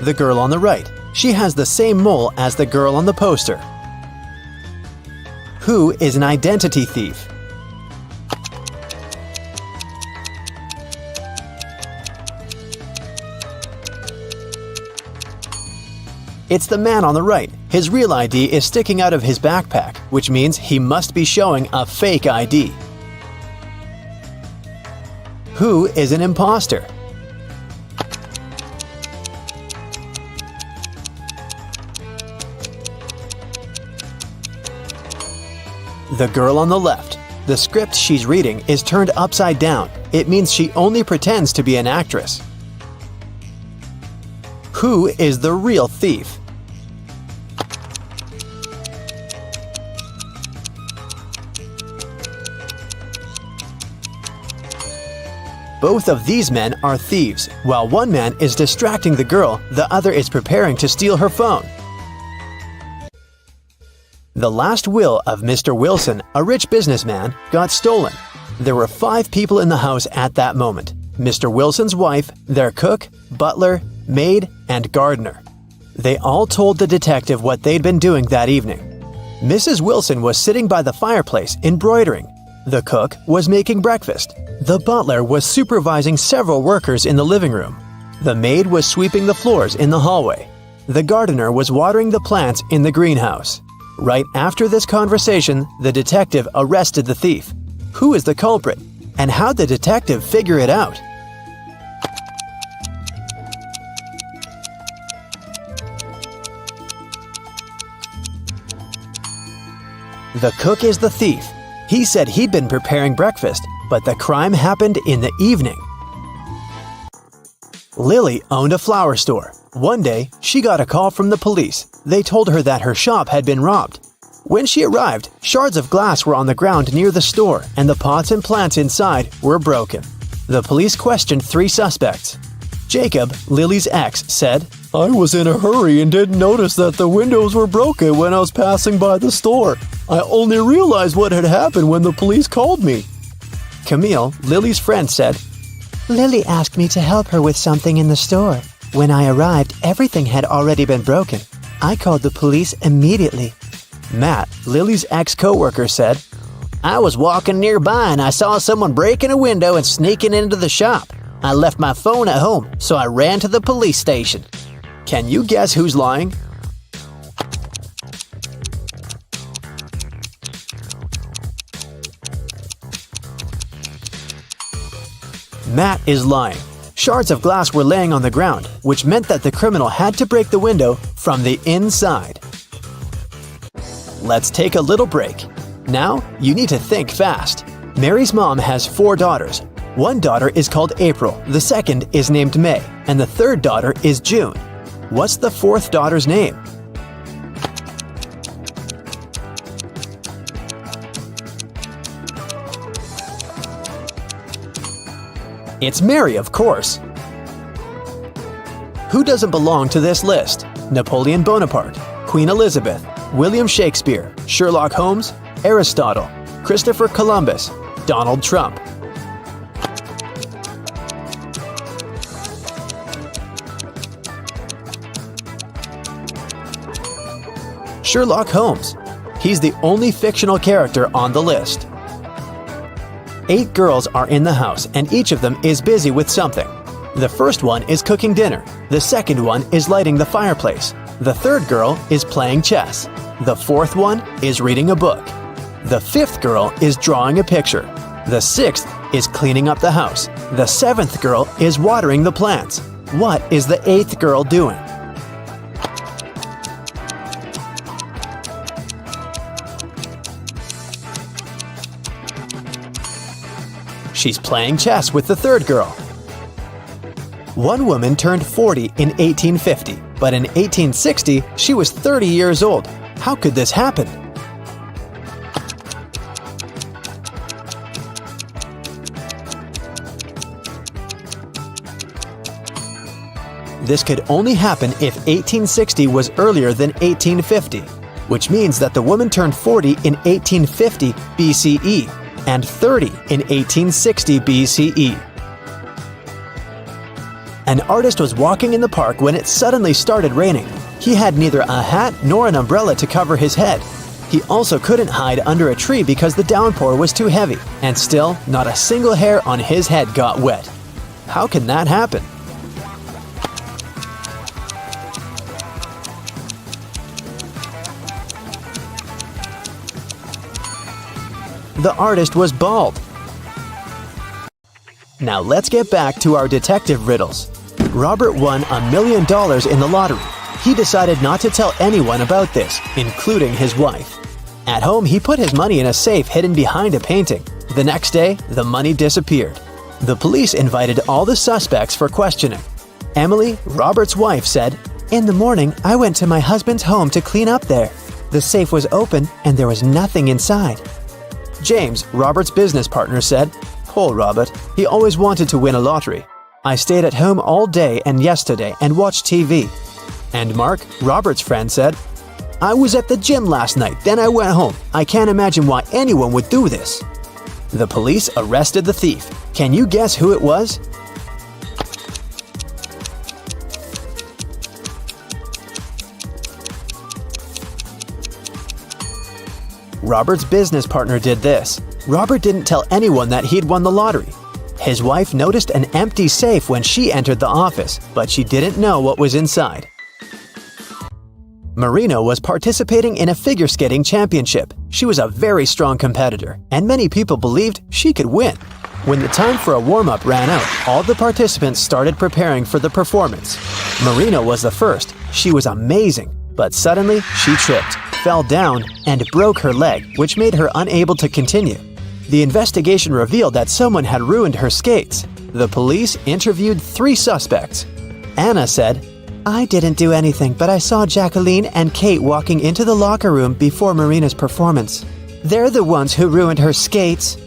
The girl on the right. She has the same mole as the girl on the poster. Who is an identity thief? It's the man on the right. His real ID is sticking out of his backpack, which means he must be showing a fake ID. Who is an imposter? The girl on the left. The script she's reading is turned upside down. It means she only pretends to be an actress. Who is the real thief? Both of these men are thieves. While one man is distracting the girl, the other is preparing to steal her phone. The last will of Mr. Wilson, a rich businessman, got stolen. There were 5 people in the house at that moment: Mr. Wilson's wife, their cook, butler, maid, and gardener. They all told the detective what they'd been doing that evening. Mrs. Wilson was sitting by the fireplace embroidering. The cook was making breakfast. The butler was supervising several workers in the living room. The maid was sweeping the floors in the hallway. The gardener was watering the plants in the greenhouse. Right after this conversation, the detective arrested the thief. Who is the culprit? And how'd the detective figure it out? The cook is the thief. He said he'd been preparing breakfast, but the crime happened in the evening. Lily owned a flower store. One day, she got a call from the police. They told her that her shop had been robbed. When she arrived, shards of glass were on the ground near the store, and the pots and plants inside were broken. The police questioned 3 suspects. Jacob, Lily's ex, said, "I was in a hurry and didn't notice that the windows were broken when I was passing by the store. I only realized what had happened when the police called me." Camille, Lily's friend, said, "Lily asked me to help her with something in the store. When I arrived, everything had already been broken. I called the police immediately." Matt, Lily's ex-coworker, said, "I was walking nearby and I saw someone breaking a window and sneaking into the shop. I left my phone at home, so I ran to the police station." Can you guess who's lying? Matt is lying. Shards of glass were laying on the ground, which meant that the criminal had to break the window from the inside. Let's take a little break. Now, you need to think fast. Mary's mom has 4 daughters. One daughter is called April, the second is named May, and the third daughter is June. What's the 4th daughter's name? It's Mary, of course. Who doesn't belong to this list? Napoleon Bonaparte, Queen Elizabeth, William Shakespeare, Sherlock Holmes, Aristotle, Christopher Columbus, Donald Trump. Sherlock Holmes. He's the only fictional character on the list. 8 girls are in the house, and each of them is busy with something. The first one is cooking dinner. The second one is lighting the fireplace. The third girl is playing chess. The fourth one is reading a book. The fifth girl is drawing a picture. The sixth is cleaning up the house. The seventh girl is watering the plants. What is the eighth girl doing? She's playing chess with the third girl. One woman turned 40 in 1850, but in 1860 she was 30 years old. How could this happen? This could only happen if 1860 was earlier than 1850, which means that the woman turned 40 in 1850 BCE and 30 in 1860 BCE. An artist was walking in the park when it suddenly started raining. He had neither a hat nor an umbrella to cover his head. He also couldn't hide under a tree because the downpour was too heavy, and still, not a single hair on his head got wet. How can that happen? The artist was bald. Now let's get back to our detective riddles. Robert won $1 million in the lottery. He decided not to tell anyone about this, including his wife. At home, he put his money in a safe hidden behind a painting. The next day, the money disappeared. The police invited all the suspects for questioning. Emily, Robert's wife, said, "In the morning, I went to my husband's home to clean up there. The safe was open and there was nothing inside." James, Robert's business partner, said, "Poor Robert, he always wanted to win a lottery. I stayed at home all day and yesterday and watched TV." And Mark, Robert's friend, said, "I was at the gym last night, then I went home. I can't imagine why anyone would do this." The police arrested the thief. Can you guess who it was? Robert's business partner did this. Robert didn't tell anyone that he'd won the lottery. His wife noticed an empty safe when she entered the office, but she didn't know what was inside. Marina was participating in a figure skating championship. She was a very strong competitor, and many people believed she could win. When the time for a warm-up ran out, all the participants started preparing for the performance. Marina was the first. She was amazing, but suddenly she tripped, fell down, and broke her leg, which made her unable to continue. The investigation revealed that someone had ruined her skates. The police interviewed 3 suspects. Anna said, "I didn't do anything, but I saw Jacqueline and Kate walking into the locker room before Marina's performance. They're the ones who ruined her skates."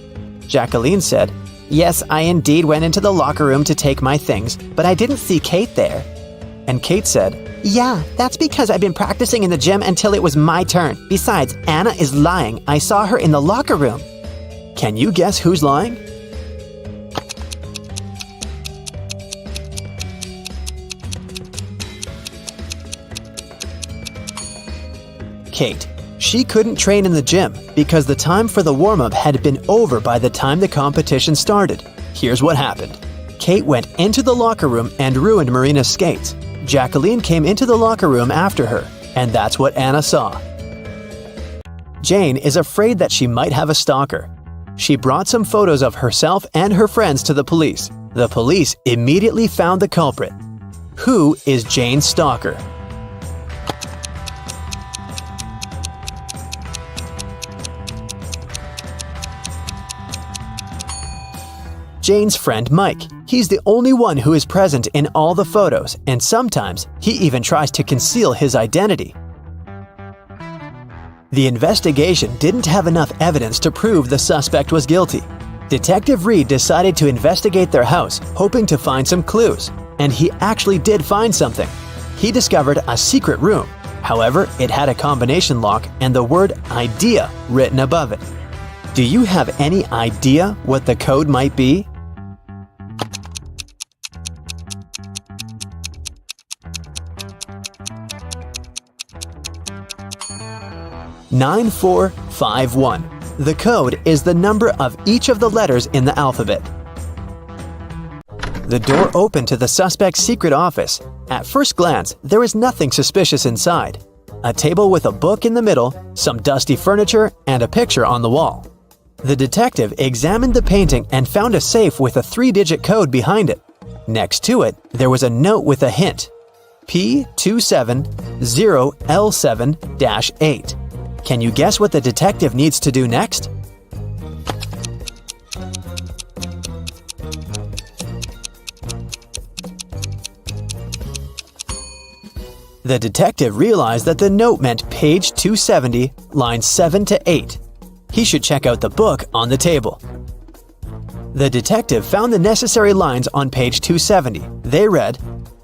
Jacqueline said, "Yes, I indeed went into the locker room to take my things, but I didn't see Kate there." And Kate said, "Yeah, that's because I've been practicing in the gym until it was my turn. Besides, Anna is lying. I saw her in the locker room." Can you guess who's lying? Kate. She couldn't train in the gym because the time for the warm-up had been over by the time the competition started. Here's what happened. Kate went into the locker room and ruined Marina's skates. Jacqueline came into the locker room after her, and that's what Anna saw. Jane is afraid that she might have a stalker. She brought some photos of herself and her friends to the police. The police immediately found the culprit. Who is Jane's stalker? Jane's friend Mike. He's the only one who is present in all the photos, and sometimes he even tries to conceal his identity. The investigation didn't have enough evidence to prove the suspect was guilty. Detective Reed decided to investigate their house, hoping to find some clues, and he actually did find something. He discovered a secret room. However, it had a combination lock and the word "idea" written above it. Do you have any idea what the code might be? "9451. The code is the number of each of the letters in the alphabet. The door opened to the suspect's secret office. At first glance, there is nothing suspicious inside. A table with a book in the middle, some dusty furniture, and a picture on the wall. The detective examined the painting and found a safe with a 3-digit code behind it. Next to it, there was a note with a hint. P270L7-8. Can you guess what the detective needs to do next? The detective realized that the note meant page 270, lines 7 to 8. He should check out the book on the table. The detective found the necessary lines on page 270. They read,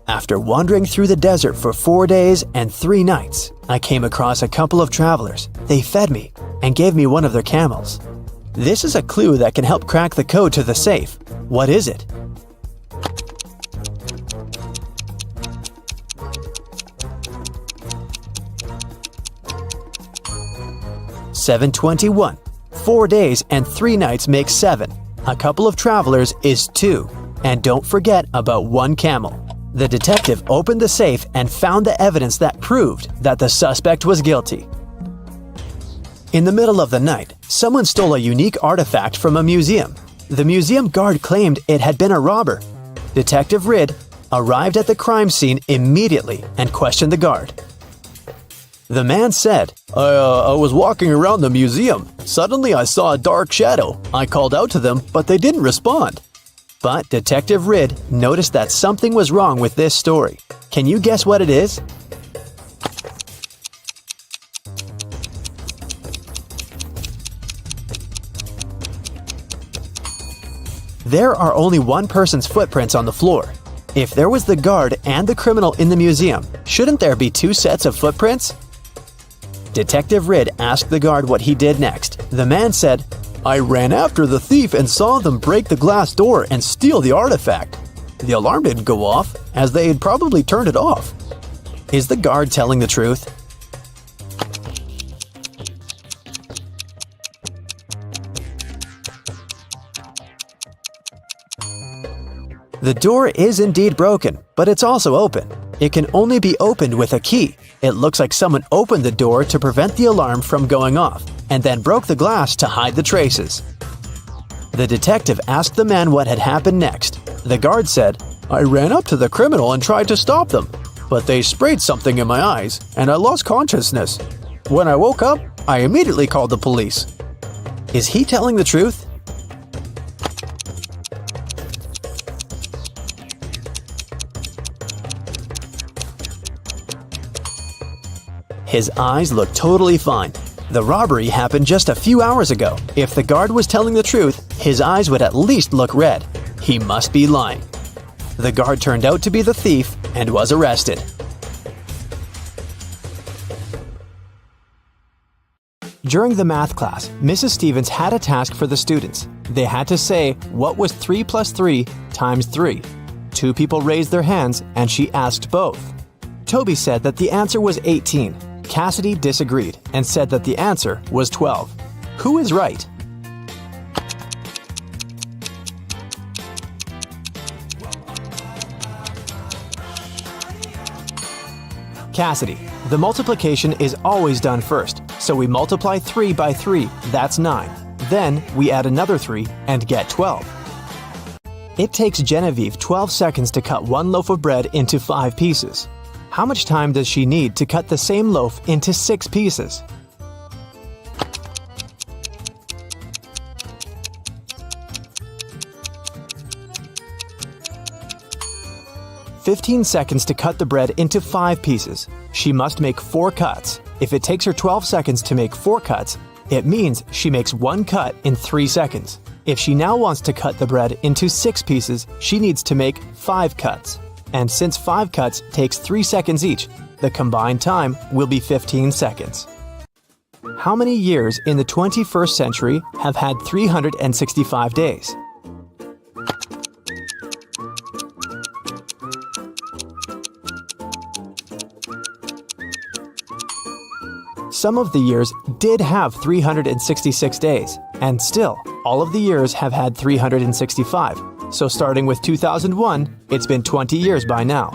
"After wandering through the desert for 4 days and 3 nights, I came across a couple of travelers. They fed me and gave me one of their camels." This is a clue that can help crack the code to the safe. What is it? 721. 4 days and 3 nights make 7. A couple of travelers is 2. And don't forget about 1 camel. The detective opened the safe and found the evidence that proved that the suspect was guilty. In the middle of the night, someone stole a unique artifact from a museum. The museum guard claimed it had been a robber. Detective Riddle arrived at the crime scene immediately and questioned the guard. The man said, I was walking around the museum. Suddenly I saw a dark shadow. I called out to them, but they didn't respond. But Detective Riddle noticed that something was wrong with this story. Can you guess what it is? There are only one person's footprints on the floor. If there was the guard and the criminal in the museum, shouldn't there be 2 sets of footprints? Detective Riddle asked the guard what he did next. The man said, I ran after the thief and saw them break the glass door and steal the artifact. The alarm didn't go off, as they had probably turned it off. Is the guard telling the truth? The door is indeed broken, but it's also open. It can only be opened with a key. It looks like someone opened the door to prevent the alarm from going off, and then broke the glass to hide the traces. The detective asked the man what had happened next. The guard said, I ran up to the criminal and tried to stop them, but they sprayed something in my eyes, and I lost consciousness. When I woke up, I immediately called the police. Is he telling the truth? His eyes look totally fine. The robbery happened just a few hours ago. If the guard was telling the truth, his eyes would at least look red. He must be lying. The guard turned out to be the thief and was arrested. During the math class, Mrs. Stevens had a task for the students. They had to say, what was 3 plus 3 times 3? 2 people raised their hands and she asked both. Toby said that the answer was 18. Cassidy disagreed and said that the answer was 12. Who is right? Cassidy. The multiplication is always done first, so we multiply 3 by 3, that's 9. Then we add another 3 and get 12. It takes Genevieve 12 seconds to cut 1 loaf of bread into 5 pieces. How much time does she need to cut the same loaf into 6 pieces? "15 seconds to cut the bread into 5 pieces. She must make 4 cuts. If it takes her 12 seconds to make 4 cuts, it means she makes 1 cut in 3 seconds. If she now wants to cut the bread into 6 pieces, she needs to make 5 cuts. And since 5 cuts takes 3 seconds each, the combined time will be 15 seconds. How many years in the 21st century have had 365 days? Some of the years did have 366 days, and still, all of the years have had 365. So starting with 2001, it's been 20 years by now.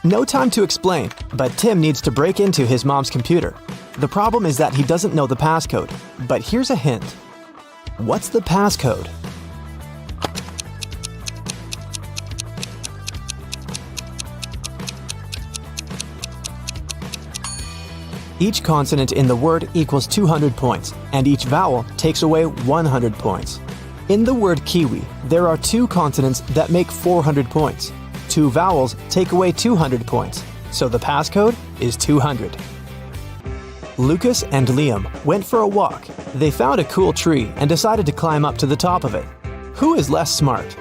No time to explain, but Tim needs to break into his mom's computer. The problem is that he doesn't know the passcode, but here's a hint. What's the passcode? Each consonant in the word equals 200 points, and each vowel takes away 100 points. In the word kiwi, there are 2 consonants that make 400 points. 2 vowels take away 200 points, so the passcode is 200. Lucas and Liam went for a walk. They found a cool tree and decided to climb up to the top of it. Who is less smart?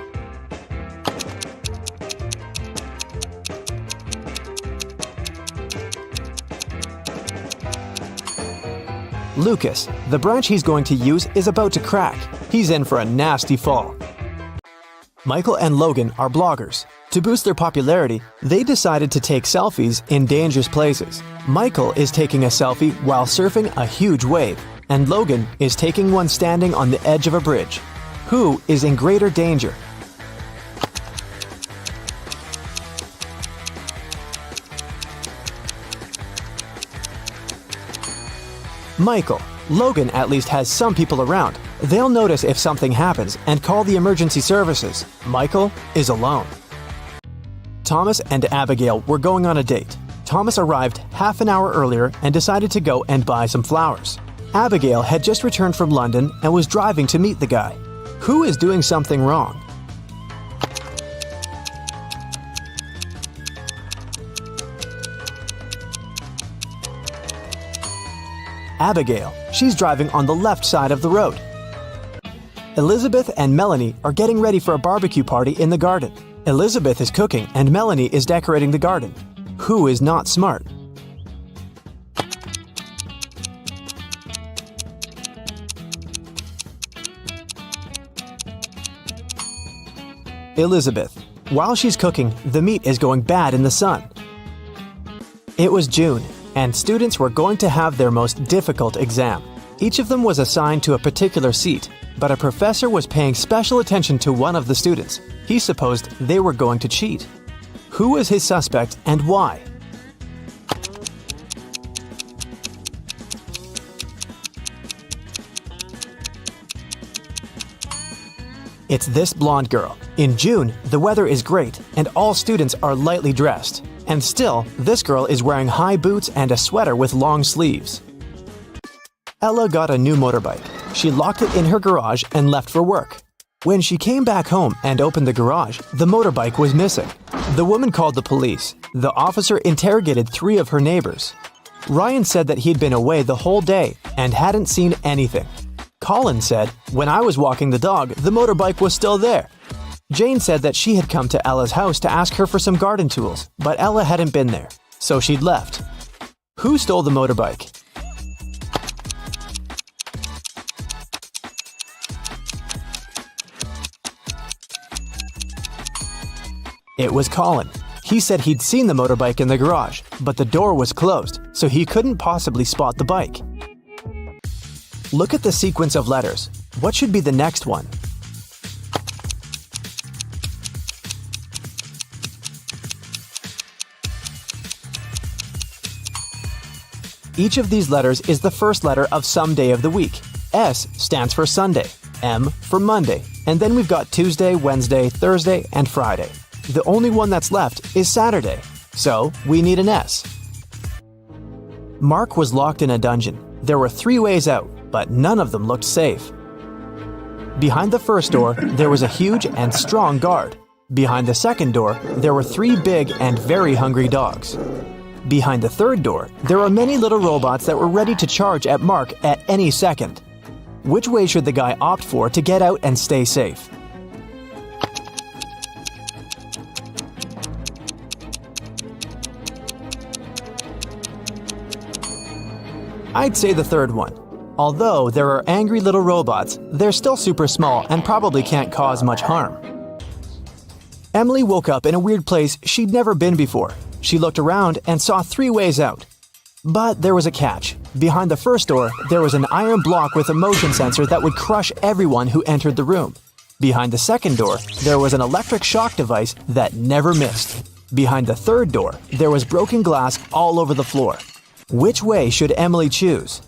Lucas. The branch he's going to use is about to crack. He's in for a nasty fall. Michael and Logan are bloggers. To boost their popularity, they decided to take selfies in dangerous places. Michael is taking a selfie while surfing a huge wave, and Logan is taking one standing on the edge of a bridge. Who is in greater danger? Michael. Logan at least has some people around. They'll notice if something happens and call the emergency services. Michael is alone. Thomas and Abigail were going on a date. Thomas arrived half an hour earlier and decided to go and buy some flowers. Abigail had just returned from London and was driving to meet the guy. Who is doing something wrong? Abigail. She's driving on the left side of the road. Elizabeth and Melanie are getting ready for a barbecue party in the garden. Elizabeth is cooking and Melanie is decorating the garden. Who is not smart? Elizabeth. While she's cooking, the meat is going bad in the sun. It was June, and students were going to have their most difficult exam. Each of them was assigned to a particular seat, but a professor was paying special attention to one of the students. He supposed they were going to cheat. Who was his suspect and why? It's this blonde girl. In June, the weather is great and all students are lightly dressed. And still, this girl is wearing high boots and a sweater with long sleeves. Ella got a new motorbike. She locked it in her garage and left for work. When she came back home and opened the garage, the motorbike was missing. The woman called the police. The officer interrogated 3 of her neighbors. Ryan said that he'd been away the whole day and hadn't seen anything. Colin said, "When I was walking the dog, the motorbike was still there." Jane said that she had come to Ella's house to ask her for some garden tools, but Ella hadn't been there, so she'd left. Who stole the motorbike? It was Colin. He said he'd seen the motorbike in the garage, but the door was closed, so he couldn't possibly spot the bike. Look at the sequence of letters. What should be the next one? Each of these letters is the first letter of some day of the week. S stands for Sunday, M for Monday, and then we've got Tuesday, Wednesday, Thursday, and Friday. The only one that's left is Saturday, so we need an S. Mark was locked in a dungeon. There were 3 ways out, but none of them looked safe. Behind the first door, there was a huge and strong guard. Behind the second door, there were 3 big and very hungry dogs. Behind the third door, there were many little robots that were ready to charge at Mark at any second. Which way should the guy opt for to get out and stay safe? I'd say the third one. Although there are angry little robots, they're still super small and probably can't cause much harm. Emily woke up in a weird place she'd never been before. She looked around and saw 3 ways out. But there was a catch. Behind the first door, there was an iron block with a motion sensor that would crush everyone who entered the room. Behind the second door, there was an electric shock device that never missed. Behind the third door, there was broken glass all over the floor. Which way should Emily choose?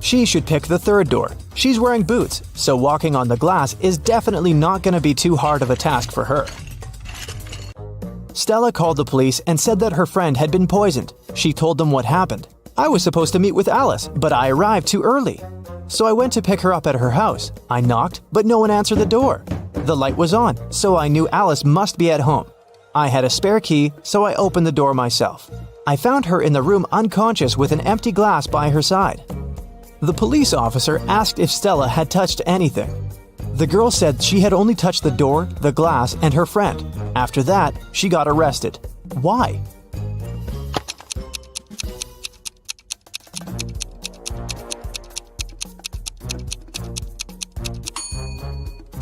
She should pick the third door. She's wearing boots, so walking on the glass is definitely not going to be too hard of a task for her. Stella called the police and said that her friend had been poisoned. She told them what happened. "I was supposed to meet with Alice, but I arrived too early. So I went to pick her up at her house. I knocked, but no one answered the door. The light was on, so I knew Alice must be at home. I had a spare key, so I opened the door myself. I found her in the room unconscious with an empty glass by her side." The police officer asked if Stella had touched anything. The girl said she had only touched the door, the glass, and her friend. After that, she got arrested. Why?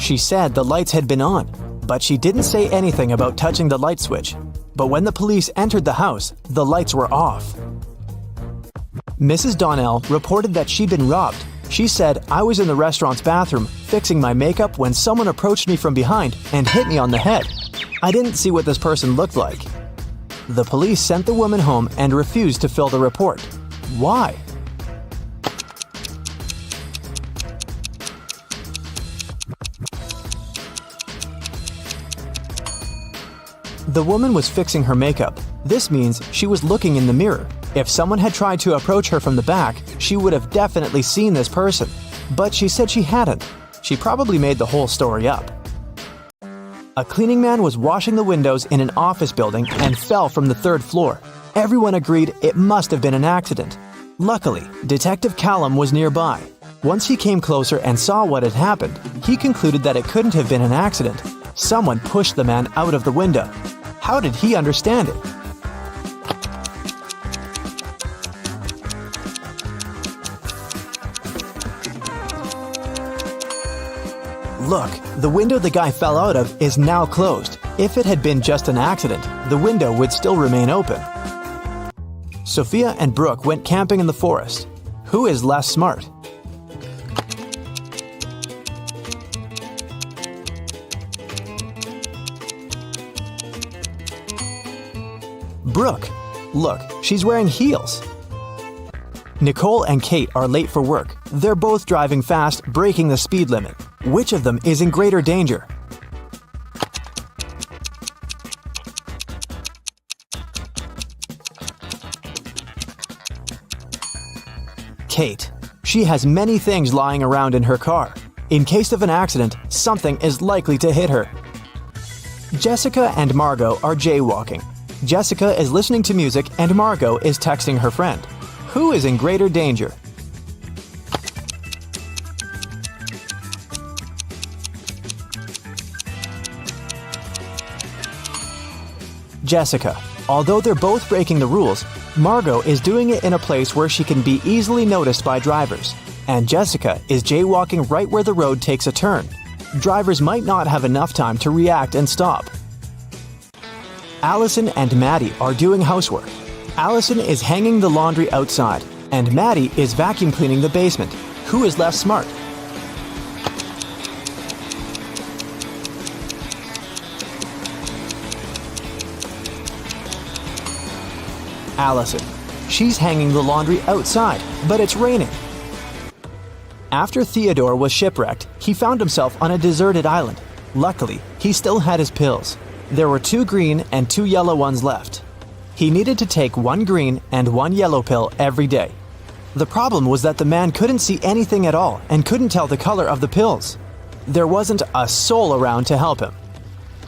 She said the lights had been on, but she didn't say anything about touching the light switch. But when the police entered the house, the lights were off. Mrs. Donnell reported that she'd been robbed. She said, "I was in the restaurant's bathroom fixing my makeup when someone approached me from behind and hit me on the head. I didn't see what this person looked like." The police sent the woman home and refused to fill the report. Why? The woman was fixing her makeup. This means she was looking in the mirror. If someone had tried to approach her from the back, she would have definitely seen this person. But she said she hadn't. She probably made the whole story up. A cleaning man was washing the windows in an office building and fell from the 3rd floor. Everyone agreed it must have been an accident. Luckily, Detective Callum was nearby. Once he came closer and saw what had happened, he concluded that it couldn't have been an accident. Someone pushed the man out of the window. How did he understand it? Look, the window the guy fell out of is now closed. If it had been just an accident, the window would still remain open. Sophia and Brooke went camping in the forest. Who is less smart? Brooke. Look, she's wearing heels. Nicole and Kate are late for work. They're both driving fast, breaking the speed limit. Which of them is in greater danger? Kate. She has many things lying around in her car. In case of an accident, something is likely to hit her. Jessica and Margot are jaywalking. Jessica is listening to music and Margot is texting her friend. Who is in greater danger? Jessica. Although they're both breaking the rules, Margot is doing it in a place where she can be easily noticed by drivers, and Jessica is jaywalking right where the road takes a turn. Drivers might not have enough time to react and stop. Allison and Maddie are doing housework. Allison is hanging the laundry outside, and Maddie is vacuum cleaning the basement. Who is less smart? Allison. She's hanging the laundry outside, but it's raining. After Theodore was shipwrecked, he found himself on a deserted island. Luckily, he still had his pills. There were 2 green and 2 yellow ones left. He needed to take 1 green and 1 yellow pill every day. The problem was that the man couldn't see anything at all and couldn't tell the color of the pills. There wasn't a soul around to help him.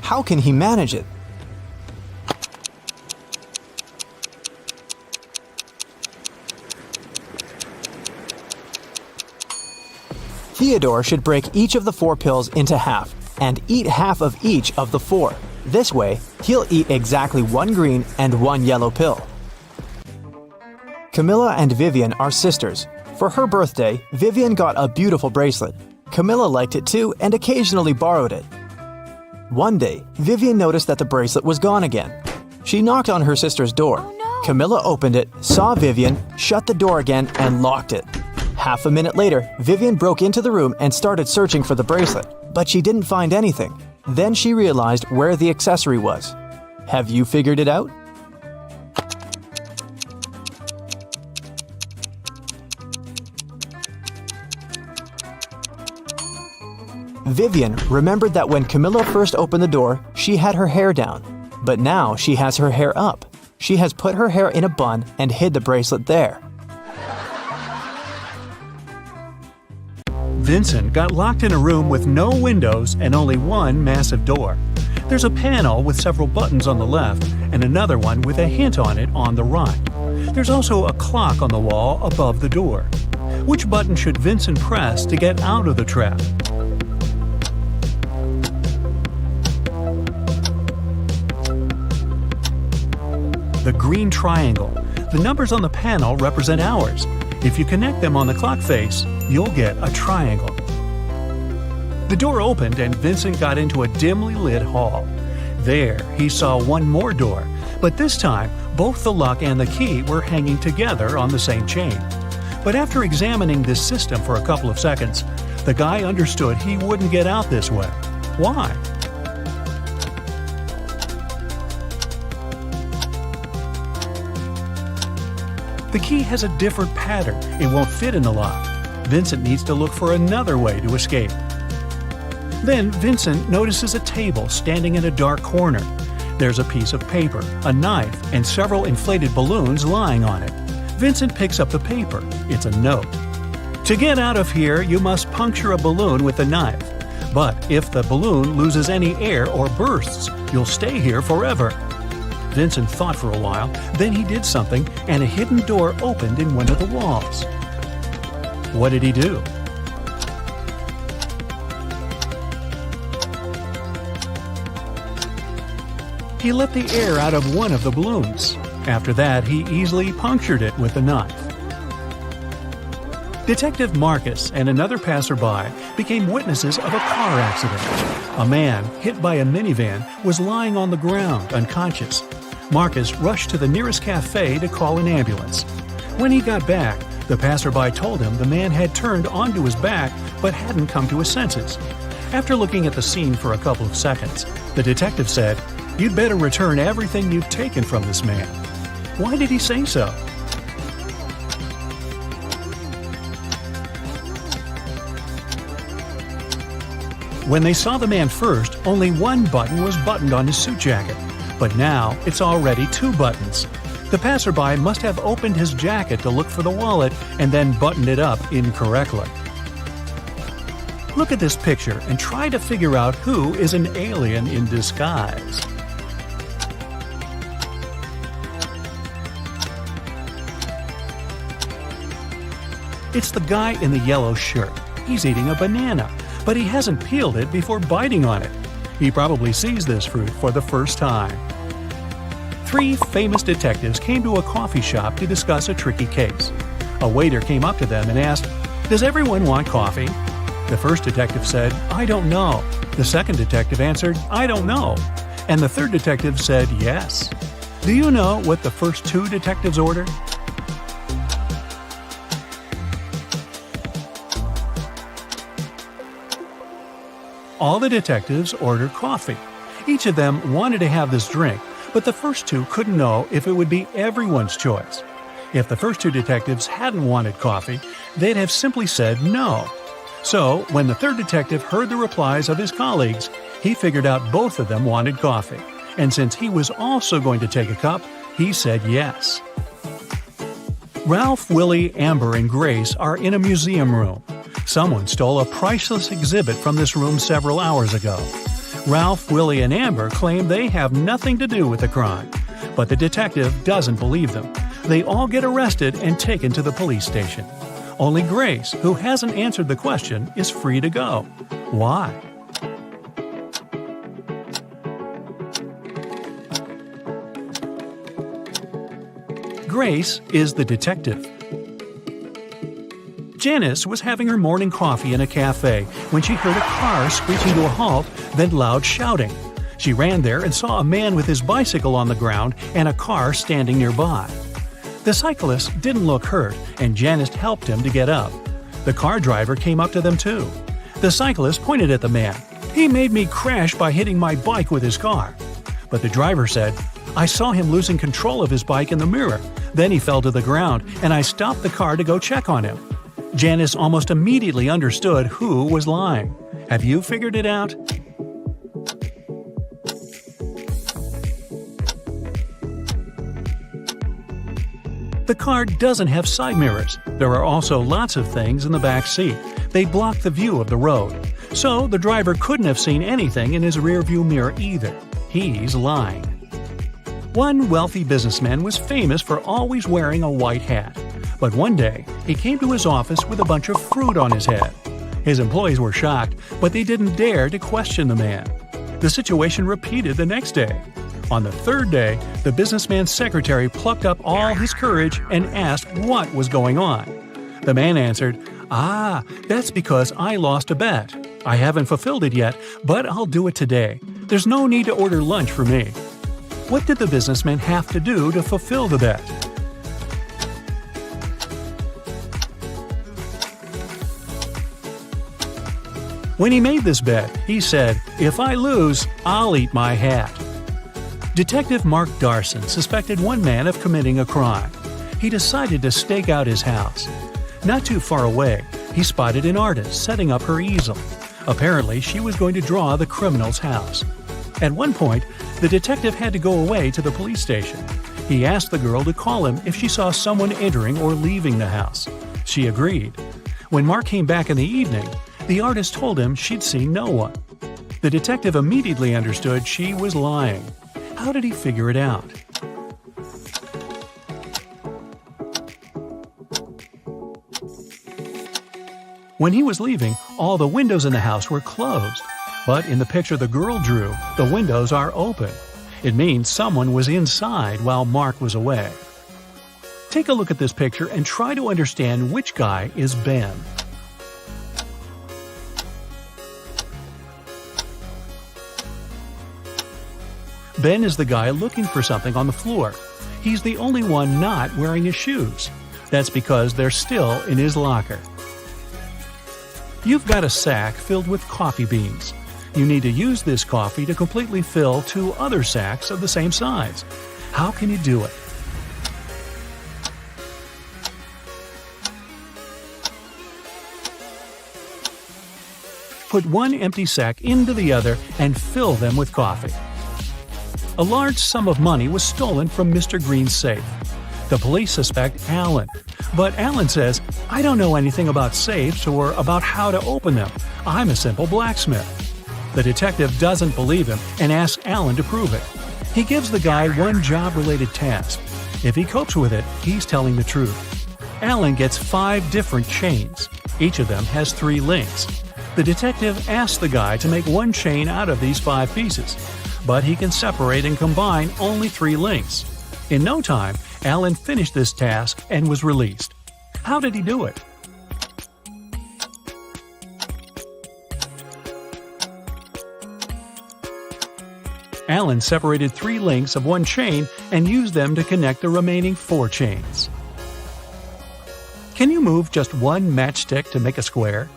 How can he manage it? Theodore should break each of the 4 pills into half and eat half of each of the 4. This way, he'll eat exactly 1 green and 1 yellow pill. Camilla and Vivian are sisters. For her birthday, Vivian got a beautiful bracelet. Camilla liked it too and occasionally borrowed it. One day, Vivian noticed that the bracelet was gone again. She knocked on her sister's door. Oh, no. Camilla opened it, saw Vivian, shut the door again, and locked it. Half a minute later, Vivian broke into the room and started searching for the bracelet, but she didn't find anything. Then she realized where the accessory was. Have you figured it out? Vivian remembered that when Camilla first opened the door, she had her hair down. But now she has her hair up. She has put her hair in a bun and hid the bracelet there. Vincent got locked in a room with no windows and only one massive door. There's a panel with several buttons on the left and another one with a hint on it on the right. There's also a clock on the wall above the door. Which button should Vincent press to get out of the trap? The green triangle. The numbers on the panel represent hours. If you connect them on the clock face, you'll get a triangle. The door opened and Vincent got into a dimly lit hall. There, he saw one more door, but this time, both the lock and the key were hanging together on the same chain. But after examining this system for a couple of seconds, the guy understood he wouldn't get out this way. Why? The key has a different pattern. It won't fit in the lock. Vincent needs to look for another way to escape. Then Vincent notices a table standing in a dark corner. There's a piece of paper, a knife, and several inflated balloons lying on it. Vincent picks up the paper. It's a note. To get out of here, you must puncture a balloon with a knife. But if the balloon loses any air or bursts, you'll stay here forever. Vincent thought for a while, then he did something, and a hidden door opened in one of the walls. What did he do? He let the air out of one of the balloons. After that, he easily punctured it with a knife. Detective Marcus and another passerby became witnesses of a car accident. A man, hit by a minivan, was lying on the ground, unconscious. Marcus rushed to the nearest cafe to call an ambulance. When he got back, the passerby told him the man had turned onto his back but hadn't come to his senses. After looking at the scene for a couple of seconds, the detective said, "You'd better return everything you've taken from this man." Why did he say so? When they saw the man first, only one button was buttoned on his suit jacket. But now, it's already 2 buttons. The passerby must have opened his jacket to look for the wallet and then buttoned it up incorrectly. Look at this picture and try to figure out who is an alien in disguise. It's the guy in the yellow shirt. He's eating a banana, but he hasn't peeled it before biting on it. He probably sees this fruit for the first time. 3 famous detectives came to a coffee shop to discuss a tricky case. A waiter came up to them and asked, "Does everyone want coffee?" The first detective said, "I don't know." The second detective answered, "I don't know." And the third detective said, "Yes." Do you know what the first 2 detectives ordered? All the detectives ordered coffee. Each of them wanted to have this drink, but the first 2 couldn't know if it would be everyone's choice. If the first 2 detectives hadn't wanted coffee, they'd have simply said no. So, when the third detective heard the replies of his colleagues, he figured out both of them wanted coffee. And since he was also going to take a cup, he said yes. Ralph, Willie, Amber, and Grace are in a museum room. Someone stole a priceless exhibit from this room several hours ago. Ralph, Willie, and Amber claim they have nothing to do with the crime, but the detective doesn't believe them. They all get arrested and taken to the police station. Only Grace, who hasn't answered the question, is free to go. Why? Grace is the detective. Janice was having her morning coffee in a cafe when she heard a car screeching to a halt, then loud shouting. She ran there and saw a man with his bicycle on the ground and a car standing nearby. The cyclist didn't look hurt, and Janice helped him to get up. The car driver came up to them too. The cyclist pointed at the man. "He made me crash by hitting my bike with his car." But the driver said, "I saw him losing control of his bike in the mirror. Then he fell to the ground, and I stopped the car to go check on him." Janice almost immediately understood who was lying. Have you figured it out? The car doesn't have side mirrors. There are also lots of things in the back seat. They block the view of the road. So the driver couldn't have seen anything in his rearview mirror either. He's lying. One wealthy businessman was famous for always wearing a white hat. But one day, he came to his office with a bunch of fruit on his head. His employees were shocked, but they didn't dare to question the man. The situation repeated the next day. On the third day, the businessman's secretary plucked up all his courage and asked what was going on. The man answered, "Ah, that's because I lost a bet." I haven't fulfilled it yet, but I'll do it today. There's no need to order lunch for me." What did the businessman have to do to fulfill the bet? When he made this bet, he said, "If I lose, I'll eat my hat." Detective Mark Darson suspected one man of committing a crime. He decided to stake out his house. Not too far away, he spotted an artist setting up her easel. Apparently, she was going to draw the criminal's house. At one point, the detective had to go away to the police station. He asked the girl to call him if she saw someone entering or leaving the house. She agreed. When Mark came back in the evening, the artist told him she'd seen no one. The detective immediately understood she was lying. How did he figure it out? When he was leaving, all the windows in the house were closed. But in the picture the girl drew, the windows are open. It means someone was inside while Mark was away. Take a look at this picture and try to understand which guy is Ben. Ben is the guy looking for something on the floor. He's the only one not wearing his shoes. That's because they're still in his locker. You've got a sack filled with coffee beans. You need to use this coffee to completely fill 2 other sacks of the same size. How can you do it? Put one empty sack into the other and fill them with coffee. A large sum of money was stolen from Mr. Green's safe. The police suspect Alan. But Alan says, "I don't know anything about safes or about how to open them. I'm a simple blacksmith." The detective doesn't believe him and asks Alan to prove it. He gives the guy one job-related task. If he copes with it, he's telling the truth. Alan gets 5 different chains. Each of them has 3 links. The detective asks the guy to make one chain out of these 5 pieces, but he can separate and combine only 3 links. In no time, Alan finished this task and was released. How did he do it? Alan separated 3 links of one chain and used them to connect the remaining 4 chains. Can you move just one matchstick to make a square?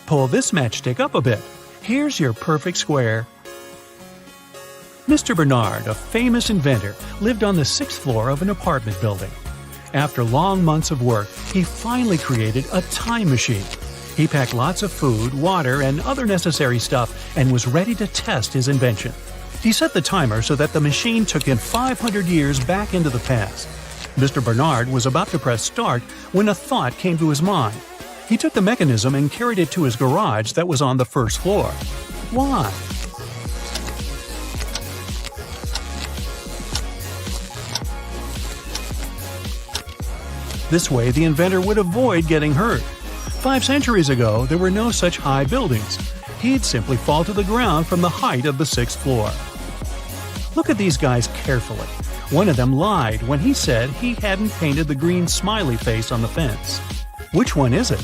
Pull this matchstick up a bit. Here's your perfect square. Mr. Bernard, a famous inventor, lived on the 6th floor of an apartment building. After long months of work, he finally created a time machine. He packed lots of food, water, and other necessary stuff and was ready to test his invention. He set the timer so that the machine took him 500 years back into the past. Mr. Bernard was about to press start when a thought came to his mind. He took the mechanism and carried it to his garage that was on the 1st floor. Why? This way, the inventor would avoid getting hurt. 5 centuries ago, there were no such high buildings. He'd simply fall to the ground from the height of the 6th floor. Look at these guys carefully. One of them lied when he said he hadn't painted the green smiley face on the fence. Which one is it?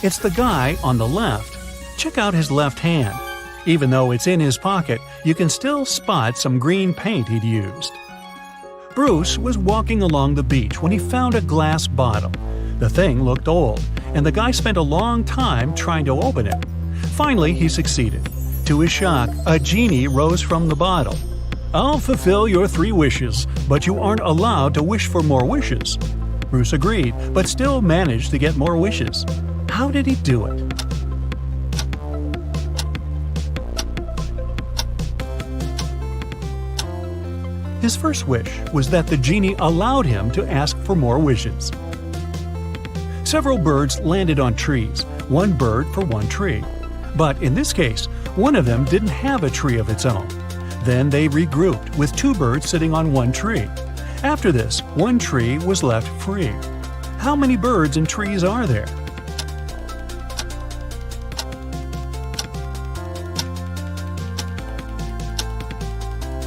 It's the guy on the left. Check out his left hand. Even though it's in his pocket, you can still spot some green paint he'd used. Bruce was walking along the beach when he found a glass bottle. The thing looked old, and the guy spent a long time trying to open it. Finally, he succeeded. To his shock, a genie rose from the bottle. "I'll fulfill your 3 wishes, but you aren't allowed to wish for more wishes." Bruce agreed, but still managed to get more wishes. How did he do it? His first wish was that the genie allowed him to ask for more wishes. Several birds landed on trees, 1 bird for 1 tree. But in this case, one of them didn't have a tree of its own. Then they regrouped, with 2 birds sitting on 1 tree. After this, 1 tree was left free. How many birds and trees are there?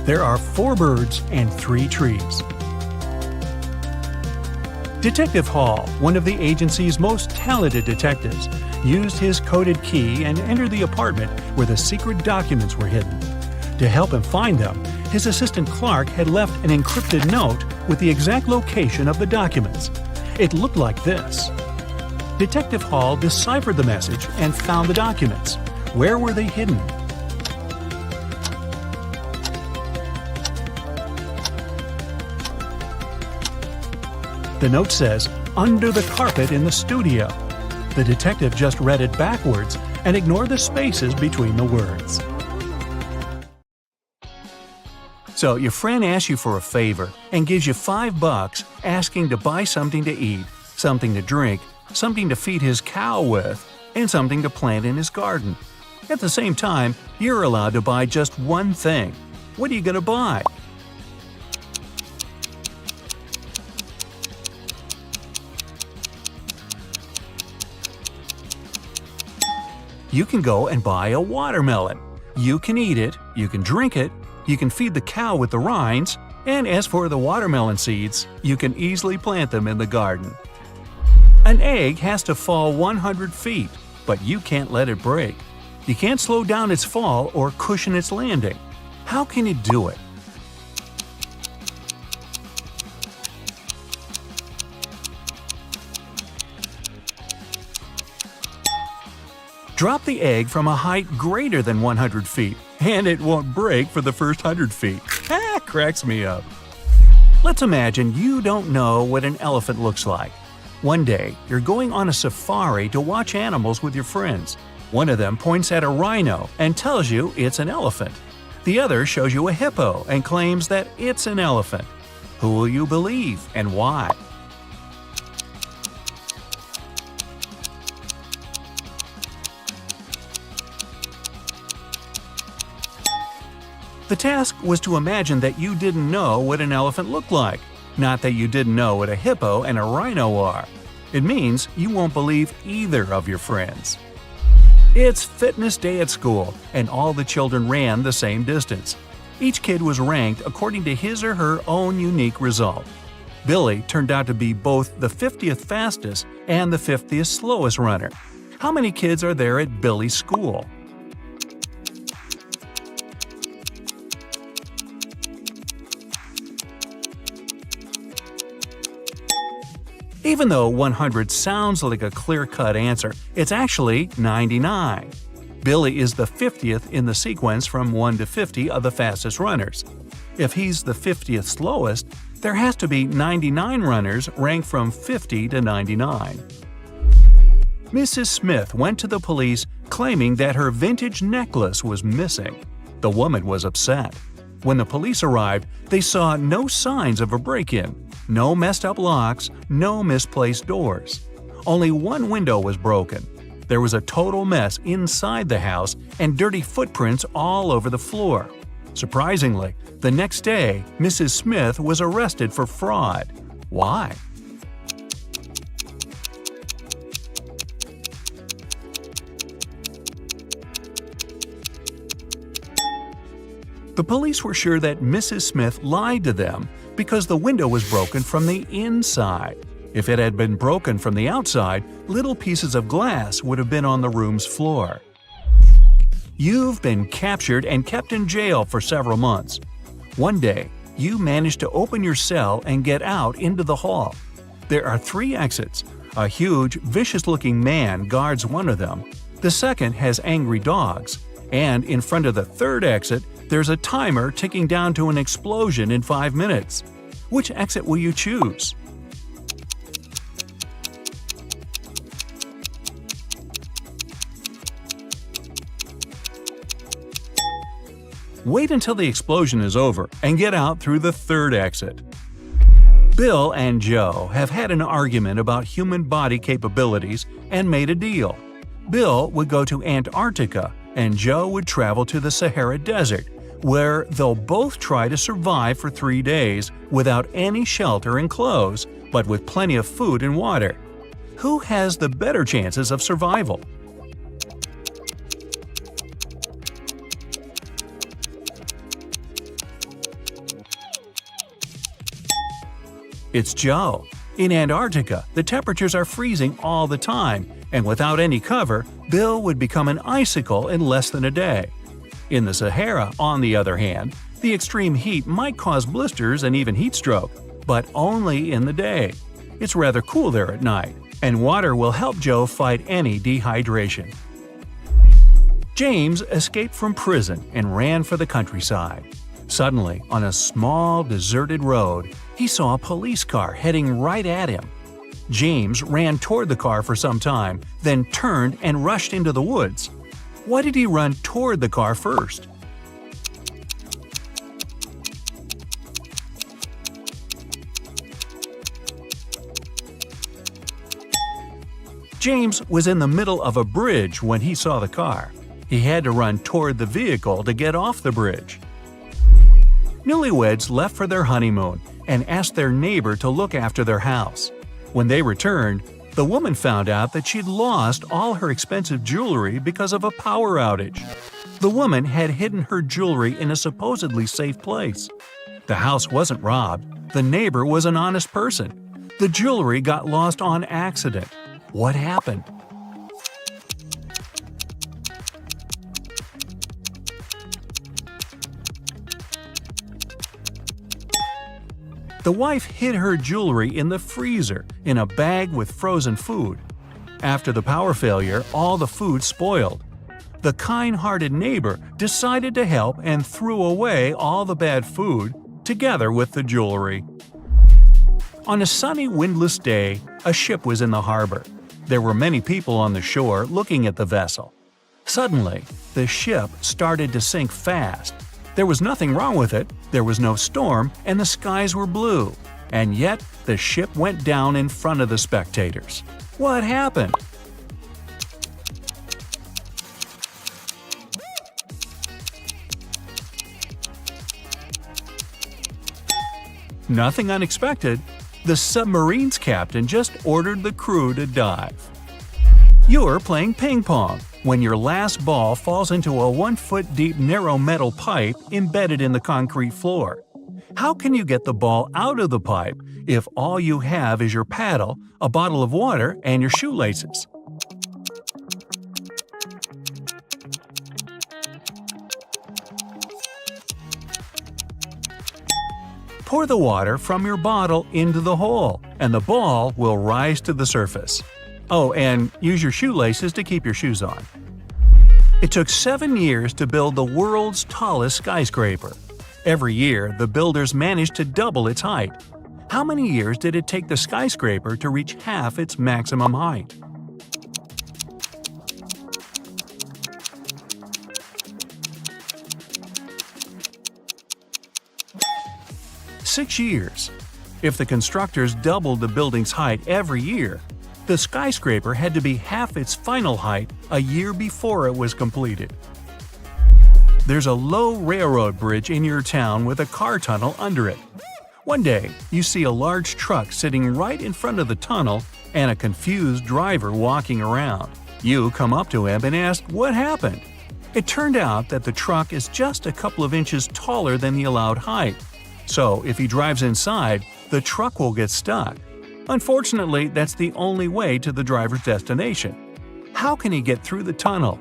There are 4 birds and 3 trees. Detective Hall, one of the agency's most talented detectives, used his coded key and entered the apartment where the secret documents were hidden. To help him find them, his assistant Clark had left an encrypted note with the exact location of the documents. It looked like this. Detective Hall deciphered the message and found the documents. Where were they hidden? The note says, "Under the carpet in the studio." The detective just read it backwards and ignored the spaces between the words. So your friend asks you for a favor and gives you $5 asking to buy something to eat, something to drink, something to feed his cow with, and something to plant in his garden. At the same time, you're allowed to buy just one thing. What are you going to buy? You can go and buy a watermelon. You can eat it, you can drink it, you can feed the cow with the rinds, and as for the watermelon seeds, you can easily plant them in the garden. An egg has to fall 100 feet, but you can't let it break. You can't slow down its fall or cushion its landing. How can you do it? Drop the egg from a height greater than 100 feet, and it won't break for the first 100 feet. Cracks me up. Let's imagine you don't know what an elephant looks like. One day, you're going on a safari to watch animals with your friends. One of them points at a rhino and tells you it's an elephant. The other shows you a hippo and claims that it's an elephant. Who will you believe and why? The task was to imagine that you didn't know what an elephant looked like, not that you didn't know what a hippo and a rhino are. It means you won't believe either of your friends. It's fitness day at school, and all the children ran the same distance. Each kid was ranked according to his or her own unique result. Billy turned out to be both the 50th fastest and the 50th slowest runner. How many kids are there at Billy's school? Even though 100 sounds like a clear-cut answer, it's actually 99. Billy is the 50th in the sequence from 1 to 50 of the fastest runners. If he's the 50th slowest, there has to be 99 runners ranked from 50 to 99. Mrs. Smith went to the police claiming that her vintage necklace was missing. The woman was upset. When the police arrived, they saw no signs of a break-in. No messed up locks, no misplaced doors. Only one window was broken. There was a total mess inside the house and dirty footprints all over the floor. Surprisingly, the next day, Mrs. Smith was arrested for fraud. Why? The police were sure that Mrs. Smith lied to them because the window was broken from the inside. If it had been broken from the outside, little pieces of glass would have been on the room's floor. You've been captured and kept in jail for several months. One day, you manage to open your cell and get out into the hall. There are 3 exits. A huge, vicious-looking man guards one of them. The second has angry dogs. And in front of the third exit, there's a timer ticking down to an explosion in 5 minutes. Which exit will you choose? Wait until the explosion is over and get out through the third exit. Bill and Joe have had an argument about human body capabilities and made a deal. Bill would go to Antarctica and Joe would travel to the Sahara Desert, where they'll both try to survive for 3 days without any shelter and clothes, but with plenty of food and water. Who has the better chances of survival? It's Joe. In Antarctica, the temperatures are freezing all the time, and without any cover, Bill would become an icicle in less than a day. In the Sahara, on the other hand, the extreme heat might cause blisters and even heat stroke, but only in the day. It's rather cool there at night, and water will help Joe fight any dehydration. James escaped from prison and ran for the countryside. Suddenly, on a small, deserted road, he saw a police car heading right at him. James ran toward the car for some time, then turned and rushed into the woods. Why did he run toward the car first? James was in the middle of a bridge when he saw the car. He had to run toward the vehicle to get off the bridge. Newlyweds left for their honeymoon and asked their neighbor to look after their house. When they returned, the woman found out that she'd lost all her expensive jewelry because of a power outage. The woman had hidden her jewelry in a supposedly safe place. The house wasn't robbed. The neighbor was an honest person. The jewelry got lost on accident. What happened? The wife hid her jewelry in the freezer in a bag with frozen food. After the power failure, all the food spoiled. The kind-hearted neighbor decided to help and threw away all the bad food, together with the jewelry. On a sunny, windless day, a ship was in the harbor. There were many people on the shore looking at the vessel. Suddenly, the ship started to sink fast. There was nothing wrong with it, there was no storm, and the skies were blue. And yet, the ship went down in front of the spectators. What happened? Nothing unexpected. The submarine's captain just ordered the crew to dive. You're playing ping pong when your last ball falls into a 1-foot-deep narrow metal pipe embedded in the concrete floor. How can you get the ball out of the pipe if all you have is your paddle, a bottle of water, and your shoelaces? Pour the water from your bottle into the hole, and the ball will rise to the surface. Oh, and use your shoelaces to keep your shoes on. It took 7 years to build the world's tallest skyscraper. Every year, the builders managed to double its height. How many years did it take the skyscraper to reach half its maximum height? Six years. If the constructors doubled the building's height every year, the skyscraper had to be half its final height a year before it was completed. There's a low railroad bridge in your town with a car tunnel under it. One day, you see a large truck sitting right in front of the tunnel and a confused driver walking around. You come up to him and ask what happened. It turned out that the truck is just a couple of inches taller than the allowed height. So if he drives inside, the truck will get stuck. Unfortunately, that's the only way to the driver's destination. How can he get through the tunnel?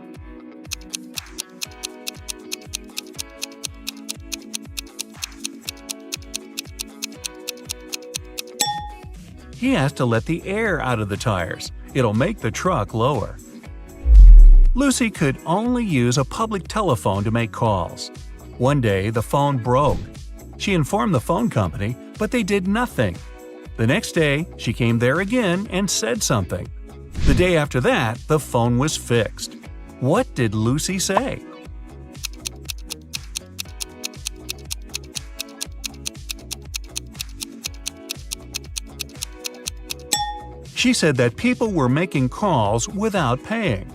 He has to let the air out of the tires. It'll make the truck lower. Lucy could only use a public telephone to make calls. One day, the phone broke. She informed the phone company, but they did nothing. The next day, she came there again and said something. The day after that, the phone was fixed. What did Lucy say? She said that people were making calls without paying.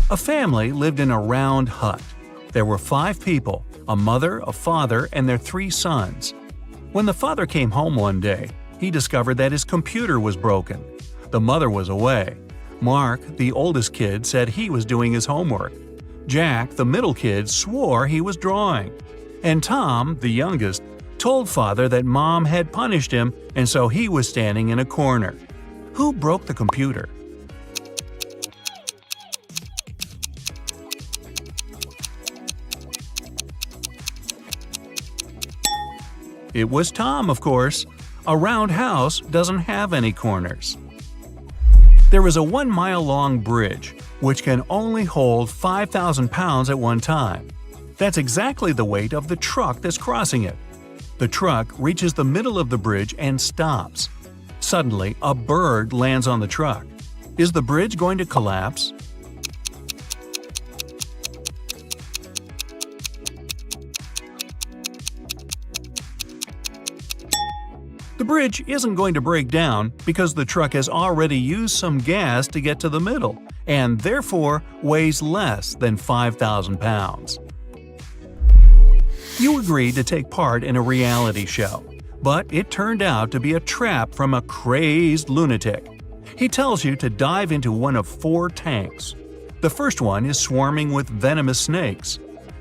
A family lived in a round hut. There were 5 people, a mother, a father, and their 3 sons. When the father came home one day, he discovered that his computer was broken. The mother was away. Mark, the oldest kid, said he was doing his homework. Jack, the middle kid, swore he was drawing. And Tom, the youngest, told father that mom had punished him and so he was standing in a corner. Who broke the computer? It was Tom, of course. A round house doesn't have any corners. There is a 1-mile-long bridge, which can only hold 5,000 pounds at one time. That's exactly the weight of the truck that's crossing it. The truck reaches the middle of the bridge and stops. Suddenly, a bird lands on the truck. Is the bridge going to collapse? The bridge isn't going to break down because the truck has already used some gas to get to the middle and therefore weighs less than 5,000 pounds. You agreed to take part in a reality show, but it turned out to be a trap from a crazed lunatic. He tells you to dive into one of 4 tanks. The first one is swarming with venomous snakes.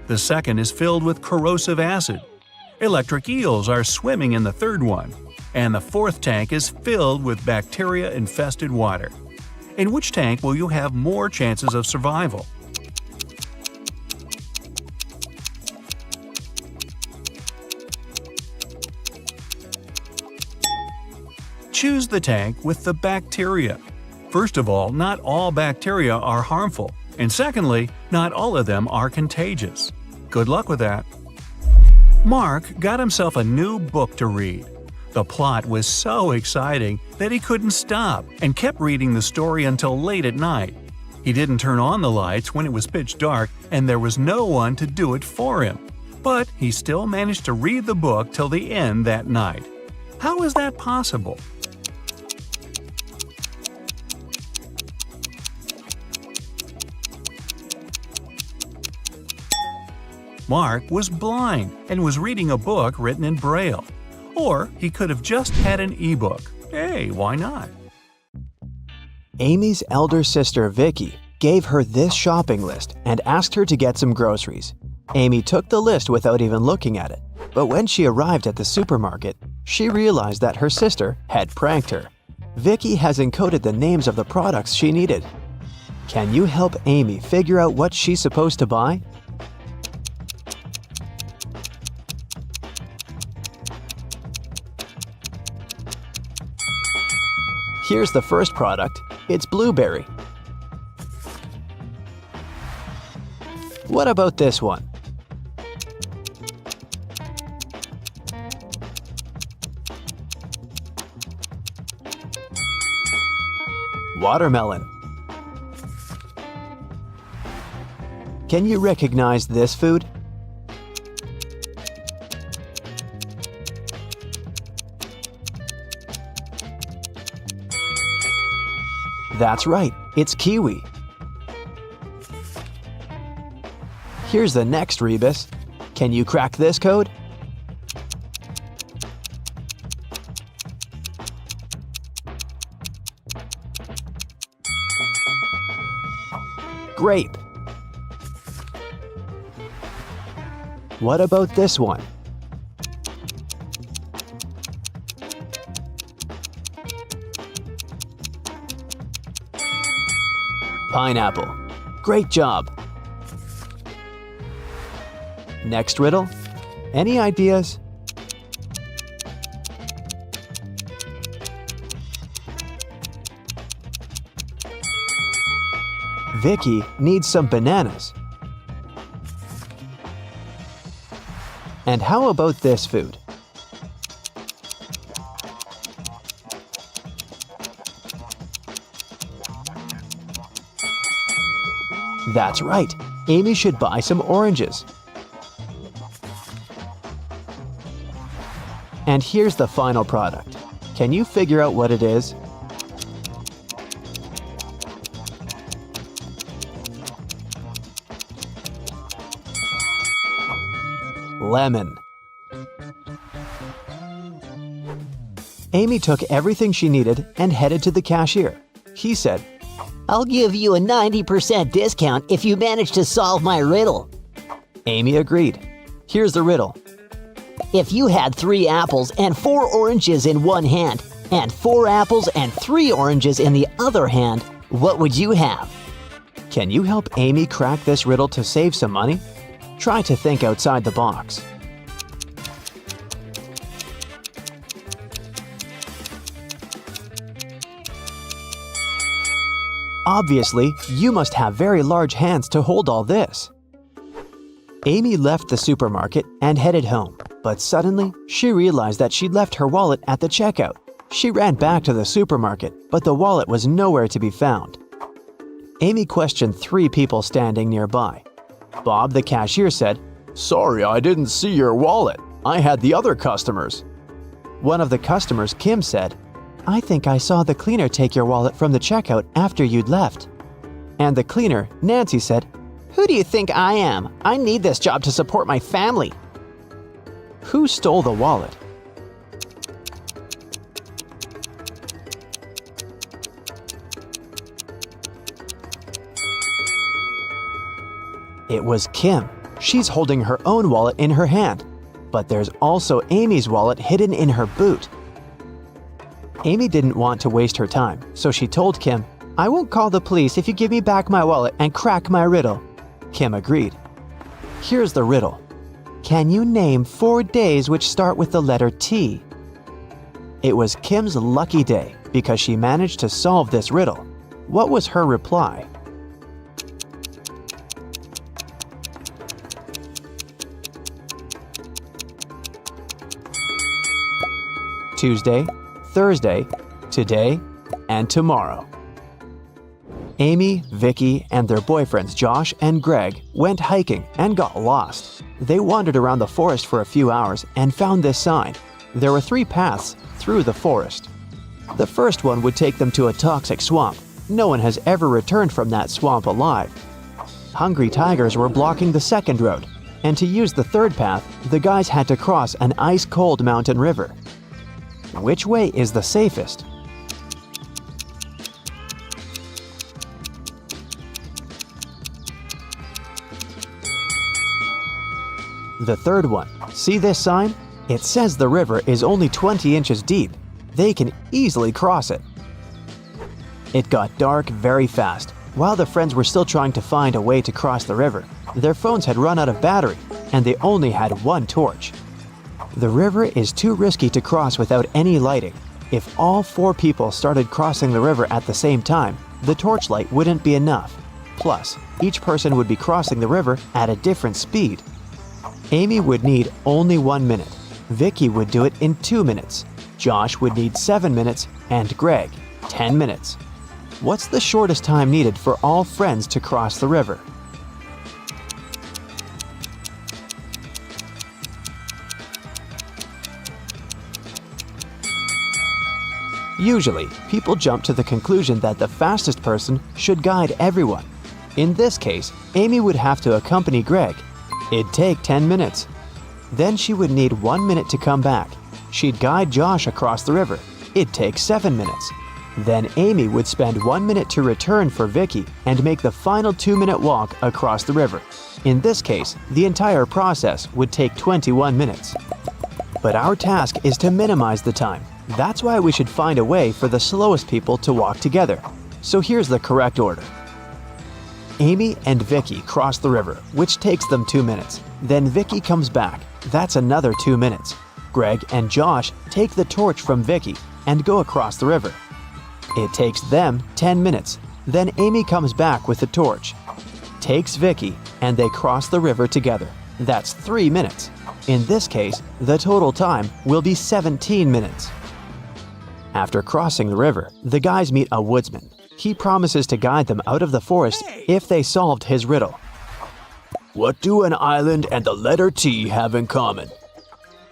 The second is filled with corrosive acid. Electric eels are swimming in the third one. And the fourth tank is filled with bacteria-infested water. In which tank will you have more chances of survival? Choose the tank with the bacteria. First of all, not all bacteria are harmful, and secondly, not all of them are contagious. Good luck with that. Mark got himself a new book to read. The plot was so exciting that he couldn't stop and kept reading the story until late at night. He didn't turn on the lights when it was pitch dark and there was no one to do it for him. But he still managed to read the book till the end that night. How is that possible? Mark was blind and was reading a book written in Braille. Or he could have just had an e-book. Hey, why not? Amy's elder sister Vicky gave her this shopping list and asked her to get some groceries. Amy took the list without even looking at it, but when she arrived at the supermarket, she realized that her sister had pranked her. Vicky has encoded the names of the products she needed. Can you help Amy figure out what she's supposed to buy? Here's the first product. It's blueberry. What about this one? Watermelon. Can you recognize this food? That's right, it's kiwi. Here's the next rebus. Can you crack this code? Grape. What about this one? Pineapple. Great job! Next riddle. Any ideas? Vicky needs some bananas. And how about this food? That's right, Amy should buy some oranges. And here's the final product. Can you figure out what it is? Lemon. Amy took everything she needed and headed to the cashier. He said, "I'll give you a 90% discount if you manage to solve my riddle." Amy agreed. Here's the riddle. if you had 3 apples and 4 oranges in one hand, and 4 apples and 3 oranges in the other hand, what would you have? Can you help Amy crack this riddle to save some money? Try to think outside the box. Obviously, you must have very large hands to hold all this. Amy left the supermarket and headed home, but suddenly she realized that she'd left her wallet at the checkout. She ran back to the supermarket, but the wallet was nowhere to be found. Amy questioned 3 people standing nearby. Bob, the cashier, said, "Sorry, I didn't see your wallet. I had the other customers." One of the customers, Kim, said, "I think I saw the cleaner take your wallet from the checkout after you'd left." And the cleaner, Nancy, said, Who do you think I am? I need this job to support my family. "Who stole the wallet?" It was Kim. She's holding her own wallet in her hand, but there's also Amy's wallet hidden in her boot. Amy didn't want to waste her time, so she told Kim, "I won't call the police if you give me back my wallet and crack my riddle." Kim agreed. Here's the riddle. Can you name 4 days which start with the letter T? It was Kim's lucky day because she managed to solve this riddle. What was her reply? Tuesday, Thursday, today, and tomorrow. Amy, Vicky, and their boyfriends Josh and Greg went hiking and got lost. They wandered around the forest for a few hours and found this sign. There were 3 paths through the forest. The first one would take them to a toxic swamp. No one has ever returned from that swamp alive. Hungry tigers were blocking the second road, and to use the third path, the guys had to cross an ice-cold mountain river. Which way is the safest? The third one. See this sign? It says the river is only 20 inches deep. They can easily cross it. It got dark very fast. While the friends were still trying to find a way to cross the river, their phones had run out of battery, and they only had 1 torch. The river is too risky to cross without any lighting. If all 4 people started crossing the river at the same time, the torchlight wouldn't be enough. Plus, each person would be crossing the river at a different speed. Amy would need only 1 minute. Vicky would do it in 2 minutes. Josh would need 7 minutes, and Greg, 10 minutes. What's the shortest time needed for all friends to cross the river? Usually, people jump to the conclusion that the fastest person should guide everyone. In this case, Amy would have to accompany Greg. It'd take 10 minutes. Then she would need 1 minute to come back. She'd guide Josh across the river. It'd take 7 minutes. Then Amy would spend 1 minute to return for Vicky and make the final 2-minute walk across the river. In this case, the entire process would take 21 minutes. But our task is to minimize the time. That's why we should find a way for the slowest people to walk together. So here's the correct order. Amy and Vicky cross the river, which takes them 2 minutes. Then Vicky comes back. That's another 2 minutes. Greg and Josh take the torch from Vicky and go across the river. It takes them 10 minutes. Then Amy comes back with the torch, takes Vicky, and they cross the river together. That's 3 minutes. In this case, the total time will be 17 minutes. After crossing the river, the guys meet a woodsman. He promises to guide them out of the forest if they solved his riddle. What do an island and the letter T have in common?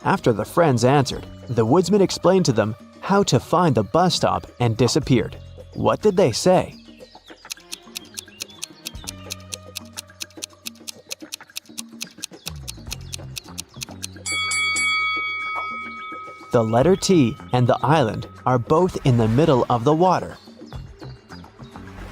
After the friends answered, the woodsman explained to them how to find the bus stop and disappeared. What did they say? The letter T and the island are both in the middle of the water.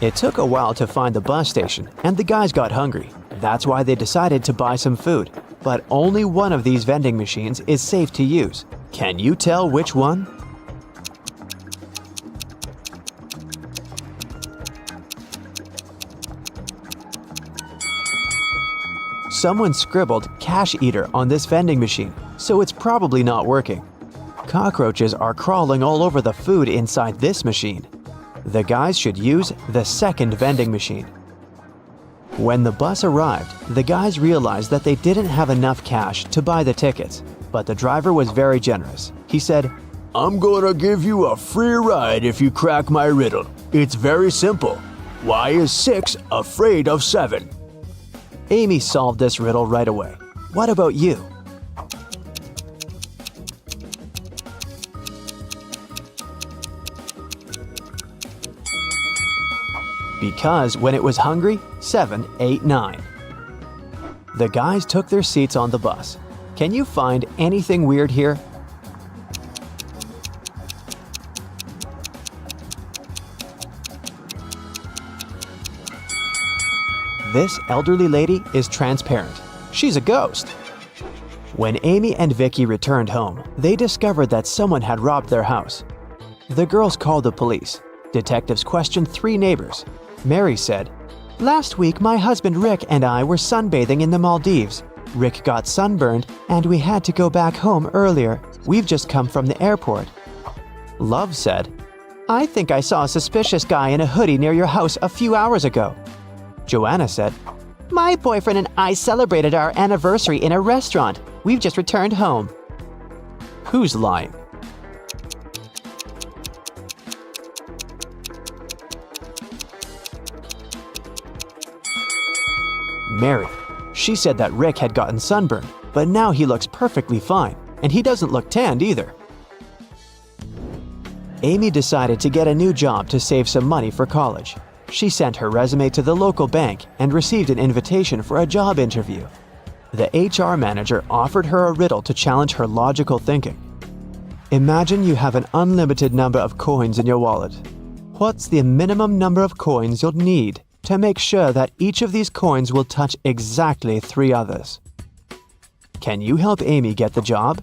It took a while to find the bus station, and the guys got hungry. That's why they decided to buy some food. but only one of these vending machines is safe to use. Can you tell which one? Someone scribbled "cash eater" on this vending machine, so it's probably not working. Cockroaches are crawling all over the food inside this machine. The guys should use the second vending machine. When the bus arrived, the guys realized that they didn't have enough cash to buy the tickets, but the driver was very generous. He said, "I'm gonna give you a free ride if you crack my riddle. It's very simple. Why is 6 afraid of 7? Amy solved this riddle right away. What about you? Because when it was hungry, 7 ate 9. The guys took their seats on the bus. Can you find anything weird here? This elderly lady is transparent. She's a ghost. When Amy and Vicky returned home, they discovered that someone had robbed their house. The girls called the police. Detectives questioned 3 neighbors. Mary said, "Last week my husband Rick and I were sunbathing in the Maldives. Rick got sunburned and we had to go back home earlier. We've just come from the airport." Love said, "I think I saw a suspicious guy in a hoodie near your house a few hours ago." Joanna said, "My boyfriend and I celebrated our anniversary in a restaurant. We've just returned home." Who's lying? Mary. She said that Rick had gotten sunburned, but now he looks perfectly fine, and he doesn't look tanned either. Amy decided to get a new job to save some money for college. She sent her resume to the local bank and received an invitation for a job interview. The HR manager offered her a riddle to challenge her logical thinking. Imagine you have an unlimited number of coins in your wallet. What's the minimum number of coins you'll need to make sure that each of these coins will touch exactly 3 others? Can you help Amy get the job?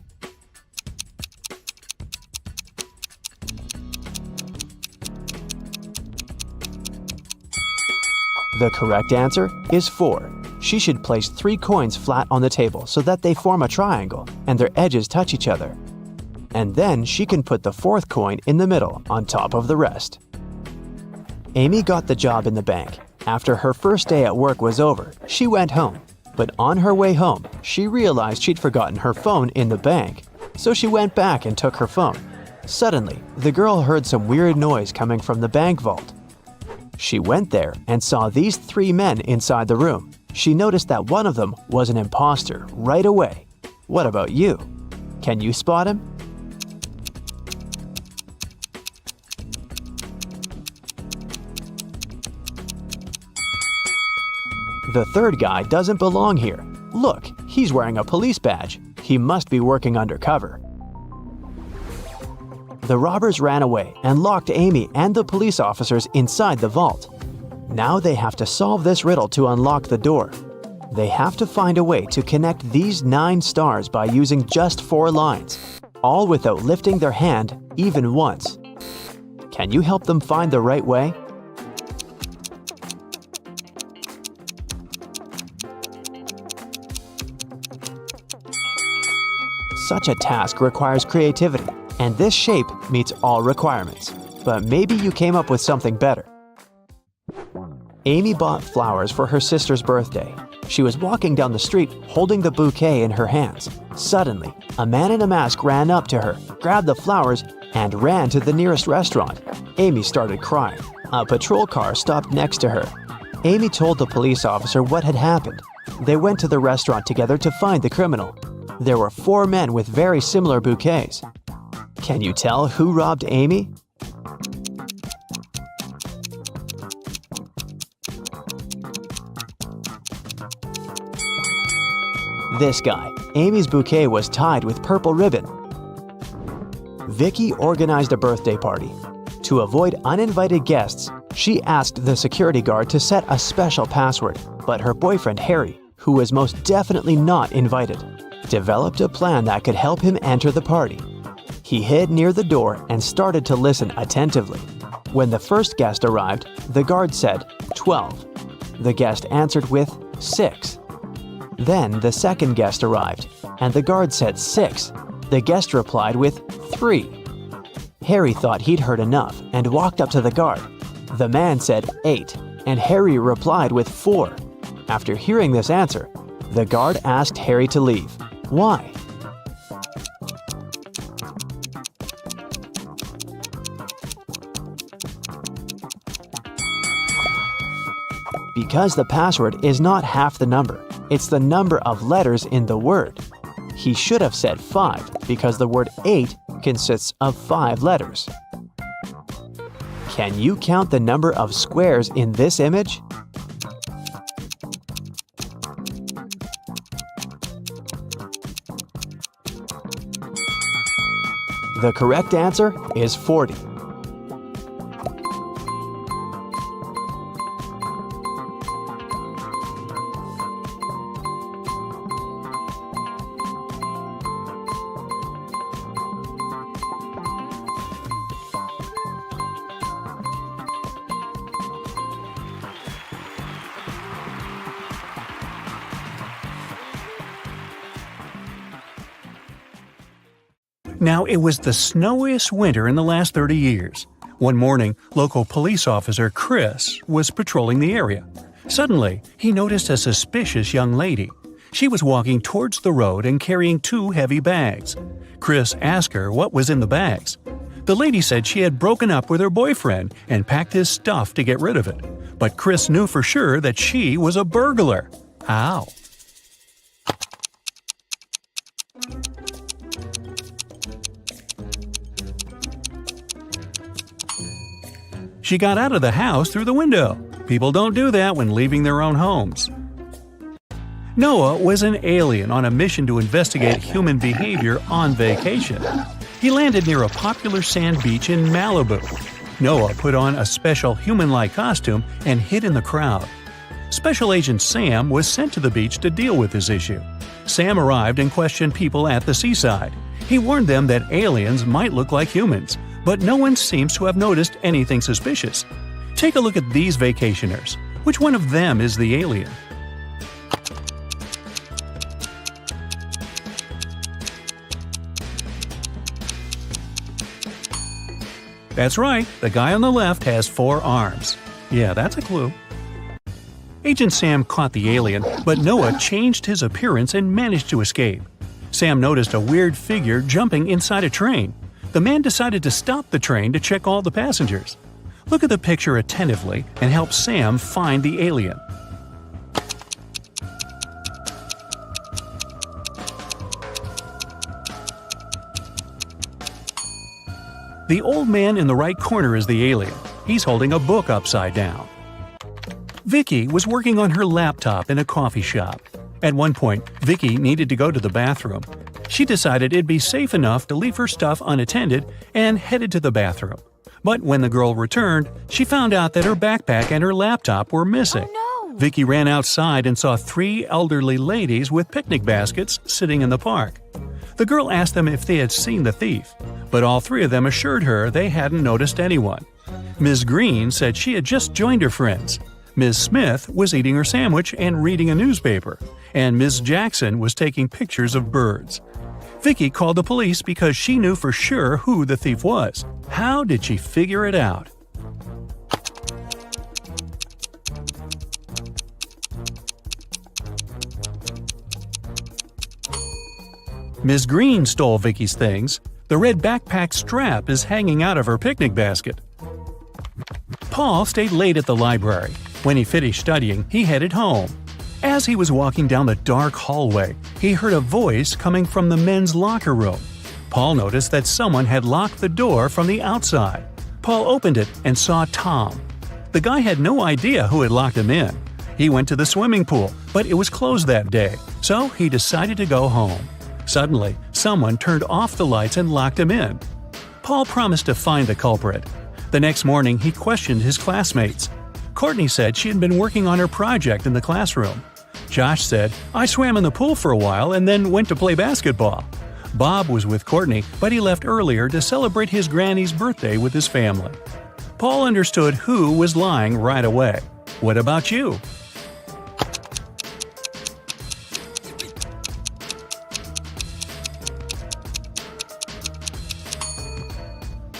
The correct answer is 4. She should place 3 coins flat on the table so that they form a triangle and their edges touch each other. And then she can put the 4th coin in the middle on top of the rest. Amy got the job in the bank. After her first day at work was over, she went home. But on her way home, she realized she'd forgotten her phone in the bank. So she went back and took her phone. Suddenly, the girl heard some weird noise coming from the bank vault. She went there and saw these 3 men inside the room. She noticed that one of them was an imposter right away. What about you? Can you spot him? The 3rd guy doesn't belong here. Look, he's wearing a police badge. He must be working undercover. The robbers ran away and locked Amy and the police officers inside the vault. Now they have to solve this riddle to unlock the door. They have to find a way to connect these 9 stars by using just 4 lines, all without lifting their hand even once. Can you help them find the right way? Such a task requires creativity, and this shape meets all requirements. But maybe you came up with something better. Amy bought flowers for her sister's birthday. She was walking down the street holding the bouquet in her hands. Suddenly, a man in a mask ran up to her, grabbed the flowers, and ran to the nearest restaurant. Amy started crying. A patrol car stopped next to her. Amy told the police officer what had happened. They went to the restaurant together to find the criminal. There were 4 men with very similar bouquets. Can you tell who robbed Amy? This guy. Amy's bouquet was tied with purple ribbon. Vicky organized a birthday party. To avoid uninvited guests, she asked the security guard to set a special password, but her boyfriend Harry who was most definitely not invited, developed a plan that could help him enter the party. He hid near the door and started to listen attentively. When the first guest arrived, the guard said 12. The guest answered with 6. Then the second guest arrived, and the guard said 6. The guest replied with 3. Harry thought he'd heard enough and walked up to the guard. The man said 8, and Harry replied with 4. After hearing this answer, the guard asked Harry to leave. Why? Because the password is not half the number, it's the number of letters in the word. He should have said 5 because the word 8 consists of 5 letters. Can you count the number of squares in this image? The correct answer is 40. Now, it was the snowiest winter in the last 30 years. One morning, local police officer Chris was patrolling the area. Suddenly, he noticed a suspicious young lady. She was walking towards the road and carrying 2 heavy bags. Chris asked her what was in the bags. The lady said she had broken up with her boyfriend and packed his stuff to get rid of it. But Chris knew for sure that she was a burglar. How? She got out of the house through the window. People don't do that when leaving their own homes. Noah was an alien on a mission to investigate human behavior on vacation. He landed near a popular sand beach in Malibu. Noah put on a special human-like costume and hid in the crowd. Special Agent Sam was sent to the beach to deal with this issue. Sam arrived and questioned people at the seaside. He warned them that aliens might look like humans, but no one seems to have noticed anything suspicious. Take a look at these vacationers. Which one of them is the alien? That's right, the guy on the left has 4 arms. Yeah, that's a clue. Agent Sam caught the alien, but Noah changed his appearance and managed to escape. Sam noticed a weird figure jumping inside a train. The man decided to stop the train to check all the passengers. Look at the picture attentively and help Sam find the alien. The old man in the right corner is the alien. He's holding a book upside down. Vicky was working on her laptop in a coffee shop. At one point, Vicky needed to go to the bathroom. She decided it'd be safe enough to leave her stuff unattended and headed to the bathroom. But when the girl returned, she found out that her backpack and her laptop were missing. Oh, no. Vicky ran outside and saw 3 elderly ladies with picnic baskets sitting in the park. The girl asked them if they had seen the thief, but all 3 of them assured her they hadn't noticed anyone. Ms. Green said she had just joined her friends. Ms. Smith was eating her sandwich and reading a newspaper, and Ms. Jackson was taking pictures of birds. Vicky called the police because she knew for sure who the thief was. How did she figure it out? Ms. Green stole Vicky's things. The red backpack strap is hanging out of her picnic basket. Paul stayed late at the library. When he finished studying, he headed home. As he was walking down the dark hallway, he heard a voice coming from the men's locker room. Paul noticed that someone had locked the door from the outside. Paul opened it and saw Tom. The guy had no idea who had locked him in. He went to the swimming pool, but it was closed that day, so he decided to go home. Suddenly, someone turned off the lights and locked him in. Paul promised to find the culprit. The next morning, he questioned his classmates. Courtney said she had been working on her project in the classroom. Josh said, "I swam in the pool for a while and then went to play basketball." Bob was with Courtney, but he left earlier to celebrate his granny's birthday with his family. Paul understood who was lying right away. What about you?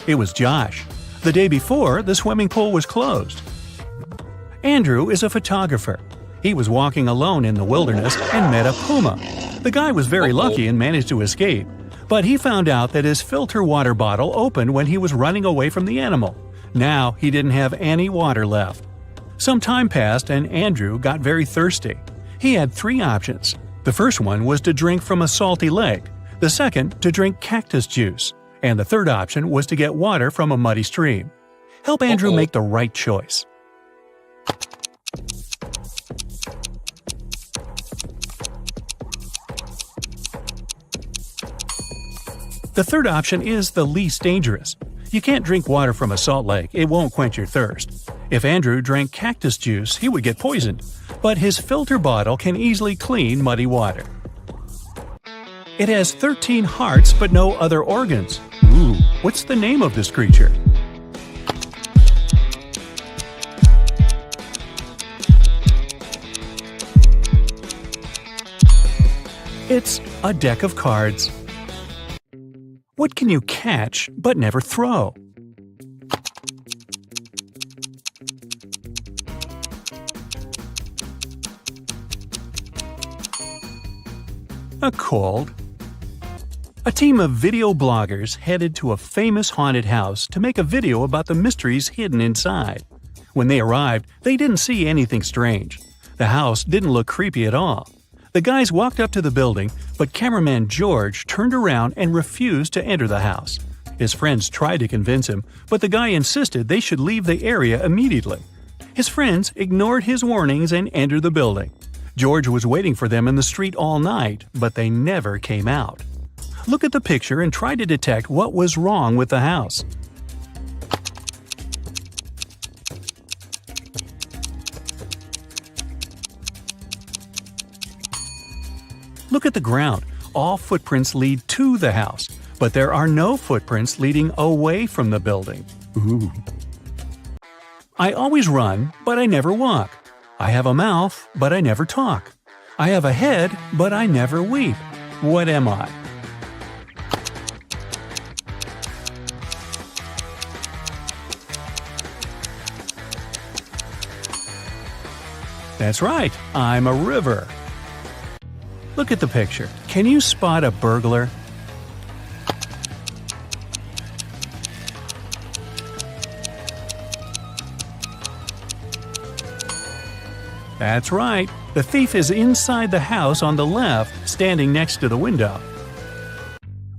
It was Josh. The day before, the swimming pool was closed. Andrew is a photographer. He was walking alone in the wilderness and met a puma. The guy was very lucky and managed to escape, but he found out that his filter water bottle opened when he was running away from the animal. Now he didn't have any water left. Some time passed and Andrew got very thirsty. He had 3 options. The first one was to drink from a salty lake, the second to drink cactus juice, and the third option was to get water from a muddy stream. Help Andrew make the right choice. The third option is the least dangerous. You can't drink water from a salt lake, it won't quench your thirst. If Andrew drank cactus juice, he would get poisoned, but his filter bottle can easily clean muddy water. It has 13 hearts but no other organs. Ooh, what's the name of this creature? It's a deck of cards. What can you catch but never throw? A cold. A team of video bloggers headed to a famous haunted house to make a video about the mysteries hidden inside. When they arrived, they didn't see anything strange. The house didn't look creepy at all. The guys walked up to the building, but cameraman George turned around and refused to enter the house. His friends tried to convince him, but the guy insisted they should leave the area immediately. His friends ignored his warnings and entered the building. George was waiting for them in the street all night, but they never came out. Look at the picture and try to detect what was wrong with the house. Look at the ground. All footprints lead to the house, but there are no footprints leading away from the building. Ooh. I always run, but I never walk. I have a mouth, but I never talk. I have a head, but I never weep. What am I? That's right, I'm a river. Look at the picture. Can you spot a burglar? That's right. The thief is inside the house on the left, standing next to the window.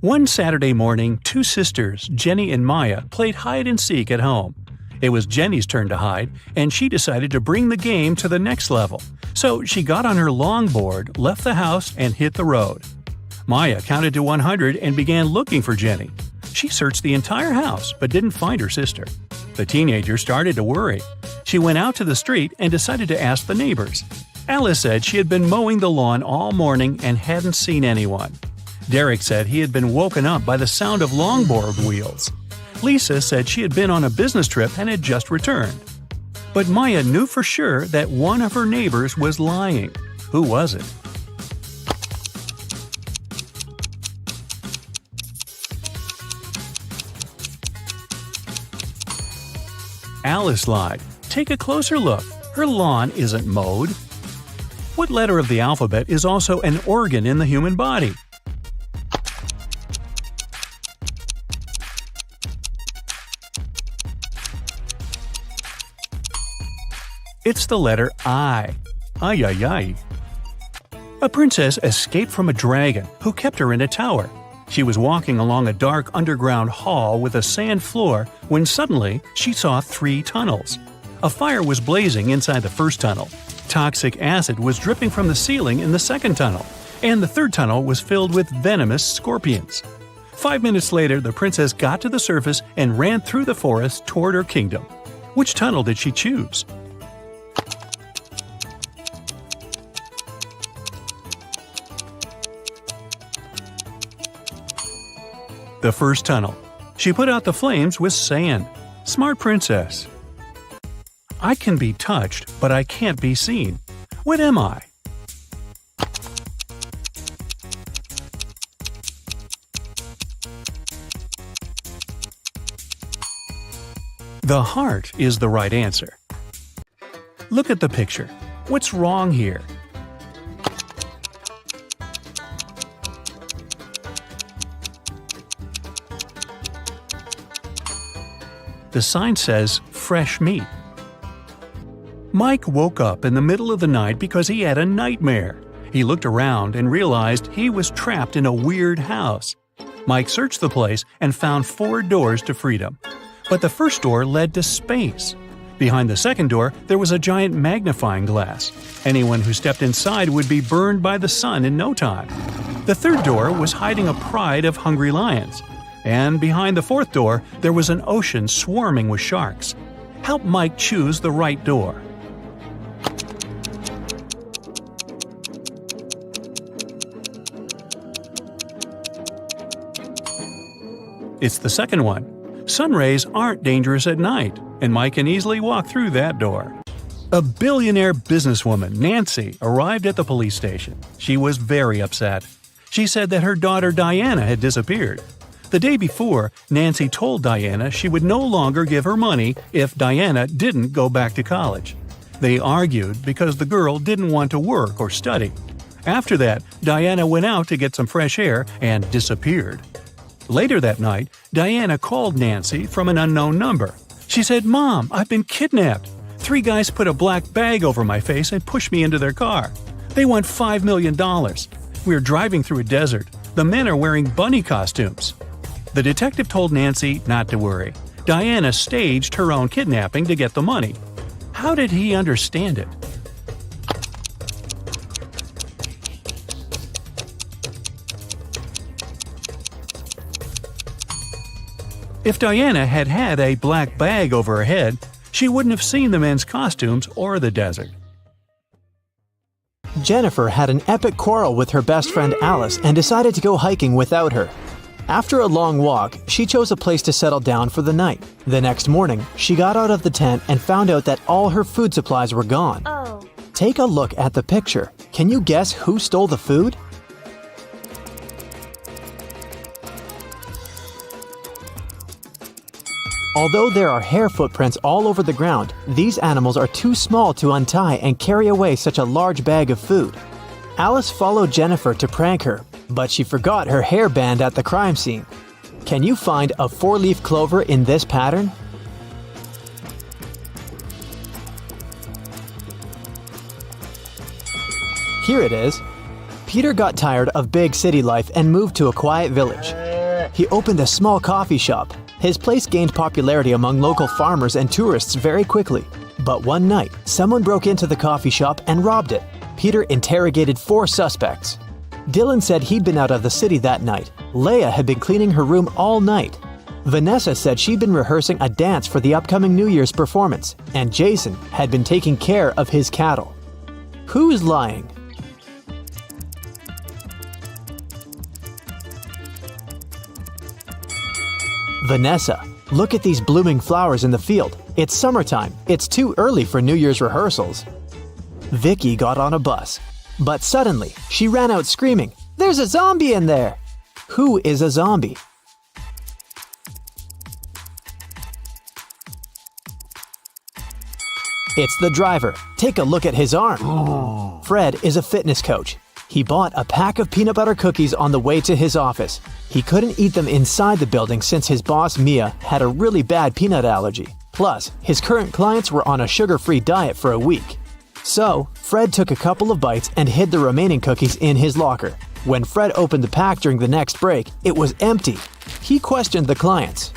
One Saturday morning, 2 sisters, Jenny and Maya, played hide-and-seek at home. It was Jenny's turn to hide, and she decided to bring the game to the next level. So she got on her longboard, left the house, and hit the road. Maya counted to 100 and began looking for Jenny. She searched the entire house but didn't find her sister. The teenager started to worry. She went out to the street and decided to ask the neighbors. Alice said she had been mowing the lawn all morning and hadn't seen anyone. Derek said he had been woken up by the sound of longboard wheels. Lisa said she had been on a business trip and had just returned. But Maya knew for sure that one of her neighbors was lying. Who was it? Alice lied. Take a closer look. Her lawn isn't mowed. What letter of the alphabet is also an organ in the human body? It's the letter I. Ay, ay, ay. A princess escaped from a dragon who kept her in a tower. She was walking along a dark underground hall with a sand floor when suddenly she saw 3 tunnels. A fire was blazing inside the first tunnel. Toxic acid was dripping from the ceiling in the second tunnel. And the third tunnel was filled with venomous scorpions. 5 minutes later, the princess got to the surface and ran through the forest toward her kingdom. Which tunnel did she choose? The first tunnel. She put out the flames with sand. Smart princess. I can be touched, but I can't be seen. What am I? The heart is the right answer. Look at the picture. What's wrong here? The sign says fresh meat. Mike woke up in the middle of the night because he had a nightmare. He looked around and realized he was trapped in a weird house. Mike searched the place and found 4 doors to freedom. But the first door led to space. Behind the second door, there was a giant magnifying glass. Anyone who stepped inside would be burned by the sun in no time. The third door was hiding a pride of hungry lions. And behind the fourth door, there was an ocean swarming with sharks. Help Mike choose the right door. It's the second one. Sun rays aren't dangerous at night, and Mike can easily walk through that door. A billionaire businesswoman, Nancy, arrived at the police station. She was very upset. She said that her daughter Diana had disappeared. The day before, Nancy told Diana she would no longer give her money if Diana didn't go back to college. They argued because the girl didn't want to work or study. After that, Diana went out to get some fresh air and disappeared. Later that night, Diana called Nancy from an unknown number. She said, "Mom, I've been kidnapped. 3 guys put a black bag over my face and pushed me into their car. They want $5 million. We're driving through a desert. The men are wearing bunny costumes." The detective told Nancy not to worry. Diana staged her own kidnapping to get the money. How did he understand it? If Diana had had a black bag over her head, she wouldn't have seen the men's costumes or the desert. Jennifer had an epic quarrel with her best friend Alice and decided to go hiking without her. After a long walk, she chose a place to settle down for the night. The next morning, she got out of the tent and found out that all her food supplies were gone. Oh. Take a look at the picture. Can you guess who stole the food? Although there are hair footprints all over the ground, these animals are too small to untie and carry away such a large bag of food. Alice followed Jennifer to prank her, but she forgot her hairband at the crime scene. Can you find a 4-leaf clover in this pattern? Here it is. Peter got tired of big city life and moved to a quiet village. He opened a small coffee shop. His place gained popularity among local farmers and tourists very quickly. But one night, someone broke into the coffee shop and robbed it. Peter interrogated 4 suspects. Dylan said he'd been out of the city that night. Leia had been cleaning her room all night. Vanessa said she'd been rehearsing a dance for the upcoming New Year's performance. And Jason had been taking care of his cattle. Who's lying? Vanessa. Look at these blooming flowers in the field. It's summertime. It's too early for New Year's rehearsals. Vicky got on a bus. But suddenly, she ran out screaming, "There's a zombie in there!" Who is a zombie? It's the driver. Take a look at his arm. Fred is a fitness coach. He bought a pack of peanut butter cookies on the way to his office. He couldn't eat them inside the building since his boss, Mia, had a really bad peanut allergy. Plus, his current clients were on a sugar-free diet for a week. So, Fred took a couple of bites and hid the remaining cookies in his locker. When Fred opened the pack during the next break, it was empty. He questioned the clients.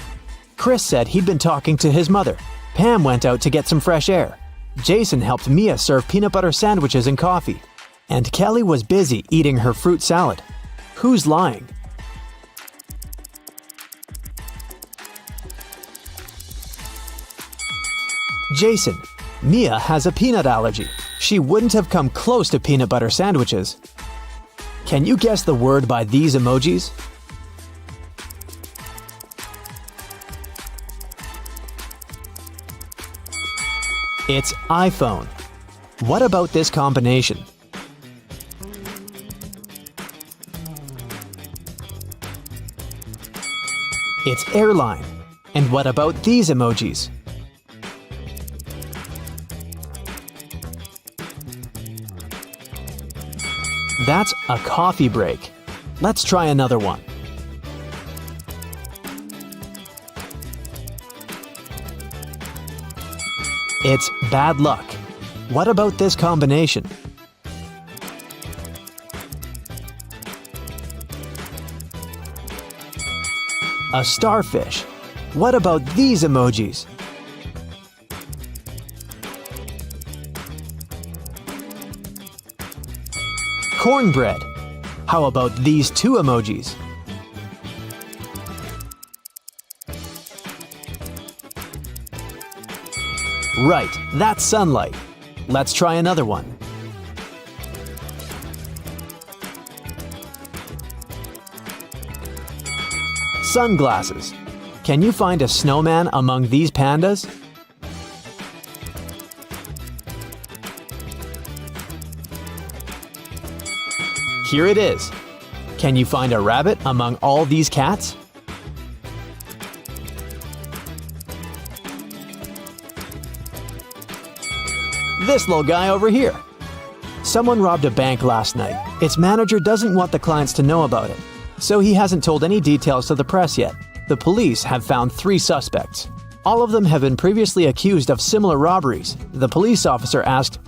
Chris said he'd been talking to his mother. Pam went out to get some fresh air. Jason helped Mia serve peanut butter sandwiches and coffee. And Kelly was busy eating her fruit salad. Who's lying? Jason. Mia has a peanut allergy. She wouldn't have come close to peanut butter sandwiches. Can you guess the word by these emojis? It's iPhone. What about this combination? It's airline. And what about these emojis? That's a coffee break. Let's try another one. It's bad luck. What about this combination? A starfish. What about these emojis? Cornbread. How about these two emojis? Right, that's sunlight. Let's try another one. Sunglasses. Can you find a snowman among these pandas? Here it is. Can you find a rabbit among all these cats? This little guy over here. Someone robbed a bank last night. Its manager doesn't want the clients to know about it, so he hasn't told any details to the press yet. The police have found 3 suspects. All of them have been previously accused of similar robberies. The police officer asked,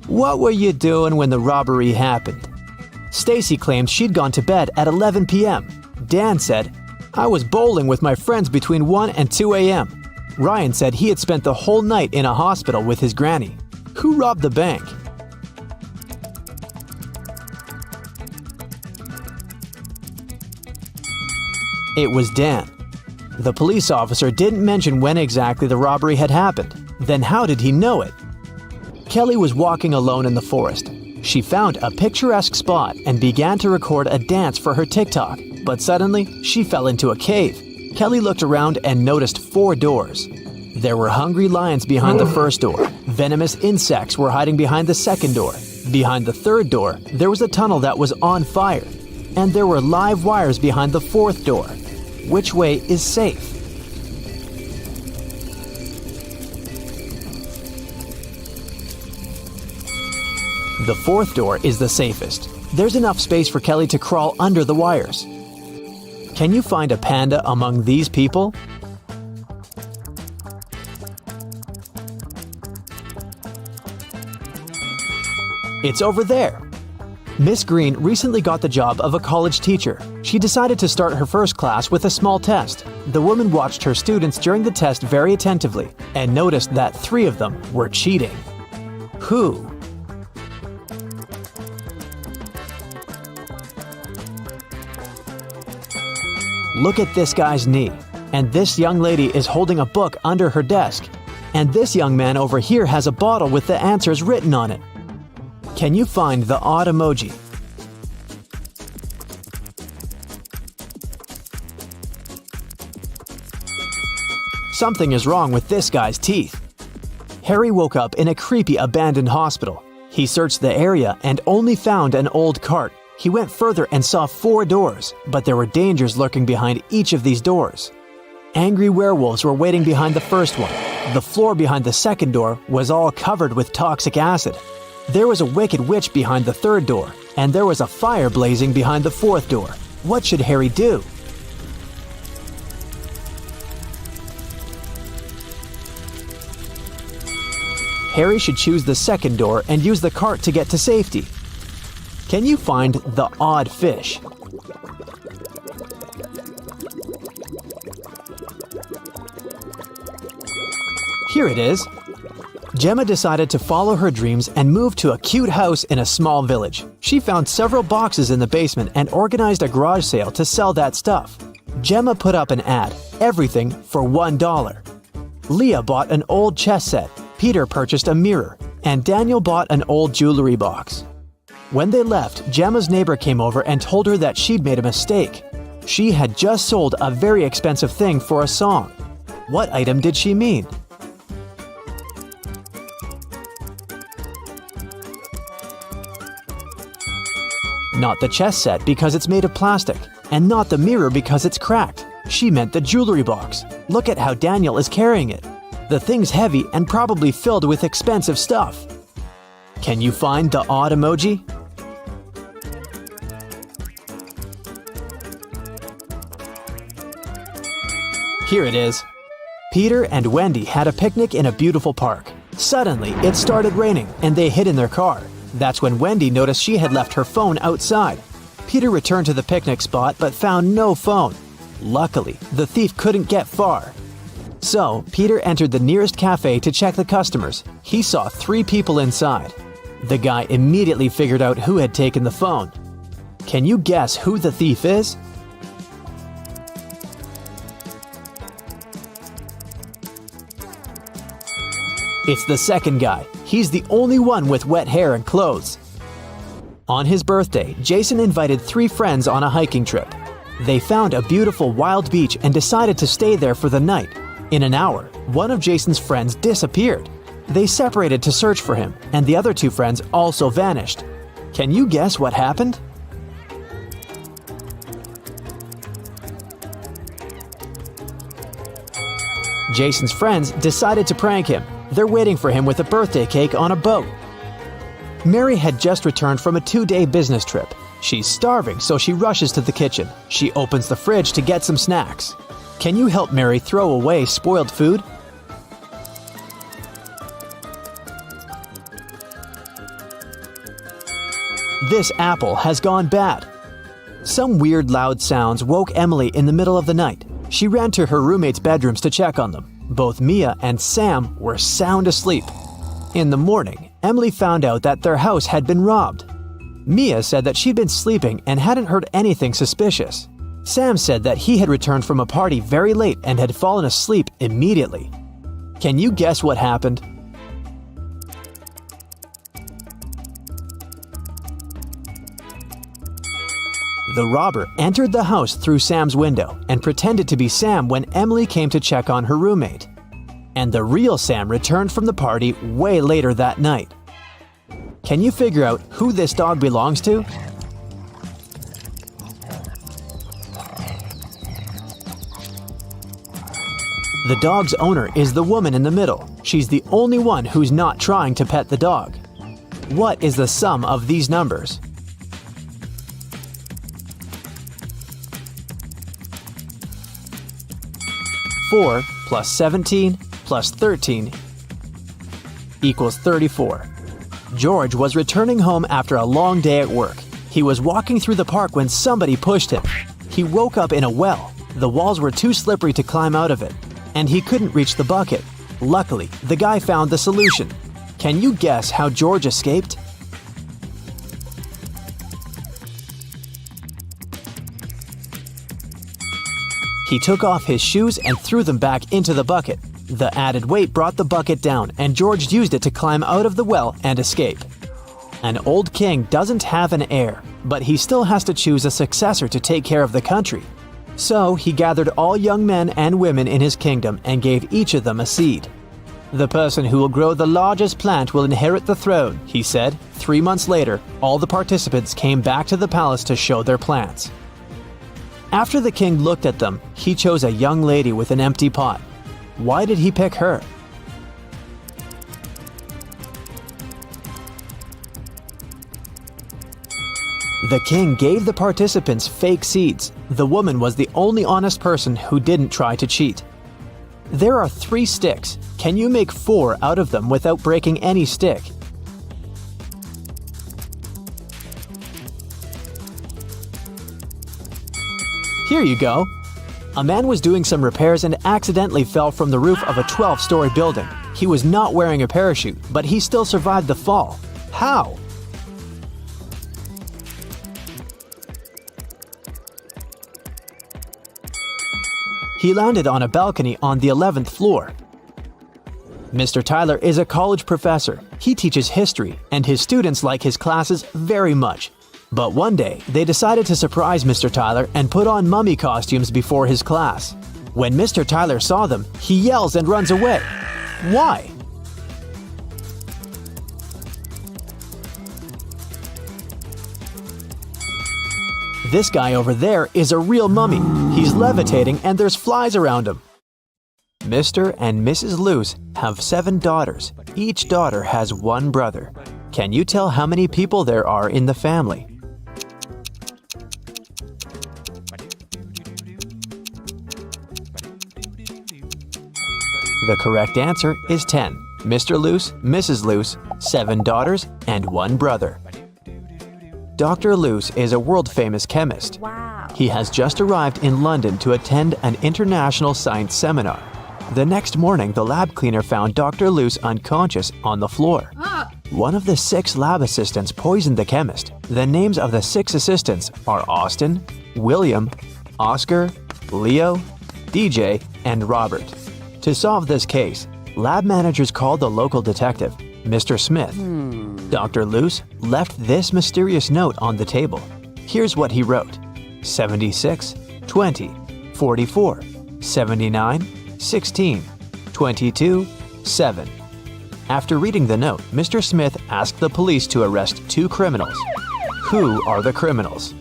"What were you doing when the robbery happened?" Stacy claimed she'd gone to bed at 11 p.m. Dan said, "I was bowling with my friends between 1 and 2 a.m. Ryan said he had spent the whole night in a hospital with his granny. Who robbed the bank? It was Dan. The police officer didn't mention when exactly the robbery had happened. Then how did he know it? Kelly was walking alone in the forest. She found a picturesque spot and began to record a dance for her TikTok, but suddenly she fell into a cave. Kelly looked around and noticed 4 doors. There were hungry lions behind the first door. Venomous insects were hiding behind the second door. Behind the third door, there was a tunnel that was on fire. And there were live wires behind the fourth door. Which way is safe? The fourth door is the safest. There's enough space for Kelly to crawl under the wires. Can you find a panda among these people? It's over there. Miss Green recently got the job of a college teacher. She decided to start her first class with a small test. The woman watched her students during the test very attentively and noticed that 3 of them were cheating. Who? Look at this guy's knee. And this young lady is holding a book under her desk. And this young man over here has a bottle with the answers written on it. Can you find the odd emoji? Something is wrong with this guy's teeth. Harry woke up in a creepy abandoned hospital. He searched the area and only found an old cart. He went further and saw 4 doors, but there were dangers lurking behind each of these doors. Angry werewolves were waiting behind the first one. The floor behind the second door was all covered with toxic acid. There was a wicked witch behind the third door, and there was a fire blazing behind the fourth door. What should Harry do? Harry should choose the second door and use the cart to get to safety. Can you find the odd fish? Here it is. Gemma decided to follow her dreams and move to a cute house in a small village. She found several boxes in the basement and organized a garage sale to sell that stuff. Gemma put up an ad, everything for $1. Leah bought an old chess set, Peter purchased a mirror, and Daniel bought an old jewelry box. When they left, Gemma's neighbor came over and told her that she'd made a mistake. She had just sold a very expensive thing for a song. What item did she mean? Not the chess set because it's made of plastic, and not the mirror because it's cracked. She meant the jewelry box. Look at how Daniel is carrying it. The thing's heavy and probably filled with expensive stuff. Can you find the odd emoji? Here it is. Peter and Wendy had a picnic in a beautiful park. Suddenly, it started raining and they hid in their car. That's when Wendy noticed she had left her phone outside. Peter returned to the picnic spot but found no phone. Luckily, the thief couldn't get far. So, Peter entered the nearest cafe to check the customers. He saw 3 people inside. The guy immediately figured out who had taken the phone. Can you guess who the thief is? It's the second guy. He's the only one with wet hair and clothes. On his birthday, Jason invited 3 friends on a hiking trip. They found a beautiful wild beach and decided to stay there for the night. In an hour, one of Jason's friends disappeared. They separated to search for him, and the other 2 friends also vanished. Can you guess what happened? Jason's friends decided to prank him. They're waiting for him with a birthday cake on a boat. Mary had just returned from a 2-day business trip. She's starving, so she rushes to the kitchen. She opens the fridge to get some snacks. Can you help Mary throw away spoiled food? This apple has gone bad. Some weird loud sounds woke Emily in the middle of the night. She ran to her roommates' bedrooms to check on them. Both Mia and Sam were sound asleep. In the morning, Emily found out that their house had been robbed. Mia said that she'd been sleeping and hadn't heard anything suspicious. Sam said that he had returned from a party very late and had fallen asleep immediately. Can you guess what happened? The robber entered the house through Sam's window and pretended to be Sam when Emily came to check on her roommate. And the real Sam returned from the party way later that night. Can you figure out who this dog belongs to? The dog's owner is the woman in the middle. She's the only one who's not trying to pet the dog. What is the sum of these numbers? Four plus 17 plus 13 equals 34. George was returning home after a long day at work. He was walking through the park when somebody pushed him. He woke up in a well. The walls were too slippery to climb out of it, and he couldn't reach the bucket. Luckily, the guy found the solution. Can you guess how George escaped? He took off his shoes and threw them back into the bucket. The added weight brought the bucket down, and George used it to climb out of the well and escape. An old king doesn't have an heir, but he still has to choose a successor to take care of the country. So he gathered all young men and women in his kingdom and gave each of them a seed. "The person who will grow the largest plant will inherit the throne," he said. 3 months later, all the participants came back to the palace to show their plants. After the king looked at them, he chose a young lady with an empty pot. Why did he pick her? The king gave the participants fake seeds. The woman was the only honest person who didn't try to cheat. There are 3 sticks. Can you make 4 out of them without breaking any stick? Here you go. A man was doing some repairs and accidentally fell from the roof of a 12-story building. He was not wearing a parachute, but he still survived the fall. How? He landed on a balcony on the 11th floor. Mr. Tyler is a college professor. He teaches history, and his students like his classes very much. But one day, they decided to surprise Mr. Tyler and put on mummy costumes before his class. When Mr. Tyler saw them, he yells and runs away. Why? This guy over there is a real mummy. He's levitating and there's flies around him. Mr. and Mrs. Luce have 7 daughters. Each daughter has 1 brother. Can you tell how many people there are in the family? The correct answer is 10. Mr. Luce, Mrs. Luce, 7 daughters, and 1 brother. Dr. Luce is a world-famous chemist. Wow. He has just arrived in London to attend an international science seminar. The next morning, the lab cleaner found Dr. Luce unconscious on the floor. One of the 6 lab assistants poisoned the chemist. The names of the 6 assistants are Austin, William, Oscar, Leo, DJ, and Robert. To solve this case, lab managers called the local detective, Mr. Smith. Dr. Luce left this mysterious note on the table. Here's what he wrote: 76, 20, 44, 79, 16, 22, 7. After reading the note, Mr. Smith asked the police to arrest 2 criminals. Who are the criminals?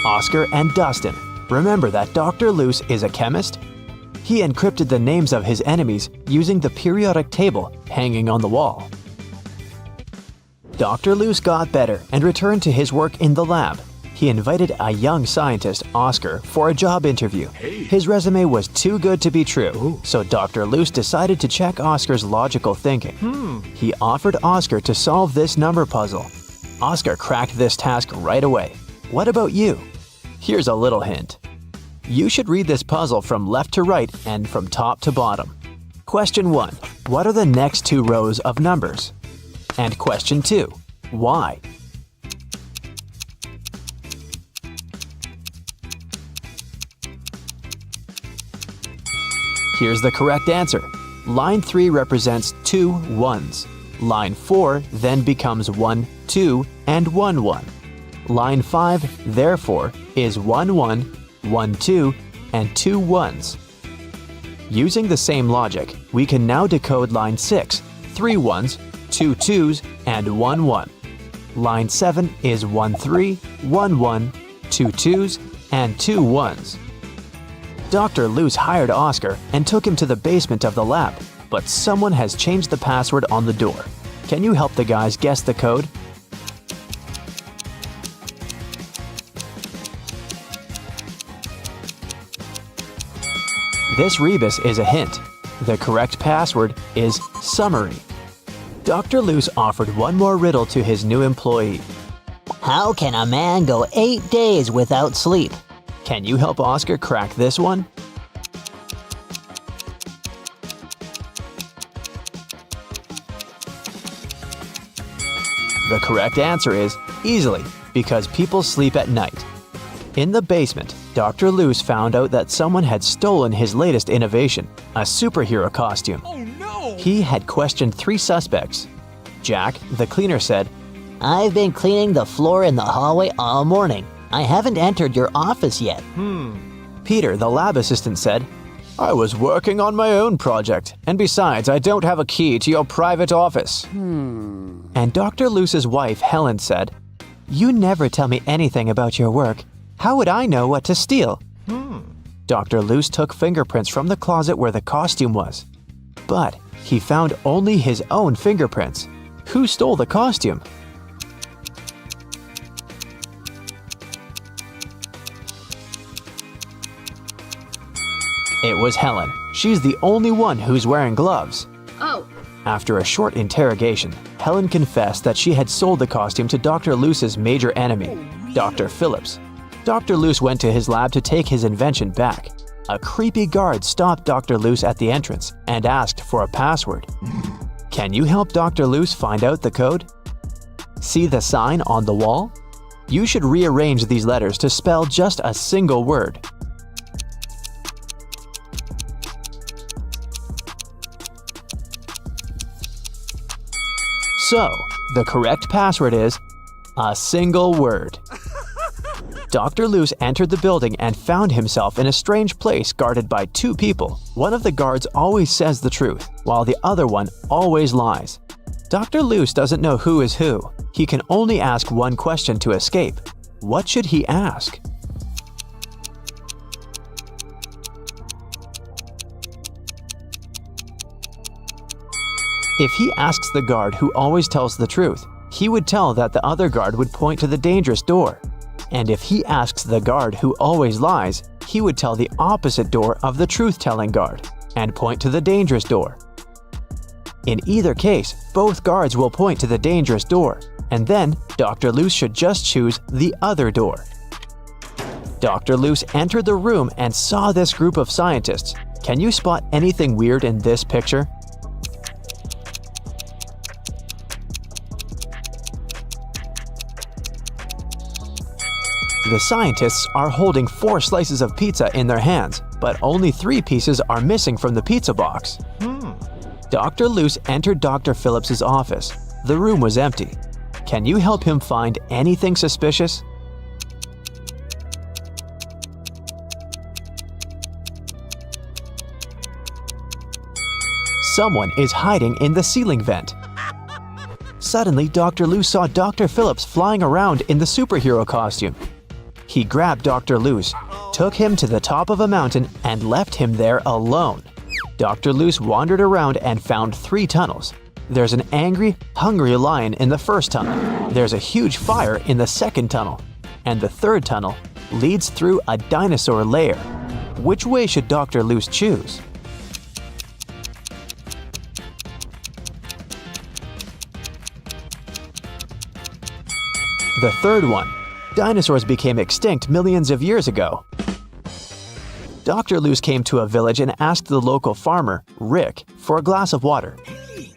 Oscar and Dustin. Remember that Dr. Luce is a chemist? He encrypted the names of his enemies using the periodic table hanging on the wall. Dr. Luce got better and returned to his work in the lab. He invited a young scientist, Oscar, for a job interview. His resume was too good to be true, so Dr. Luce decided to check Oscar's logical thinking. He offered Oscar to solve this number puzzle. Oscar cracked this task right away. What about you? Here's a little hint. You should read this puzzle from left to right and from top to bottom. Question 1. What are the next 2 rows of numbers? And question 2. Why? Here's the correct answer. Line 3 represents 2 1s. Line 4 then becomes 1 2 and 1 1. Line 5, therefore, is 1 1, 1 2, and 2 1s. Using the same logic, we can now decode line 6, 3 1s, 2 2s, and 1 1. Line 7 is 1 3, 1 1, 2 2s, and 2 1s. Dr. Luce hired Oscar and took him to the basement of the lab, but someone has changed the password on the door. Can you help the guys guess the code? This rebus is a hint. The correct password is summary. Dr. Luce offered one more riddle to his new employee. How can a man go 8 days without sleep? Can you help Oscar crack this one? The correct answer is easily, because people sleep at night. In the basement, Dr. Luce found out that someone had stolen his latest innovation, a superhero costume. Oh no! He had questioned 3 suspects. Jack, the cleaner, said, I've been cleaning the floor in the hallway all morning. I haven't entered your office yet. Peter, the lab assistant, said, I was working on my own project, and besides, I don't have a key to your private office. And Dr. Luce's wife, Helen, said, You never tell me anything about your work. How would I know what to steal? Dr. Luce took fingerprints from the closet where the costume was. But he found only his own fingerprints. Who stole the costume? It was Helen. She's the only one who's wearing gloves. Oh. After a short interrogation, Helen confessed that she had sold the costume to Dr. Luce's major enemy, Dr. Phillips. Dr. Luce went to his lab to take his invention back. A creepy guard stopped Dr. Luce at the entrance and asked for a password. Can you help Dr. Luce find out the code? See the sign on the wall? You should rearrange these letters to spell just a single word. So, the correct password is a single word. Dr. Loose entered the building and found himself in a strange place guarded by two people. One of the guards always says the truth, while the other one always lies. Dr. Loose doesn't know who is who. He can only ask one question to escape. What should he ask? If he asks the guard who always tells the truth, he would tell that the other guard would point to the dangerous door. And if he asks the guard who always lies, he would tell the opposite door of the truth-telling guard and point to the dangerous door. In either case, both guards will point to the dangerous door, and then Dr. Loose should just choose the other door. Dr. Loose entered the room and saw this group of scientists. Can you spot anything weird in this picture? The scientists are holding 4 slices of pizza in their hands, but only 3 pieces are missing from the pizza box. Dr. Loose entered Dr. Phillips's office. The room was empty. Can you help him find anything suspicious? Someone is hiding in the ceiling vent. Suddenly, Dr. Loose saw Dr. Phillips flying around in the superhero costume. He grabbed Dr. Loose, took him to the top of a mountain, and left him there alone. Dr. Loose wandered around and found 3 tunnels. There's an angry, hungry lion in the first tunnel. There's a huge fire in the second tunnel. And the third tunnel leads through a dinosaur lair. Which way should Dr. Loose choose? The third one. Dinosaurs became extinct millions of years ago. Dr. Loose came to a village and asked the local farmer, Rick, for a glass of water.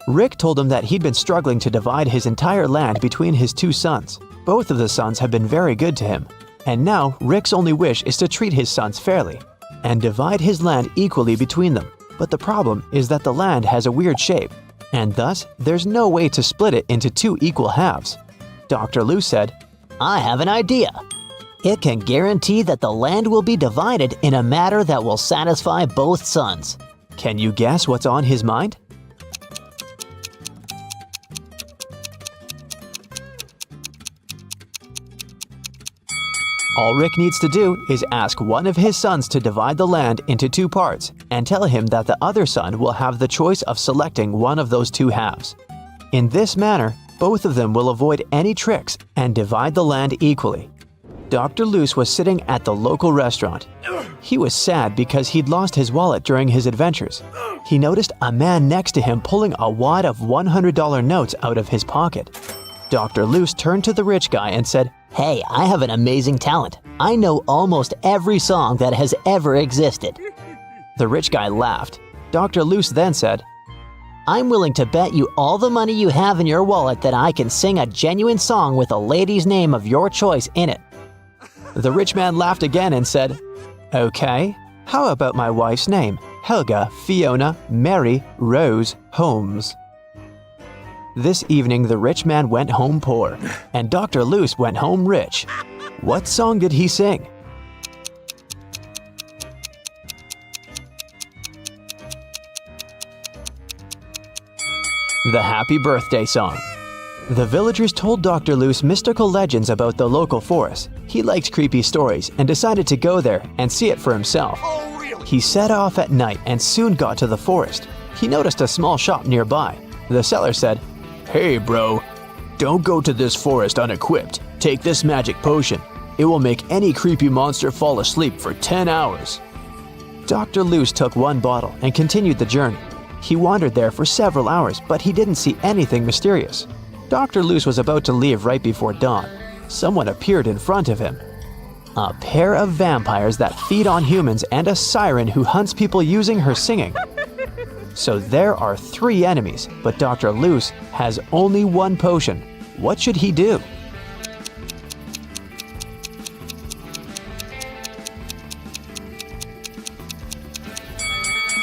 Rick told him that he'd been struggling to divide his entire land between his 2 sons. Both of the sons have been very good to him, and now Rick's only wish is to treat his sons fairly and divide his land equally between them. But the problem is that the land has a weird shape, and thus there's no way to split it into 2 equal halves. Dr. Loose said, I have an idea. It can guarantee that the land will be divided in a manner that will satisfy both sons. Can you guess what's on his mind? All Rick needs to do is ask one of his sons to divide the land into 2 parts and tell him that the other son will have the choice of selecting one of those 2 halves. In this manner, both of them will avoid any tricks and divide the land equally. Dr. Loose was sitting at the local restaurant. He was sad because he'd lost his wallet during his adventures. He noticed a man next to him pulling a wad of $100 notes out of his pocket. Dr. Loose turned to the rich guy and said, Hey, I have an amazing talent. I know almost every song that has ever existed. The rich guy laughed. Dr. Loose then said, I'm willing to bet you all the money you have in your wallet that I can sing a genuine song with a lady's name of your choice in it. The rich man laughed again and said, Okay, how about my wife's name? Helga Fiona Mary Rose Holmes. This evening, the rich man went home poor, and Dr. Loose went home rich. What song did he sing? The Happy Birthday Song. The villagers told Dr. Loose mystical legends about the local forest. He liked creepy stories and decided to go there and see it for himself. He set off at night and soon got to the forest. He noticed a small shop nearby. The seller said, Hey bro, don't go to this forest unequipped. Take this magic potion. It will make any creepy monster fall asleep for 10 hours. Dr. Loose took 1 bottle and continued the journey. He wandered there for several hours, but he didn't see anything mysterious. Dr. Loose was about to leave right before dawn. Someone appeared in front of him. A pair of vampires that feed on humans and a siren who hunts people using her singing. So there are 3 enemies, but Dr. Loose has only 1 potion. What should he do?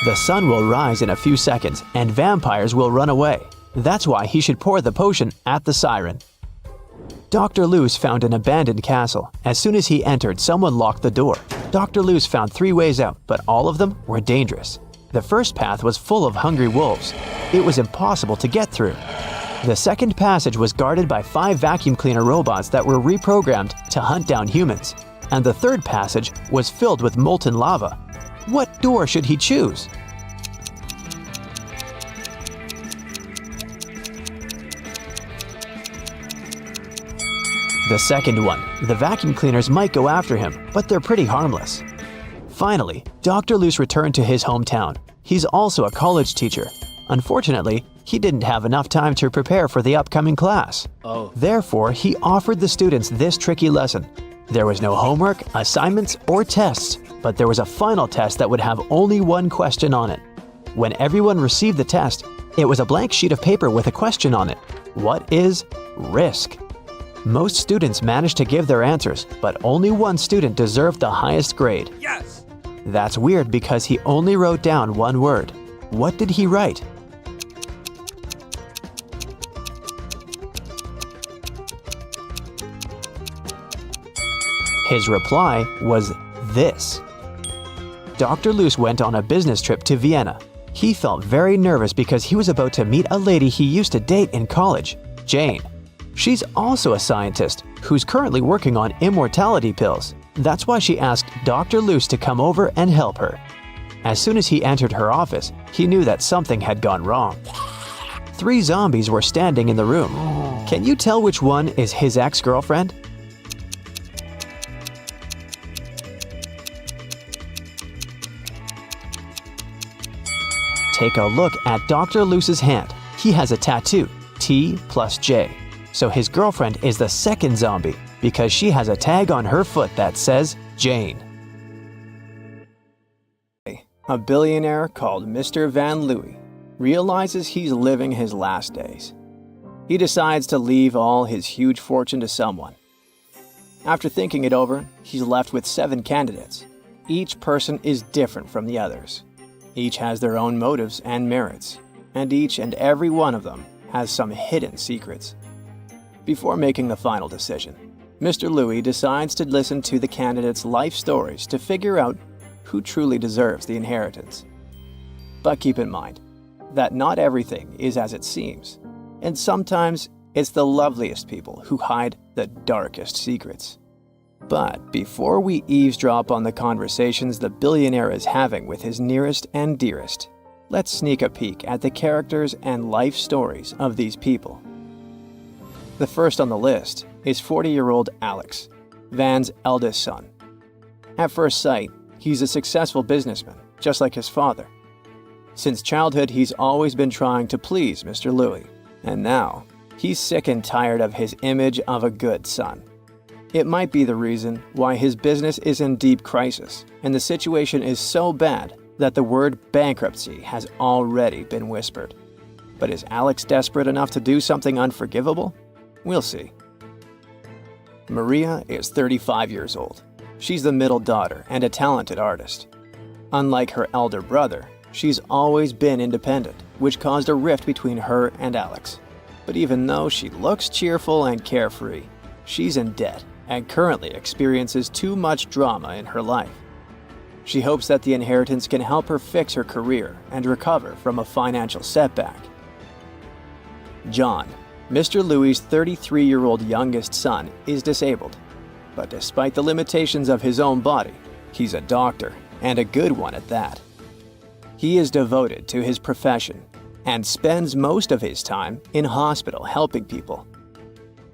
The sun will rise in a few seconds and vampires will run away. That's why he should pour the potion at the siren. Dr. Luce found an abandoned castle. As soon as he entered, someone locked the door. Dr. Luce found 3 ways out, but all of them were dangerous. The first path was full of hungry wolves. It was impossible to get through. The second passage was guarded by 5 vacuum cleaner robots that were reprogrammed to hunt down humans. And the third passage was filled with molten lava. What door should he choose? The second one. The vacuum cleaners might go after him, but they're pretty harmless. Finally, Dr. Luce returned to his hometown. He's also a college teacher. Unfortunately, he didn't have enough time to prepare for the upcoming class. Therefore, he offered the students this tricky lesson. There was no homework, assignments, or tests, but there was a final test that would have only one question on it. When everyone received the test, it was a blank sheet of paper with a question on it. What is risk? Most students managed to give their answers, but only one student deserved the highest grade. Yes! That's weird because he only wrote down one word. What did he write? His reply was this. Dr. Luce went on a business trip to Vienna. He felt very nervous because he was about to meet a lady he used to date in college, Jane. She's also a scientist who's currently working on immortality pills. That's why she asked Dr. Luce to come over and help her. As soon as he entered her office, he knew that something had gone wrong. 3 zombies were standing in the room. Can you tell which one is his ex-girlfriend? Take a look at Dr. Luce's hand. He has a tattoo, T plus J. So his girlfriend is the second zombie because she has a tag on her foot that says Jane. A billionaire called Mr. Van Louis realizes he's living his last days. He decides to leave all his huge fortune to someone. After thinking it over, he's left with 7 candidates. Each person is different from the others. Each has their own motives and merits, and each and every one of them has some hidden secrets. Before making the final decision, Mr. Louis decides to listen to the candidates' life stories to figure out who truly deserves the inheritance. But keep in mind that not everything is as it seems, and sometimes it's the loveliest people who hide the darkest secrets. But before we eavesdrop on the conversations the billionaire is having with his nearest and dearest, let's sneak a peek at the characters and life stories of these people. The first on the list is 40-year-old Alex, Van's eldest son. At first sight, he's a successful businessman, just like his father. Since childhood, he's always been trying to please Mr. Louis, and now he's sick and tired of his image of a good son. It might be the reason why his business is in deep crisis, and the situation is so bad that the word bankruptcy has already been whispered. But is Alex desperate enough to do something unforgivable? We'll see. Maria is 35 years old. She's the middle daughter and a talented artist. Unlike her elder brother, she's always been independent, which caused a rift between her and Alex. But even though she looks cheerful and carefree, she's in debt and currently experiences too much drama in her life. She hopes that the inheritance can help her fix her career and recover from a financial setback. John, Mr. Louis' 33-year-old youngest son, is disabled. But despite the limitations of his own body, he's a doctor, and a good one at that. He is devoted to his profession and spends most of his time in hospital helping people.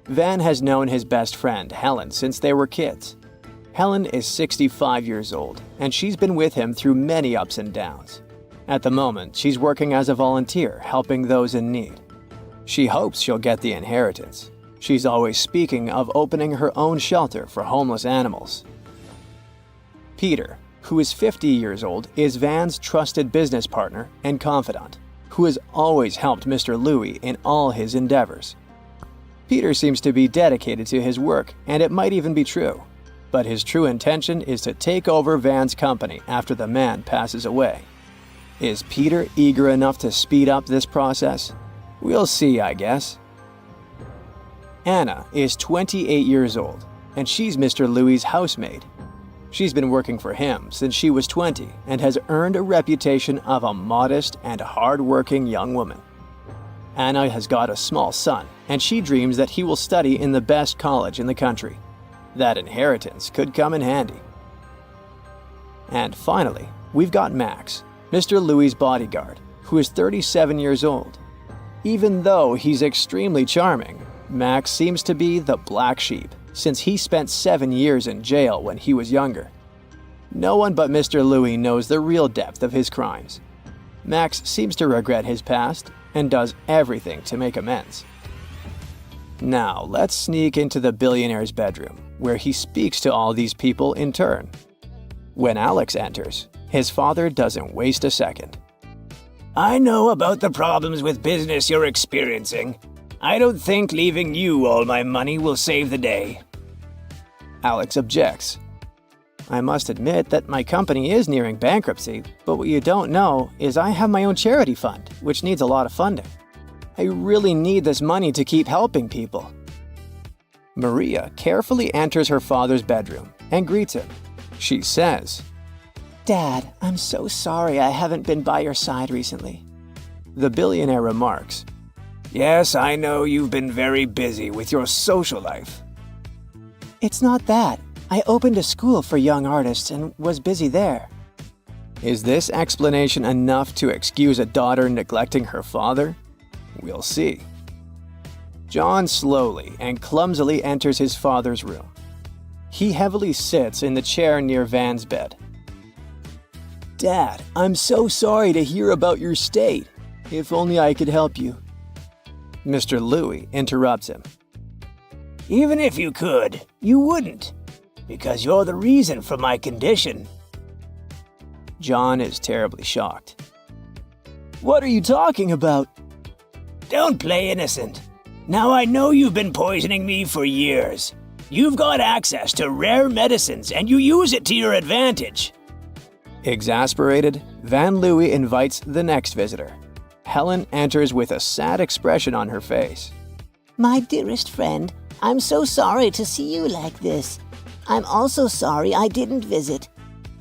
Van has known his best friend, Helen, since they were kids. Helen is 65 years old, and she's been with him through many ups and downs. At the moment, she's working as a volunteer, helping those in need. She hopes she'll get the inheritance. She's always speaking of opening her own shelter for homeless animals. Peter, who is 50 years old, is Van's trusted business partner and confidant, who has always helped Mr. Louis in all his endeavors. Peter seems to be dedicated to his work, and it might even be true. But his true intention is to take over Van's company after the man passes away. Is Peter eager enough to speed up this process? We'll see, I guess. Anna is 28 years old, and she's Mr. Louie's housemaid. She's been working for him since she was 20 and has earned a reputation of a modest and hard-working young woman. Anna has got a small son, and she dreams that he will study in the best college in the country. That inheritance could come in handy. And finally, we've got Max, Mr. Louie's bodyguard, who is 37 years old. Even though he's extremely charming, Max seems to be the black sheep, since he spent 7 years in jail when he was younger. No one but Mr. Louie knows the real depth of his crimes. Max seems to regret his past and does everything to make amends. Now, let's sneak into the billionaire's bedroom, where he speaks to all these people in turn. When Alex enters, his father doesn't waste a second. I know about the problems with business you're experiencing. I don't think leaving you all my money will save the day. Alex objects. I must admit that my company is nearing bankruptcy, but what you don't know is I have my own charity fund, which needs a lot of funding. I really need this money to keep helping people. Maria carefully enters her father's bedroom and greets him. She says, Dad, I'm so sorry I haven't been by your side recently. The billionaire remarks, Yes, I know you've been very busy with your social life. It's not that. I opened a school for young artists and was busy there. Is this explanation enough to excuse a daughter neglecting her father? We'll see. John slowly and clumsily enters his father's room. He heavily sits in the chair near Van's bed. Dad, I'm so sorry to hear about your state. If only I could help you. Mr. Louie interrupts him. Even if you could, you wouldn't, because you're the reason for my condition. John is terribly shocked. What are you talking about? Don't play innocent. Now I know you've been poisoning me for years. You've got access to rare medicines and you use it to your advantage. Exasperated, Van Louie invites the next visitor. Helen enters with a sad expression on her face. My dearest friend, I'm so sorry to see you like this. I'm also sorry I didn't visit.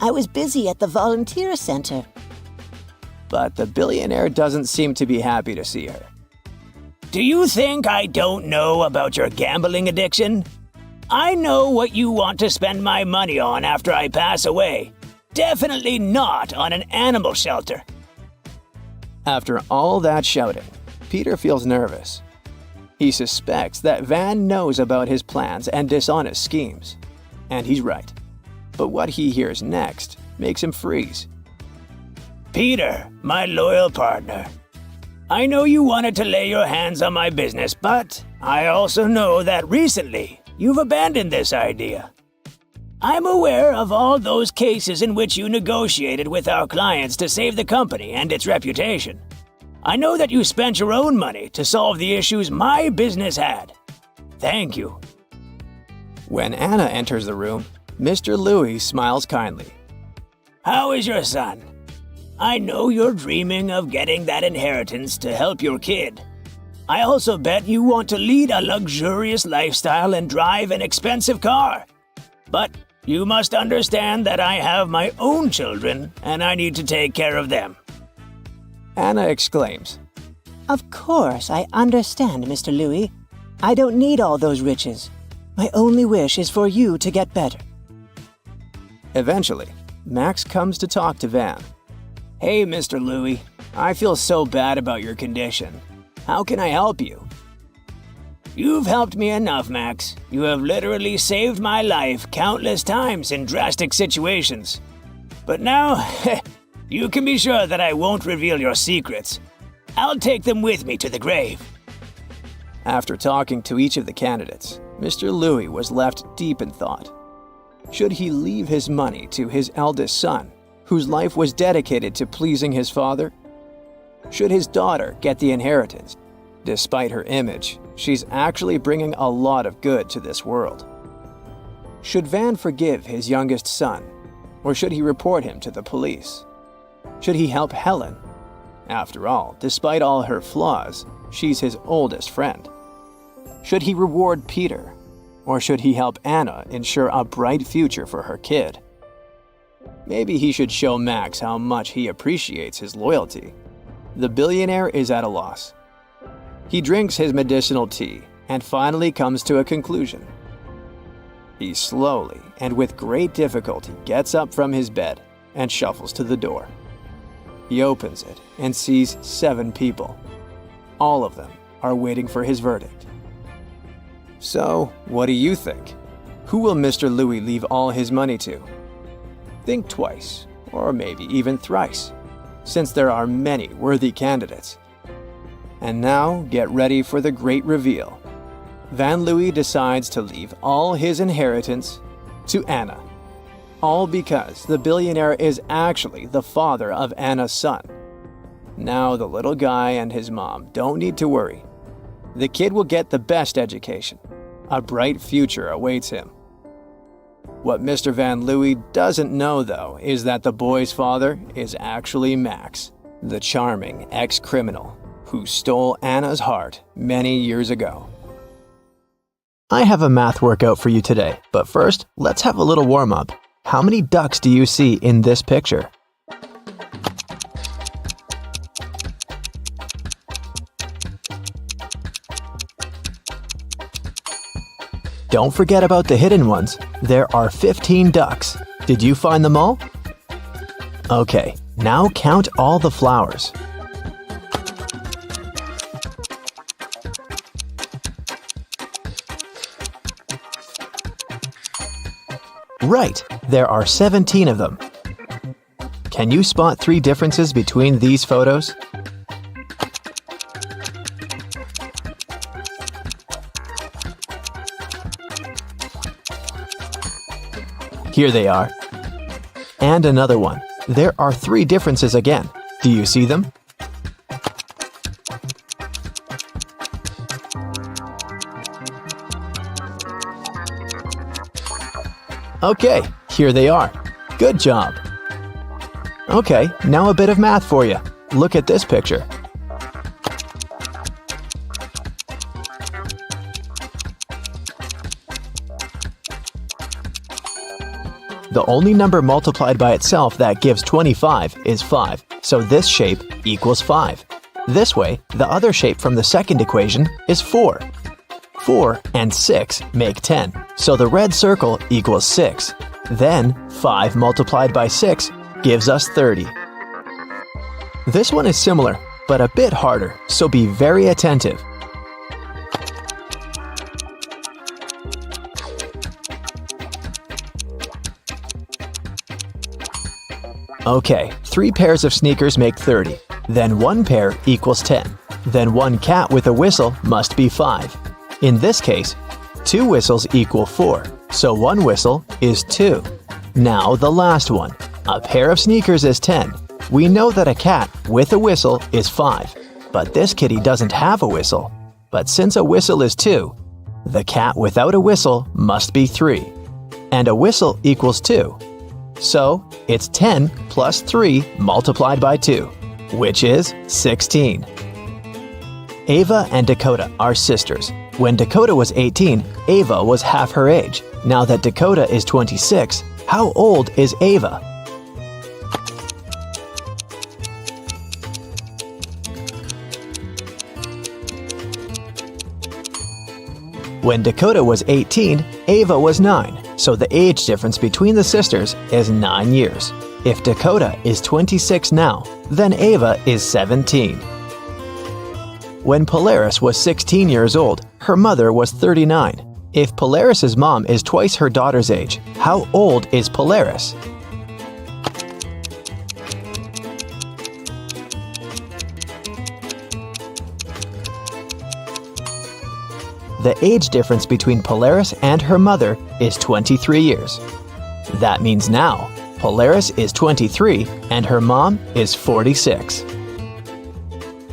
I was busy at the volunteer center. But the billionaire doesn't seem to be happy to see her. Do you think I don't know about your gambling addiction? I know what you want to spend my money on after I pass away. Definitely not on an animal shelter. After all that shouting, Peter feels nervous. He suspects that Van knows about his plans and dishonest schemes. And he's right. But what he hears next makes him freeze. Peter, my loyal partner. I know you wanted to lay your hands on my business, but I also know that recently you've abandoned this idea. I'm aware of all those cases in which you negotiated with our clients to save the company and its reputation. I know that you spent your own money to solve the issues my business had. Thank you. When Anna enters the room, Mr. Louie smiles kindly. How is your son? I know you're dreaming of getting that inheritance to help your kid. I also bet you want to lead a luxurious lifestyle and drive an expensive car. But you must understand that I have my own children and I need to take care of them. Anna exclaims, Of course, I understand, Mr. Louie. I don't need all those riches. My only wish is for you to get better. Eventually, Max comes to talk to Van. Hey, Mr. Louie, I feel so bad about your condition. How can I help you? You've helped me enough, Max. You have literally saved my life countless times in drastic situations. But now, you can be sure that I won't reveal your secrets. I'll take them with me to the grave. After talking to each of the candidates, Mr. Louie was left deep in thought. Should he leave his money to his eldest son, whose life was dedicated to pleasing his father? Should his daughter get the inheritance? Despite her image, she's actually bringing a lot of good to this world. Should Van forgive his youngest son, or should he report him to the police? Should he help Helen? After all, despite all her flaws, she's his oldest friend. Should he reward Peter? Or should he help Anna ensure a bright future for her kid? Maybe he should show Max how much he appreciates his loyalty. The billionaire is at a loss. He drinks his medicinal tea and finally comes to a conclusion. He slowly and with great difficulty gets up from his bed and shuffles to the door. He opens it and sees 7 people. All of them are waiting for his verdict. So, what do you think? Who will Mr. Louis leave all his money to? Think twice, or maybe even thrice, since there are many worthy candidates. And now, get ready for the great reveal. Van Louis decides to leave all his inheritance to Anna. All because the billionaire is actually the father of Anna's son. Now the little guy and his mom don't need to worry. The kid will get the best education. A bright future awaits him. What Mr. Van Louis doesn't know, though, is that the boy's father is actually Max, the charming ex-criminal who stole Anna's heart many years ago. I have a math workout for you today, but first, let's have a little warm-up. How many ducks do you see in this picture? Don't forget about the hidden ones. There are 15 ducks. Did you find them all? Okay, now count all the flowers. Right, there are 17 of them. Can you spot 3 differences between these photos? Here they are. And another one. There are 3 differences again. Do you see them? Okay, here they are. Good job. Okay, now a bit of math for you. Look at this picture. The only number multiplied by itself that gives 25 is 5, so this shape equals 5. This way, the other shape from the second equation is 4. 4 and 6 make 10, so the red circle equals 6. Then, 5 multiplied by 6 gives us 30. This one is similar, but a bit harder, so be very attentive. Okay, 3 pairs of sneakers make 30. Then 1 pair equals 10. Then 1 cat with a whistle must be 5. In this case, 2 whistles equal 4, so 1 whistle is 2. Now the last one. A pair of sneakers is 10. We know that a cat with a whistle is 5, but this kitty doesn't have a whistle. But since a whistle is 2, the cat without a whistle must be 3. And a whistle equals 2. So, it's 10 plus 3 multiplied by 2, which is 16. Ava and Dakota are sisters. When Dakota was 18, Ava was half her age. Now that Dakota is 26, how old is Ava? When Dakota was 18, Ava was 9, so the age difference between the sisters is 9 years. If Dakota is 26 now, then Ava is 17. When Polaris was 16 years old, her mother was 39. If Polaris's mom is twice her daughter's age, how old is Polaris? The age difference between Polaris and her mother is 23 years. That means now, Polaris is 23 and her mom is 46.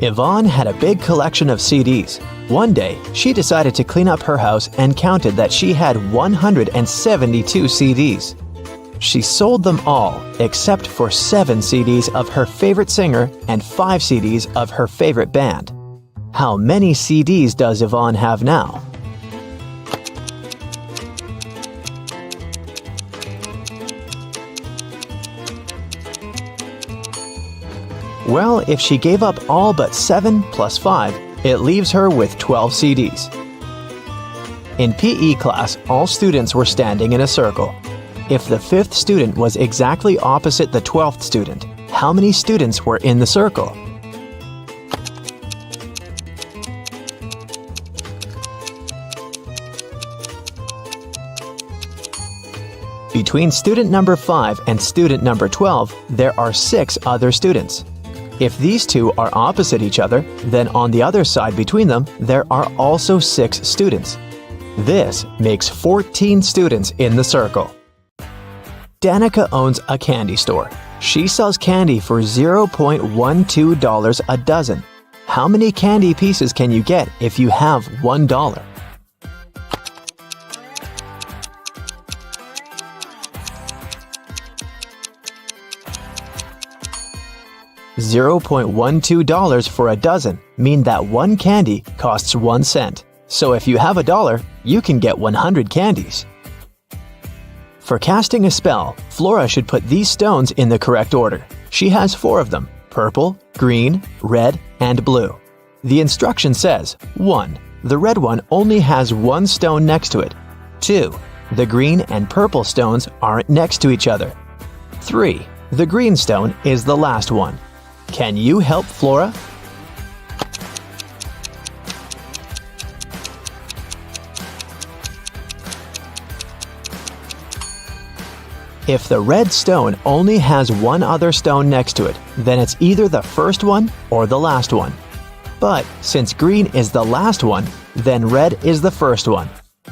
Yvonne had a big collection of CDs. One day, she decided to clean up her house and counted that she had 172 CDs. She sold them all except for 7 CDs of her favorite singer and 5 CDs of her favorite band. How many CDs does Yvonne have now? Well, if she gave up all but 7 plus 5, it leaves her with 12 CDs. In PE class, all students were standing in a circle. If the 5th student was exactly opposite the 12th student, how many students were in the circle? Between student number 5 and student number 12, there are 6 other students. If these two are opposite each other, then on the other side between them, there are also 6 students. This makes 14 students in the circle. Danica owns a candy store. She sells candy for $0.12 a dozen. How many candy pieces can you get if you have $1? $0.12 for a dozen mean that one candy costs 1 cent. So if you have $1, you can get 100 candies. For casting a spell, Flora should put these stones in the correct order. She has 4 of them: purple, green, red, and blue. The instruction says, 1. The red one only has 1 stone next to it. 2. The green and purple stones aren't next to each other. 3. The green stone is the last one. Can you help Flora? If the red stone only has 1 other stone next to it, then it's either the first one or the last one. But since green is the last one, then red is the first one.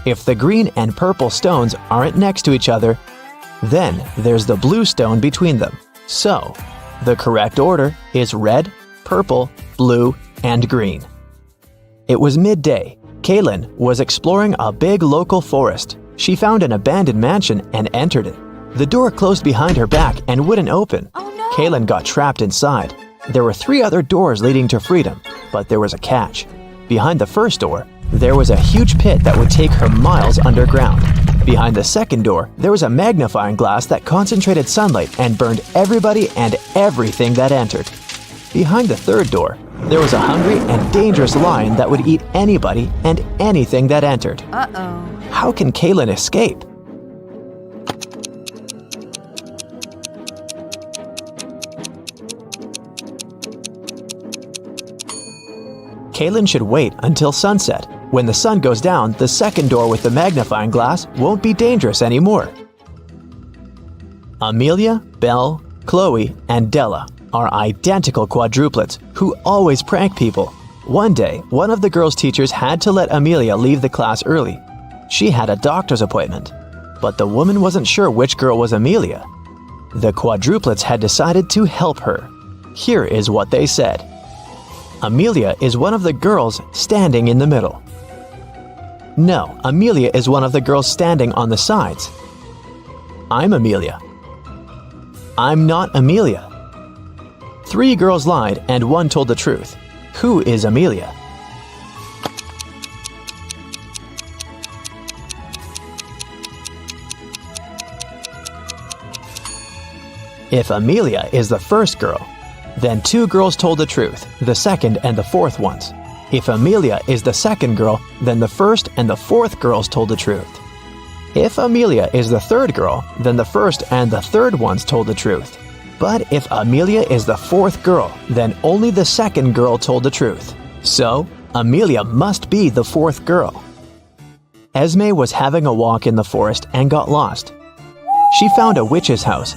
If the green and purple stones aren't next to each other, then there's the blue stone between them. So, the correct order is red, purple, blue, and green. It was midday. Kaylin was exploring a big local forest. She found an abandoned mansion and entered it. The door closed behind her back and wouldn't open. Oh no! Kaylin got trapped inside. There were 3 other doors leading to freedom, but there was a catch. Behind the first door, there was a huge pit that would take her miles underground. Behind the second door, there was a magnifying glass that concentrated sunlight and burned everybody and everything that entered. Behind the third door, there was a hungry and dangerous lion that would eat anybody and anything that entered. Uh-oh. How can Kaylin escape? Kaylin should wait until sunset. When the sun goes down, the second door with the magnifying glass won't be dangerous anymore. Amelia, Belle, Chloe, and Della are identical quadruplets who always prank people. One day, one of the girls' teachers had to let Amelia leave the class early. She had a doctor's appointment, but the woman wasn't sure which girl was Amelia. The quadruplets had decided to help her. Here is what they said. Amelia is one of the girls standing in the middle. No, Amelia is one of the girls standing on the sides. I'm Amelia. I'm not Amelia. 3 girls lied and 1 told the truth. Who is Amelia? If Amelia is the first girl, then 2 girls told the truth, the second and the fourth ones. If Amelia is the second girl, then the first and the fourth girls told the truth. If Amelia is the third girl, then the first and the third ones told the truth. But if Amelia is the fourth girl, then only the second girl told the truth. So, Amelia must be the fourth girl. Esme was having a walk in the forest and got lost. She found a witch's house,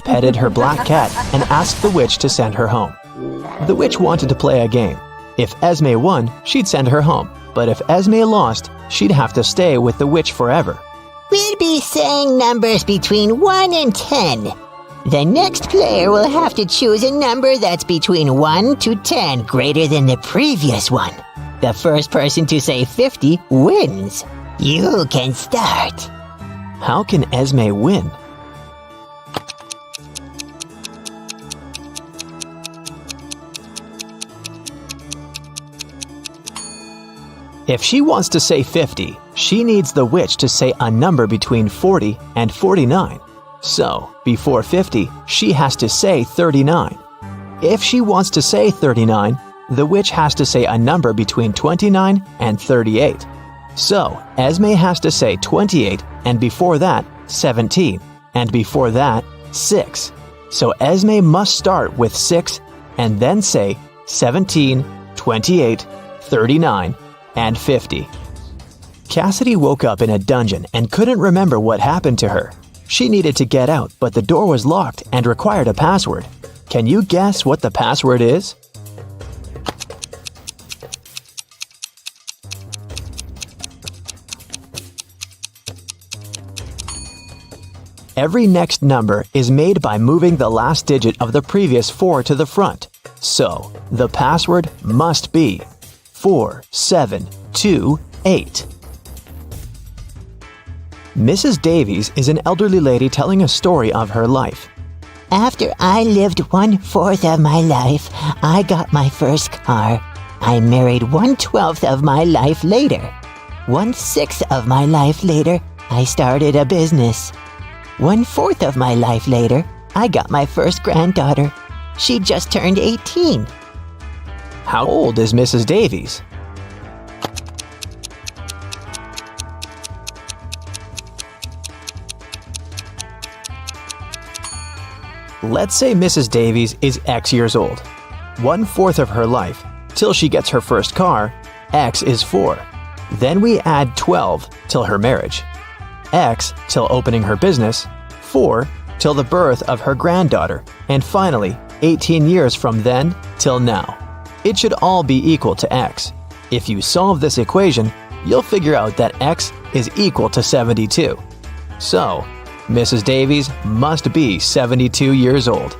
petted her black cat, and asked the witch to send her home. The witch wanted to play a game. If Esme won, she'd send her home. But if Esme lost, she'd have to stay with the witch forever. We'll be saying numbers between 1 and 10. The next player will have to choose a number that's between 1 to 10, greater than the previous one. The first person to say 50 wins. You can start. How can Esme win? If she wants to say 50, she needs the witch to say a number between 40 and 49. So, before 50, she has to say 39. If she wants to say 39, the witch has to say a number between 29 and 38. So, Esme has to say 28, and before that, 17, and before that, 6. So Esme must start with 6 and then say 17, 28, 39, and 50. Cassidy woke up in a dungeon and couldn't remember what happened to her. She needed to get out, but the door was locked and required a password. Can you guess what the password is? Every next number is made by moving the last digit of the previous 4 to the front. So, the password must be 4728. Mrs. Davies is an elderly lady telling a story of her life. After I lived 1/4 of my life, I got my first car. I married 1/12 of my life later. 1/6 of my life later, I started a business. 1/4 of my life later, I got my first granddaughter. She just turned 18. How old is Mrs. Davies? Let's say Mrs. Davies is X years old. 1/4 of her life, till she gets her first car, X is 4. Then we add 12 till her marriage. X till opening her business, 4 till the birth of her granddaughter, and finally 18 years from then till now. It should all be equal to X. If you solve this equation, you'll figure out that X is equal to 72. So, Mrs. Davies must be 72 years old.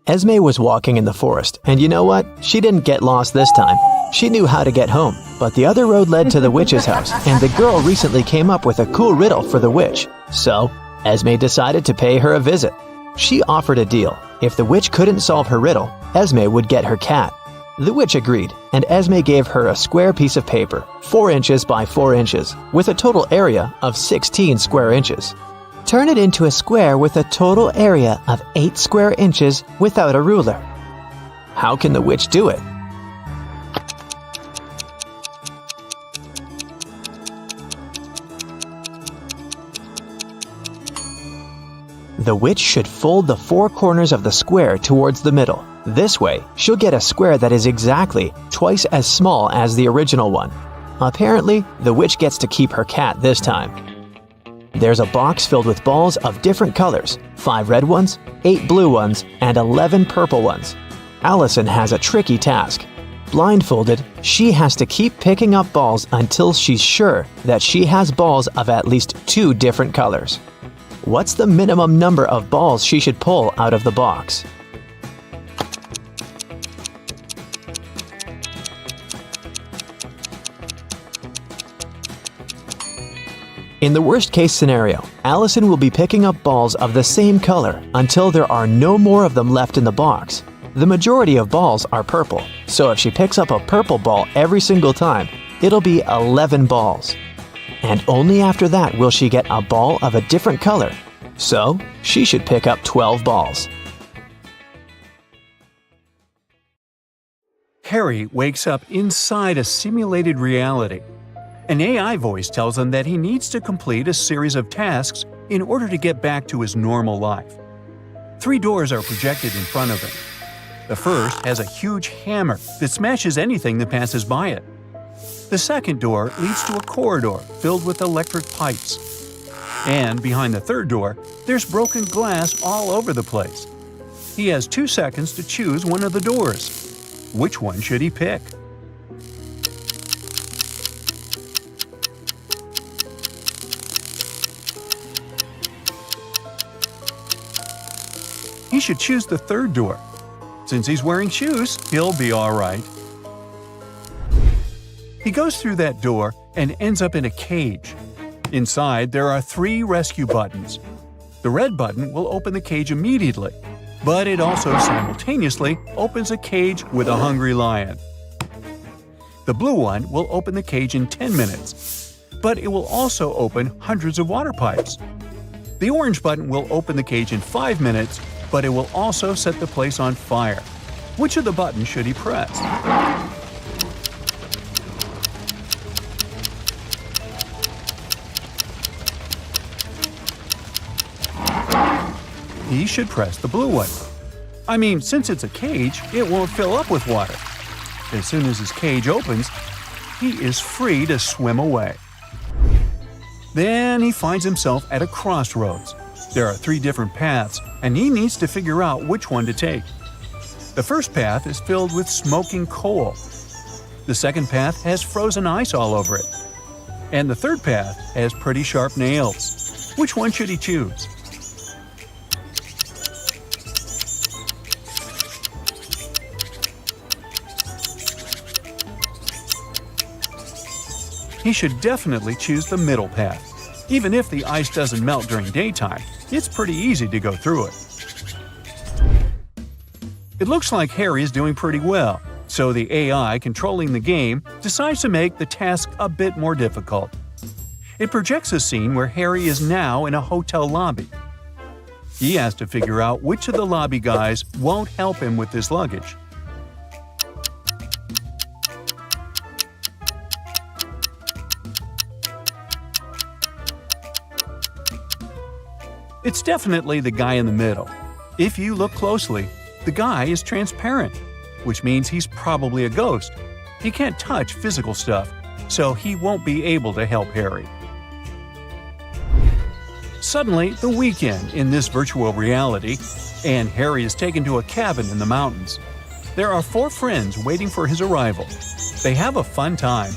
Esme was walking in the forest, and you know what? She didn't get lost this time. She knew how to get home, but the other road led to the witch's house, and the girl recently came up with a cool riddle for the witch. So, Esme decided to pay her a visit. She offered a deal. If the witch couldn't solve her riddle, Esme would get her cat. The witch agreed, and Esme gave her a square piece of paper, 4 inches by 4 inches, with a total area of 16 square inches. Turn it into a square with a total area of 8 square inches without a ruler. How can the witch do it? The witch should fold the 4 corners of the square towards the middle. This way, she'll get a square that is exactly twice as small as the original one. Apparently, the witch gets to keep her cat this time. There's a box filled with balls of different colors, 5 red ones, 8 blue ones, and 11 purple ones. Allison has a tricky task. Blindfolded, she has to keep picking up balls until she's sure that she has balls of at least 2 different colors. What's the minimum number of balls she should pull out of the box? In the worst-case scenario, Allison will be picking up balls of the same color until there are no more of them left in the box. The majority of balls are purple, so if she picks up a purple ball every single time, it'll be 11 balls. And only after that will she get a ball of a different color. So, she should pick up 12 balls. Harry wakes up inside a simulated reality. An AI voice tells him that he needs to complete a series of tasks in order to get back to his normal life. 3 doors are projected in front of him. The first has a huge hammer that smashes anything that passes by it. The second door leads to a corridor filled with electric pipes. And behind the third door, there's broken glass all over the place. He has 2 seconds to choose one of the doors. Which one should he pick? He should choose the third door. Since he's wearing shoes, he'll be all right. He goes through that door and ends up in a cage. Inside, there are 3 rescue buttons. The red button will open the cage immediately, but it also simultaneously opens a cage with a hungry lion. The blue one will open the cage in 10 minutes, but it will also open hundreds of water pipes. The orange button will open the cage in 5 minutes, but it will also set the place on fire. Which of the buttons should he press? He should press the blue one. I mean, since it's a cage, it won't fill up with water. As soon as his cage opens, he is free to swim away. Then he finds himself at a crossroads. There are 3 different paths, and he needs to figure out which one to take. The first path is filled with smoking coal. The second path has frozen ice all over it. And the third path has pretty sharp nails. Which one should he choose? He should definitely choose the middle path. Even if the ice doesn't melt during daytime, it's pretty easy to go through it. It looks like Harry is doing pretty well, so the AI controlling the game decides to make the task a bit more difficult. It projects a scene where Harry is now in a hotel lobby. He has to figure out which of the lobby guys won't help him with his luggage. It's definitely the guy in the middle. If you look closely, the guy is transparent, which means he's probably a ghost. He can't touch physical stuff, so he won't be able to help Harry. Suddenly, the weekend in this virtual reality, and Harry is taken to a cabin in the mountains. There are 4 friends waiting for his arrival. They have a fun time,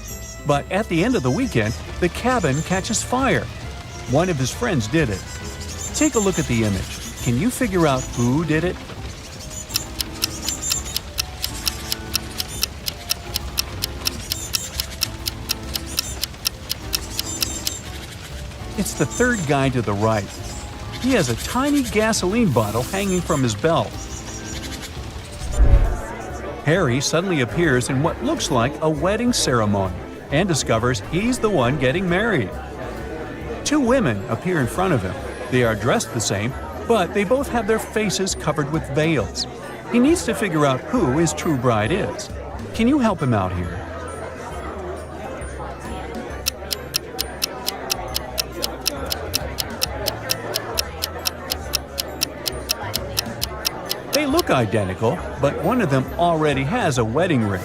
but at the end of the weekend, the cabin catches fire. One of his friends did it. Take a look at the image. Can you figure out who did it? It's the third guy to the right. He has a tiny gasoline bottle hanging from his belt. Harry suddenly appears in what looks like a wedding ceremony and discovers he's the one getting married. 2 women appear in front of him. They are dressed the same, but they both have their faces covered with veils. He needs to figure out who his true bride is. Can you help him out here? They look identical, but one of them already has a wedding ring.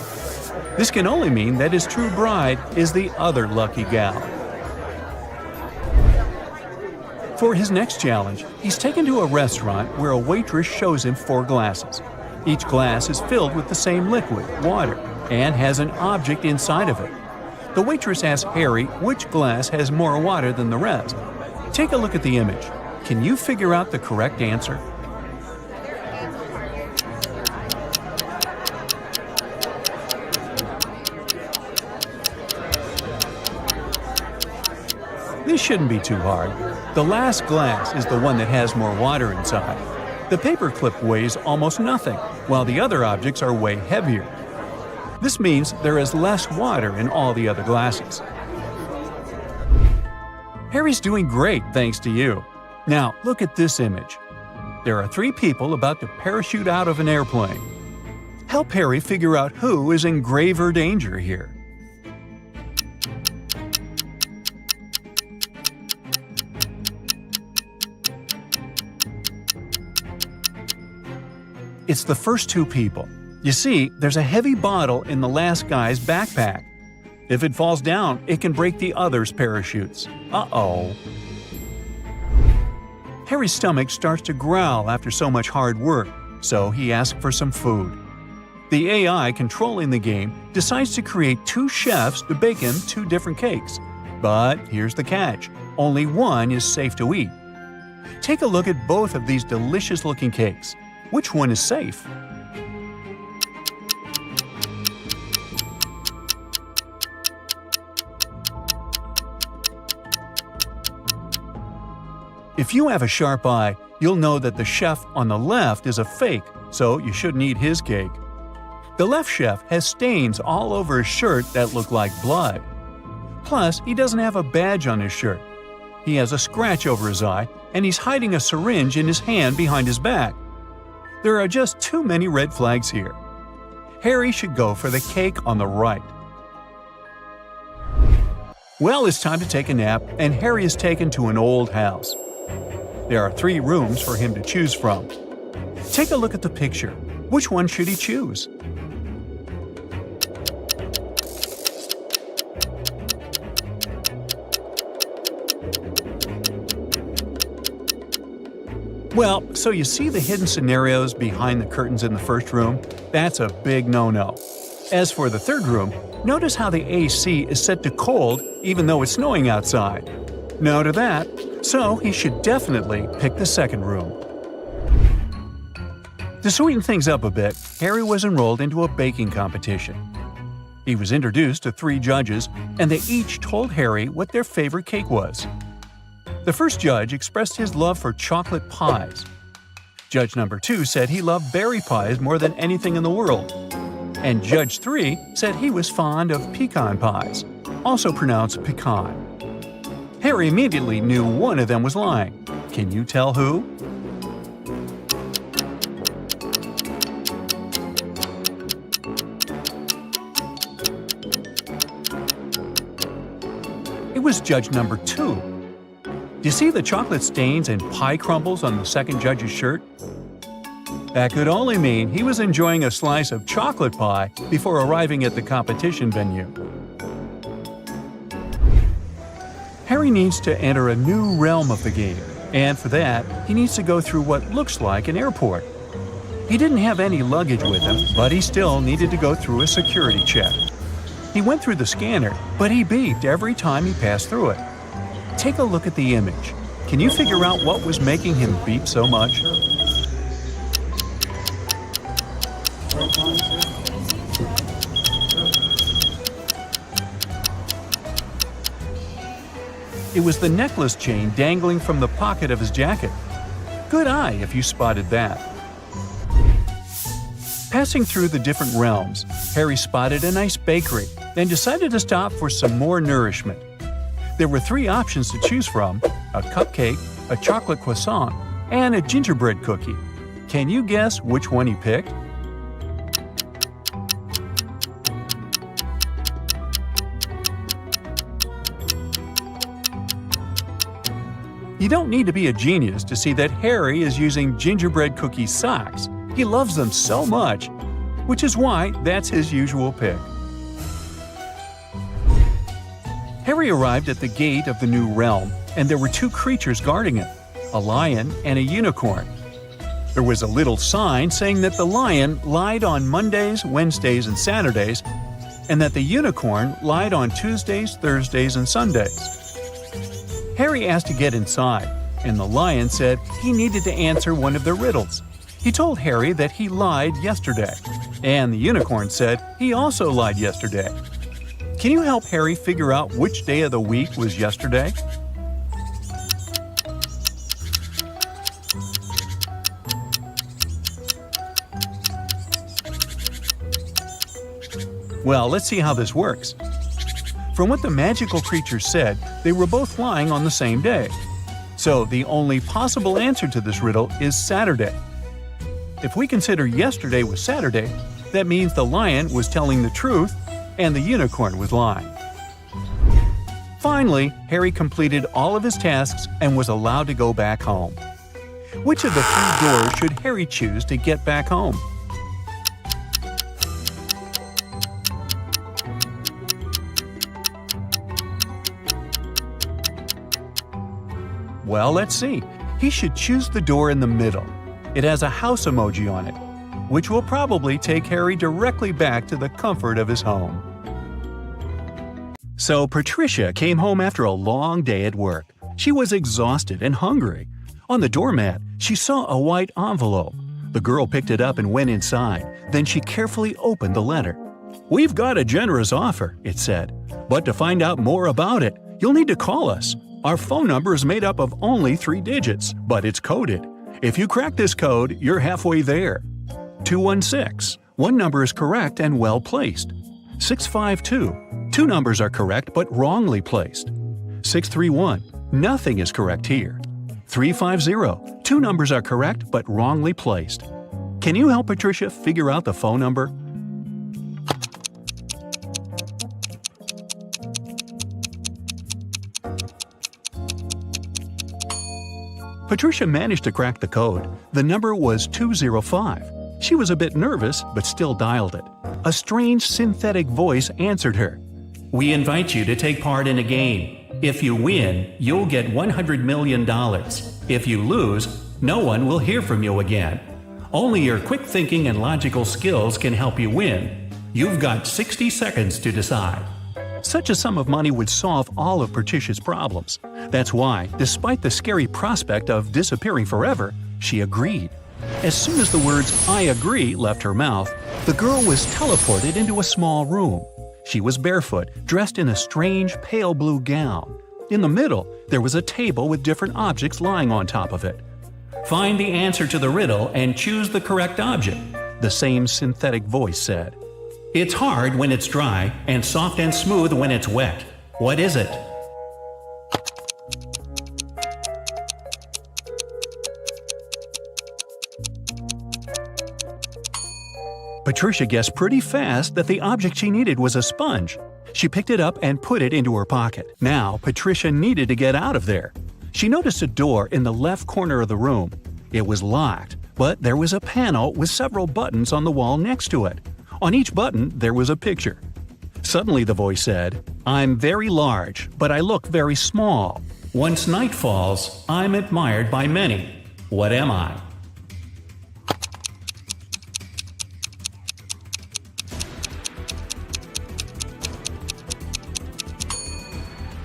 This can only mean that his true bride is the other lucky gal. For his next challenge, he's taken to a restaurant where a waitress shows him 4 glasses. Each glass is filled with the same liquid, water, and has an object inside of it. The waitress asks Harry which glass has more water than the rest. Take a look at the image. Can you figure out the correct answer? This shouldn't be too hard. The last glass is the one that has more water inside. The paperclip weighs almost nothing, while the other objects are way heavier. This means there is less water in all the other glasses. Harry's doing great thanks to you. Now look at this image. There are 3 people about to parachute out of an airplane. Help Harry figure out who is in graver danger here. It's the first 2 people. You see, there's a heavy bottle in the last guy's backpack. If it falls down, it can break the other's parachutes. Uh-oh. Harry's stomach starts to growl after so much hard work, so he asks for some food. The AI controlling the game decides to create 2 chefs to bake him 2 different cakes. But here's the catch. Only one is safe to eat. Take a look at both of these delicious-looking cakes. Which one is safe? If you have a sharp eye, you'll know that the chef on the left is a fake, so you shouldn't eat his cake. The left chef has stains all over his shirt that look like blood. Plus, he doesn't have a badge on his shirt. He has a scratch over his eye, and he's hiding a syringe in his hand behind his back. There are just too many red flags here. Harry should go for the cake on the right. Well, it's time to take a nap, and Harry is taken to an old house. There are 3 rooms for him to choose from. Take a look at the picture. Which one should he choose? Well, so you see the hidden scenarios behind the curtains in the first room? That's a big no-no. As for the third room, notice how the AC is set to cold even though it's snowing outside. No to that, so he should definitely pick the second room. To sweeten things up a bit, Harry was enrolled into a baking competition. He was introduced to 3 judges, and they each told Harry what their favorite cake was. The first judge expressed his love for chocolate pies. Judge number 2 said he loved berry pies more than anything in the world. And Judge 3 said he was fond of pecan pies, also pronounced pecan. Harry immediately knew one of them was lying. Can you tell who? It was judge number 2. Do you see the chocolate stains and pie crumbles on the second judge's shirt? That could only mean he was enjoying a slice of chocolate pie before arriving at the competition venue. Harry needs to enter a new realm of the game, and for that, he needs to go through what looks like an airport. He didn't have any luggage with him, but he still needed to go through a security check. He went through the scanner, but he beeped every time he passed through it. Take a look at the image. Can you figure out what was making him beep so much? It was the necklace chain dangling from the pocket of his jacket. Good eye if you spotted that. Passing through the different realms, Harry spotted a nice bakery, then decided to stop for some more nourishment. There were 3 options to choose from: a cupcake, a chocolate croissant, and a gingerbread cookie. Can you guess which one he picked? You don't need to be a genius to see that Harry is using gingerbread cookie socks. He loves them so much, which is why that's his usual pick. Harry arrived at the gate of the new realm, and there were 2 creatures guarding it, a lion and a unicorn. There was a little sign saying that the lion lied on Mondays, Wednesdays, and Saturdays, and that the unicorn lied on Tuesdays, Thursdays, and Sundays. Harry asked to get inside, and the lion said he needed to answer one of the riddles. He told Harry that he lied yesterday, and the unicorn said he also lied yesterday. Can you help Harry figure out which day of the week was yesterday? Well, let's see how this works. From what the magical creature said, they were both lying on the same day. So the only possible answer to this riddle is Saturday. If we consider yesterday was Saturday, that means the lion was telling the truth and the unicorn was lying. Finally, Harry completed all of his tasks and was allowed to go back home. Which of the 3 doors should Harry choose to get back home? Well, let's see. He should choose the door in the middle. It has a house emoji on it, which will probably take Harry directly back to the comfort of his home. So Patricia came home after a long day at work. She was exhausted and hungry. On the doormat, she saw a white envelope. The girl picked it up and went inside. Then she carefully opened the letter. "We've got a generous offer," it said. "But to find out more about it, you'll need to call us. Our phone number is made up of only 3 digits, but it's coded. If you crack this code, you're halfway there. 216. One number is correct and well placed. 652. 2 numbers are correct but wrongly placed. 631. Nothing is correct here. 350. 2 numbers are correct but wrongly placed. Can you help Patricia figure out the phone number? Patricia managed to crack the code. The number was 205. She was a bit nervous, but still dialed it. A strange synthetic voice answered her. We invite you to take part in a game. If you win, you'll get $100 million. If you lose, no one will hear from you again. Only your quick thinking and logical skills can help you win. You've got 60 seconds to decide. Such a sum of money would solve all of Patricia's problems. That's why, despite the scary prospect of disappearing forever, she agreed. As soon as the words "I agree" left her mouth, the girl was teleported into a small room. She was barefoot, dressed in a strange pale blue gown. In the middle, there was a table with different objects lying on top of it. Find the answer to the riddle and choose the correct object, the same synthetic voice said. It's hard when it's dry and soft and smooth when it's wet. What is it? Patricia guessed pretty fast that the object she needed was a sponge. She picked it up and put it into her pocket. Now, Patricia needed to get out of there. She noticed a door in the left corner of the room. It was locked, but there was a panel with several buttons on the wall next to it. On each button, there was a picture. Suddenly the voice said, "I'm very large, but I look very small. Once night falls, I'm admired by many. What am I?"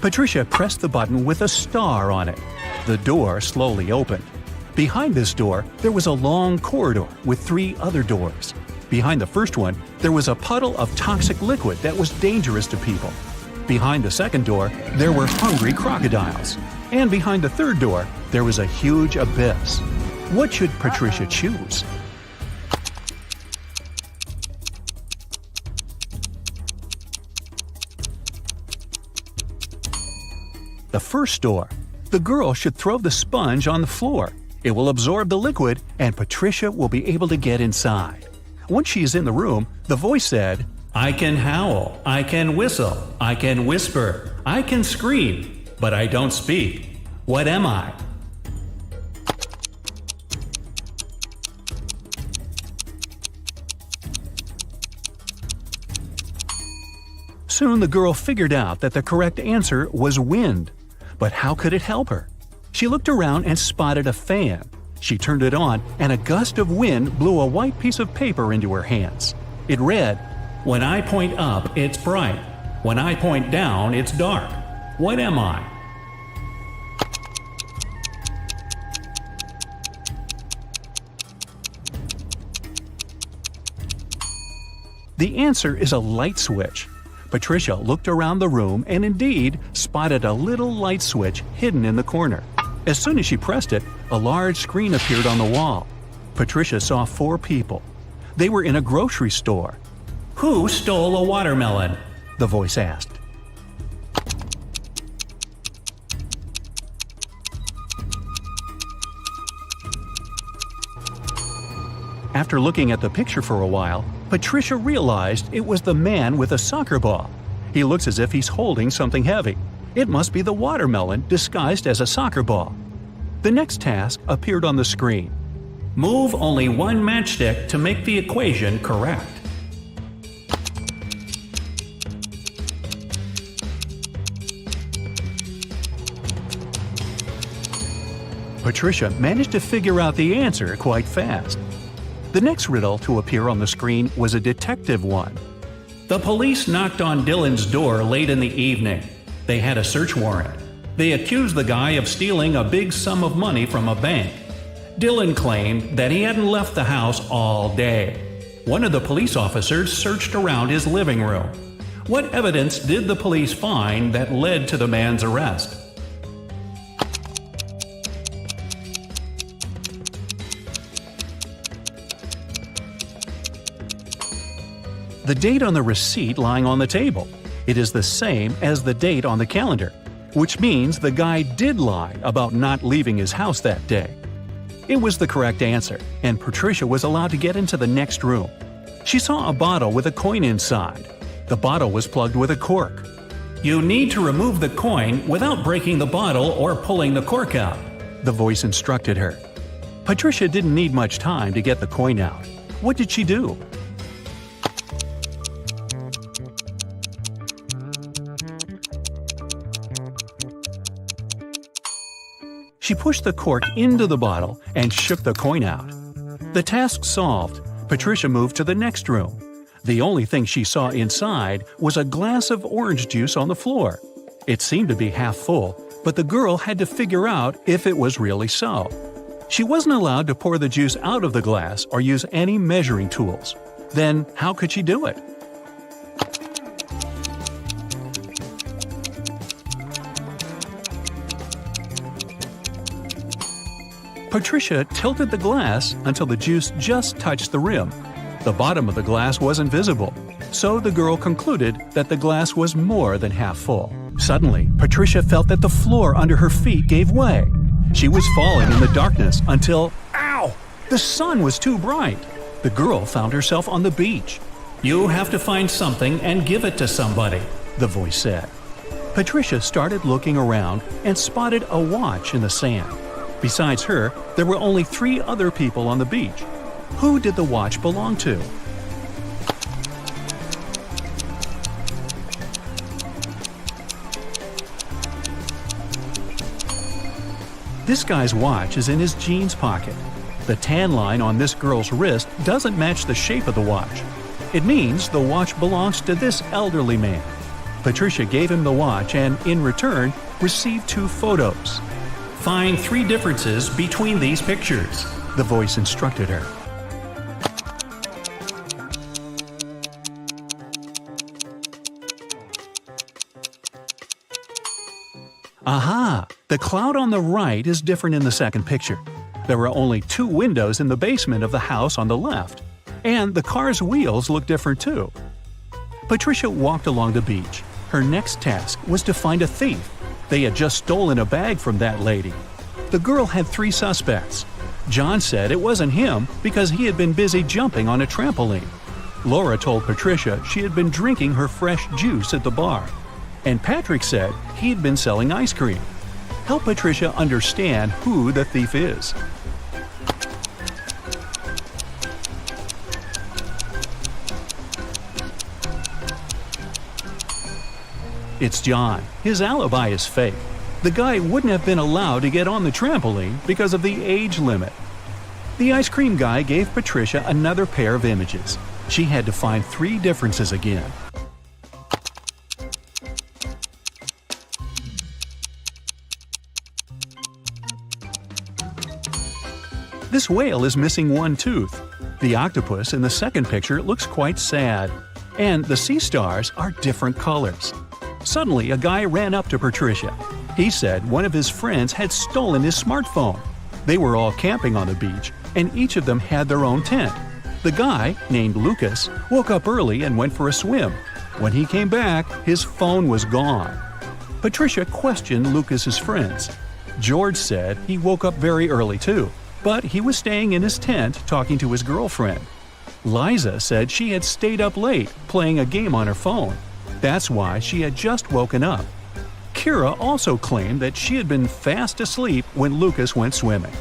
Patricia pressed the button with a star on it. The door slowly opened. Behind this door, there was a long corridor with 3 other doors. Behind the first one, there was a puddle of toxic liquid that was dangerous to people. Behind the second door, there were hungry crocodiles. And behind the third door, there was a huge abyss. What should Patricia choose? The first door. The girl should throw the sponge on the floor. It will absorb the liquid, and Patricia will be able to get inside. Once she is in the room, the voice said, I can howl, I can whistle, I can whisper, I can scream, but I don't speak. What am I? Soon the girl figured out that the correct answer was wind. But how could it help her? She looked around and spotted a fan. She turned it on, and a gust of wind blew a white piece of paper into her hands. It read, When I point up, it's bright. When I point down, it's dark. What am I? The answer is a light switch. Patricia looked around the room and indeed spotted a little light switch hidden in the corner. As soon as she pressed it, a large screen appeared on the wall. Patricia saw 4 people. They were in a grocery store. Who stole a watermelon? The voice asked. After looking at the picture for a while, Patricia realized it was the man with a soccer ball. He looks as if he's holding something heavy. It must be the watermelon disguised as a soccer ball. The next task appeared on the screen. Move only 1 matchstick to make the equation correct. Patricia managed to figure out the answer quite fast. The next riddle to appear on the screen was a detective one. The police knocked on Dylan's door late in the evening. They had a search warrant. They accused the guy of stealing a big sum of money from a bank. Dylan claimed that he hadn't left the house all day. One of the police officers searched around his living room. What evidence did the police find that led to the man's arrest? The date on the receipt lying on the table. It is the same as the date on the calendar, which means the guy did lie about not leaving his house that day. It was the correct answer, and Patricia was allowed to get into the next room. She saw a bottle with a coin inside. The bottle was plugged with a cork. You need to remove the coin without breaking the bottle or pulling the cork out, The voice instructed her. Patricia didn't need much time to get the coin out. What did she do? She pushed the cork into the bottle and shook the coin out. The task solved, Patricia moved to the next room. The only thing she saw inside was a glass of orange juice on the floor. It seemed to be half full, but the girl had to figure out if it was really so. She wasn't allowed to pour the juice out of the glass or use any measuring tools. Then how could she do it? Patricia tilted the glass until the juice just touched the rim. The bottom of the glass wasn't visible, so the girl concluded that the glass was more than half full. Suddenly, Patricia felt that the floor under her feet gave way. She was falling in the darkness until, ow! The sun was too bright. The girl found herself on the beach. You have to find something and give it to somebody, The voice said. Patricia started looking around and spotted a watch in the sand. Besides her, there were only 3 other people on the beach. Who did the watch belong to? This guy's watch is in his jeans pocket. The tan line on this girl's wrist doesn't match the shape of the watch. It means the watch belongs to this elderly man. Patricia gave him the watch and, in return, received 2 photos. Find 3 differences between these pictures, The voice instructed her. Aha! The cloud on the right is different in the second picture. There are only 2 windows in the basement of the house on the left. And the car's wheels look different too. Patricia walked along the beach. Her next task was to find a thief. They had just stolen a bag from that lady. The girl had 3 suspects. John said it wasn't him because he had been busy jumping on a trampoline. Laura told Patricia she had been drinking her fresh juice at the bar. And Patrick said he'd been selling ice cream. Help Patricia understand who the thief is. It's John. His alibi is fake. The guy wouldn't have been allowed to get on the trampoline because of the age limit. The ice cream guy gave Patricia another pair of images. She had to find 3 differences again. This whale is missing 1 tooth. The octopus in the second picture looks quite sad. And the sea stars are different colors. Suddenly, a guy ran up to Patricia. He said one of his friends had stolen his smartphone. They were all camping on the beach, and each of them had their own tent. The guy, named Lucas, woke up early and went for a swim. When he came back, his phone was gone. Patricia questioned Lucas's friends. George said he woke up very early too, but he was staying in his tent talking to his girlfriend. Liza said she had stayed up late playing a game on her phone. That's why she had just woken up. Kira also claimed that she had been fast asleep when Lucas went swimming.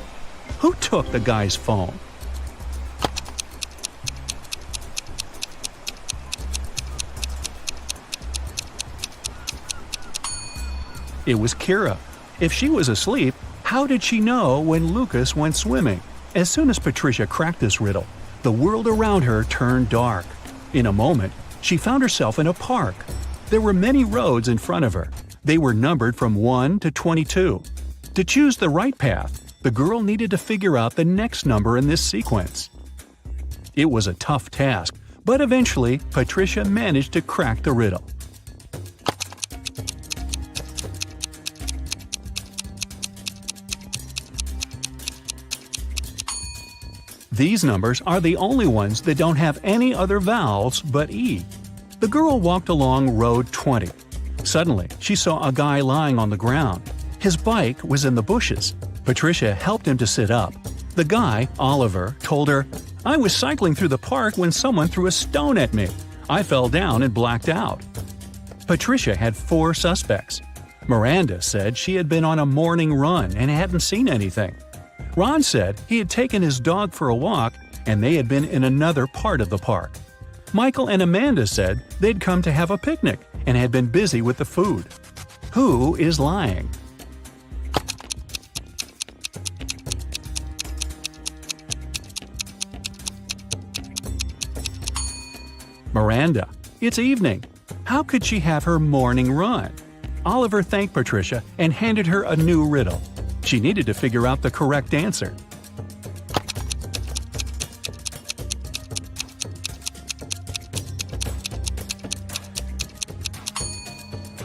Who took the guy's phone? It was Kira. If she was asleep, how did she know when Lucas went swimming? As soon as Patricia cracked this riddle, the world around her turned dark. In a moment, she found herself in a park. There were many roads in front of her. They were numbered from 1 to 22. To choose the right path, the girl needed to figure out the next number in this sequence. It was a tough task, but eventually Patricia managed to crack the riddle. These numbers are the only ones that don't have any other vowels but E. The girl walked along road 20. Suddenly, she saw a guy lying on the ground. His bike was in the bushes. Patricia helped him to sit up. The guy, Oliver, told her, "I was cycling through the park when someone threw a stone at me. I fell down and blacked out." Patricia had 4 suspects. Miranda said she had been on a morning run and hadn't seen anything. Ron said he had taken his dog for a walk and they had been in another part of the park. Michael and Amanda said they'd come to have a picnic and had been busy with the food. Who is lying? Miranda. It's evening. How could she have her morning run? Oliver thanked Patricia and handed her a new riddle. She needed to figure out the correct answer.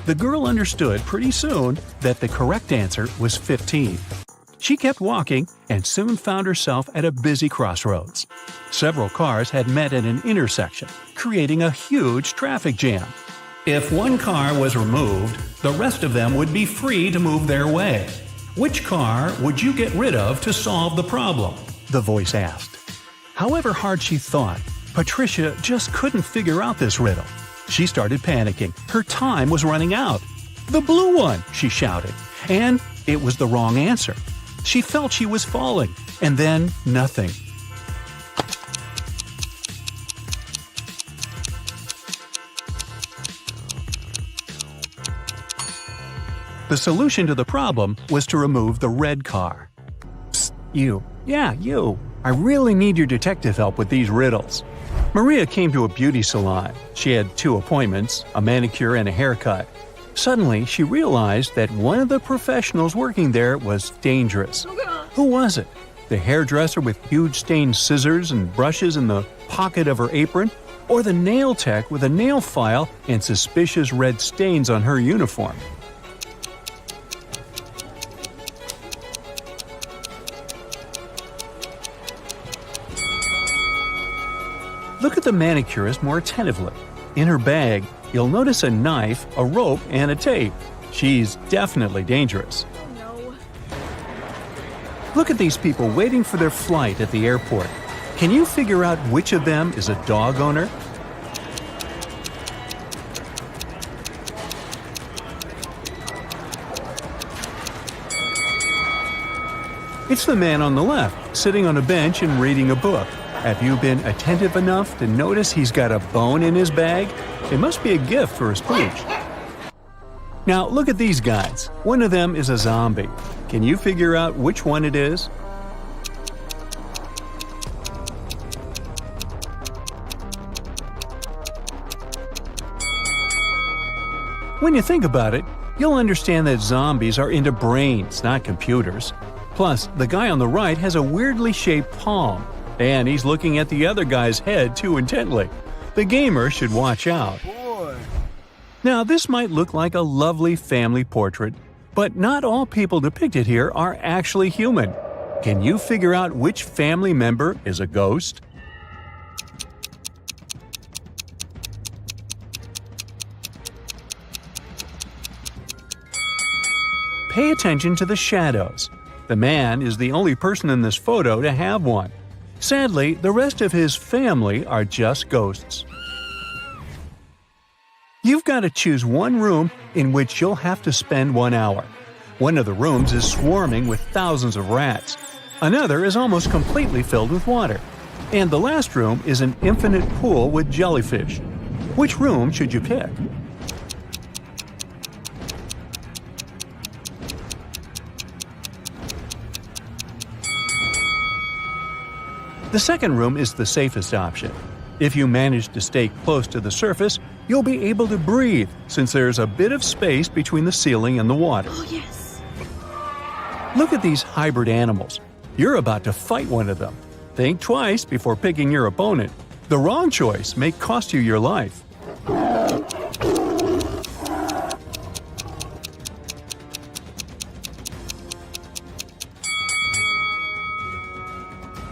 The girl understood pretty soon that the correct answer was 15. She kept walking and soon found herself at a busy crossroads. Several cars had met at an intersection, creating a huge traffic jam. If one car was removed, the rest of them would be free to move their way. Which car would you get rid of to solve the problem? The voice asked. However hard she thought, Patricia just couldn't figure out this riddle. She started panicking. Her time was running out. "The blue one!" she shouted. And it was the wrong answer. She felt she was falling, and then nothing. The solution to the problem was to remove the red car. Psst, you. Yeah, you. I really need your detective help with these riddles. Maria came to a beauty salon. She had 2 appointments, a manicure and a haircut. Suddenly, she realized that one of the professionals working there was dangerous. Who was it? The hairdresser with huge stained scissors and brushes in the pocket of her apron? Or the nail tech with a nail file and suspicious red stains on her uniform? Look at the manicurist more attentively. In her bag, you'll notice a knife, a rope, and a tape. She's definitely dangerous. Look at these people waiting for their flight at the airport. Can you figure out which of them is a dog owner? It's the man on the left, sitting on a bench and reading a book. Have you been attentive enough to notice he's got a bone in his bag? It must be a gift for his pooch. Now look at these guys. One of them is a zombie. Can you figure out which one it is? When you think about it, you'll understand that zombies are into brains, not computers. Plus, the guy on the right has a weirdly shaped palm. And he's looking at the other guy's head too intently. The gamer should watch out. Now, this might look like a lovely family portrait, but not all people depicted here are actually human. Can you figure out which family member is a ghost? Pay attention to the shadows. The man is the only person in this photo to have one. Sadly, the rest of his family are just ghosts. You've got to choose one room in which you'll have to spend 1 hour. One of the rooms is swarming with thousands of rats. Another is almost completely filled with water. And the last room is an infinite pool with jellyfish. Which room should you pick? The second room is the safest option. If you manage to stay close to the surface, you'll be able to breathe since there's a bit of space between the ceiling and the water. Oh, yes. Look at these hybrid animals. You're about to fight one of them. Think twice before picking your opponent. The wrong choice may cost you your life.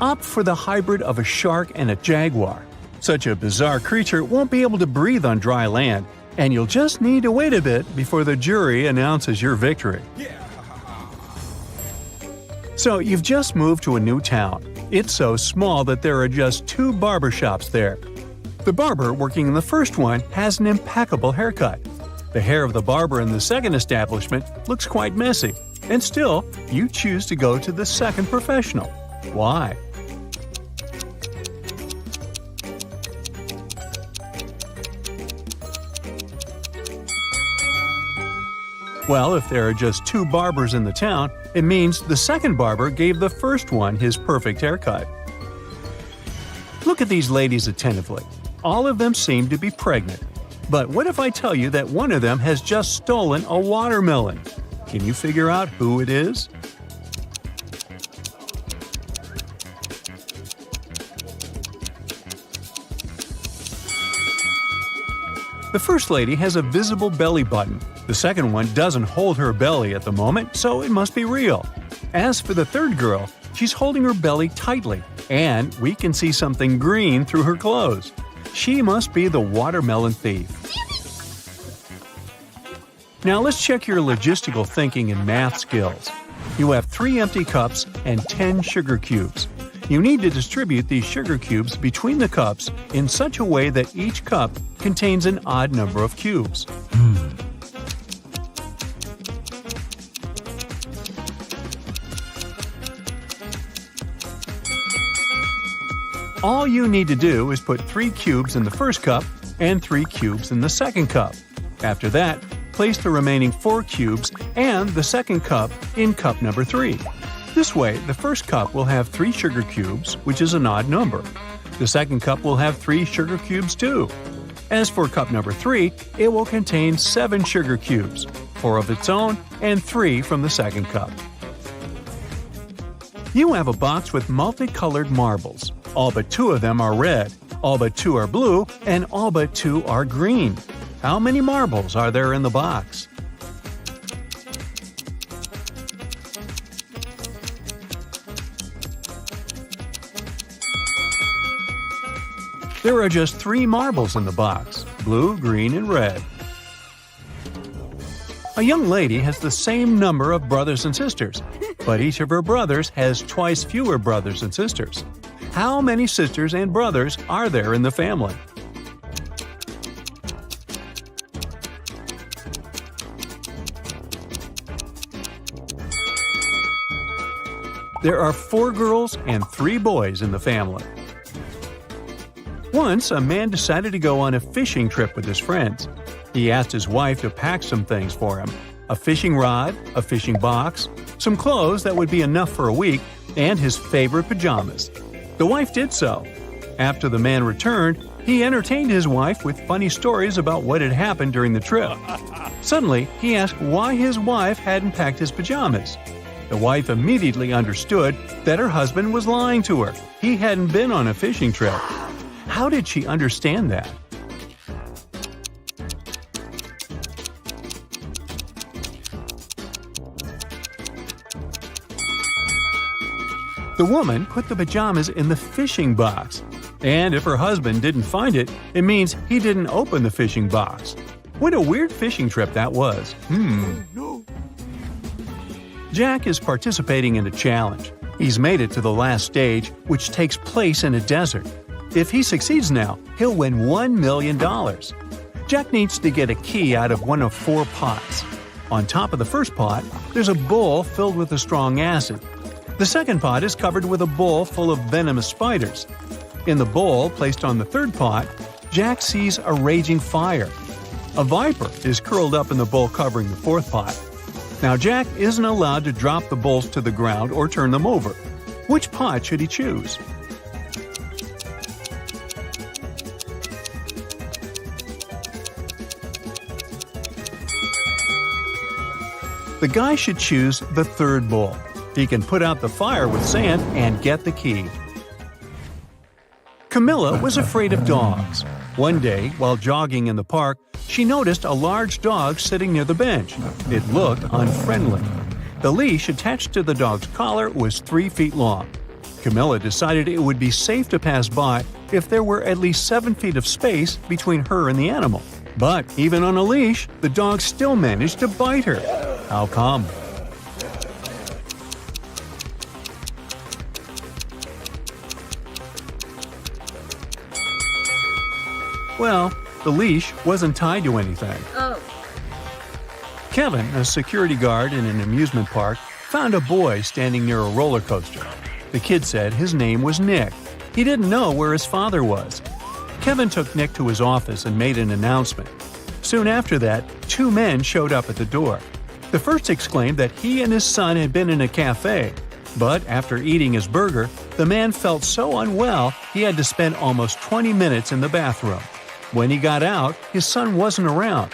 Opt for the hybrid of a shark and a jaguar. Such a bizarre creature won't be able to breathe on dry land, and you'll just need to wait a bit before the jury announces your victory. So you've just moved to a new town. It's so small that there are just 2 barber shops there. The barber working in the first one has an impeccable haircut. The hair of the barber in the second establishment looks quite messy, and still, you choose to go to the second professional. Why? Well, if there are just 2 barbers in the town, it means the second barber gave the first one his perfect haircut. Look at these ladies attentively. All of them seem to be pregnant. But what if I tell you that one of them has just stolen a watermelon? Can you figure out who it is? The first lady has a visible belly button. The second one doesn't hold her belly at the moment, so it must be real. As for the third girl, she's holding her belly tightly, and we can see something green through her clothes. She must be the watermelon thief. Now let's check your logistical thinking and math skills. You have 3 empty cups and 10 sugar cubes. You need to distribute these sugar cubes between the cups in such a way that each cup contains an odd number of cubes. All you need to do is put 3 cubes in the first cup and 3 cubes in the second cup. After that, place the remaining 4 cubes and the second cup in cup number 3. This way, the first cup will have 3 sugar cubes, which is an odd number. The second cup will have 3 sugar cubes too. As for cup number 3, it will contain 7 sugar cubes, 4 of its own and 3 from the second cup. You have a box with multicolored marbles. All but 2 of them are red, all but 2 are blue, and all but 2 are green. How many marbles are there in the box? There are just 3 marbles in the box: blue, green, and red. A young lady has the same number of brothers and sisters, but each of her brothers has twice fewer brothers and sisters. How many sisters and brothers are there in the family? There are 4 girls and 3 boys in the family. Once, a man decided to go on a fishing trip with his friends. He asked his wife to pack some things for him: a fishing rod, a fishing box, some clothes that would be enough for a week, and his favorite pajamas. The wife did so. After the man returned, he entertained his wife with funny stories about what had happened during the trip. Suddenly, he asked why his wife hadn't packed his pajamas. The wife immediately understood that her husband was lying to her. He hadn't been on a fishing trip. How did she understand that? The woman put the pajamas in the fishing box. And if her husband didn't find it, it means he didn't open the fishing box. What a weird fishing trip that was. Jack is participating in a challenge. He's made it to the last stage, which takes place in a desert. If he succeeds now, he'll win $1 million. Jack needs to get a key out of one of 4 pots. On top of the first pot, there's a bowl filled with a strong acid. The second pot is covered with a bowl full of venomous spiders. In the bowl placed on the third pot, Jack sees a raging fire. A viper is curled up in the bowl covering the fourth pot. Now Jack isn't allowed to drop the bowls to the ground or turn them over. Which pot should he choose? The guy should choose the third bowl. He can put out the fire with sand and get the key. Camilla was afraid of dogs. One day, while jogging in the park, she noticed a large dog sitting near the bench. It looked unfriendly. The leash attached to the dog's collar was 3 feet long. Camilla decided it would be safe to pass by if there were at least 7 feet of space between her and the animal. But even on a leash, the dog still managed to bite her. How come? Well, the leash wasn't tied to anything. Kevin, a security guard in an amusement park, found a boy standing near a roller coaster. The kid said his name was Nick. He didn't know where his father was. Kevin took Nick to his office and made an announcement. Soon after that, two men showed up at the door. The first exclaimed that he and his son had been in a cafe. But after eating his burger, the man felt so unwell he had to spend almost 20 minutes in the bathroom. When he got out, his son wasn't around.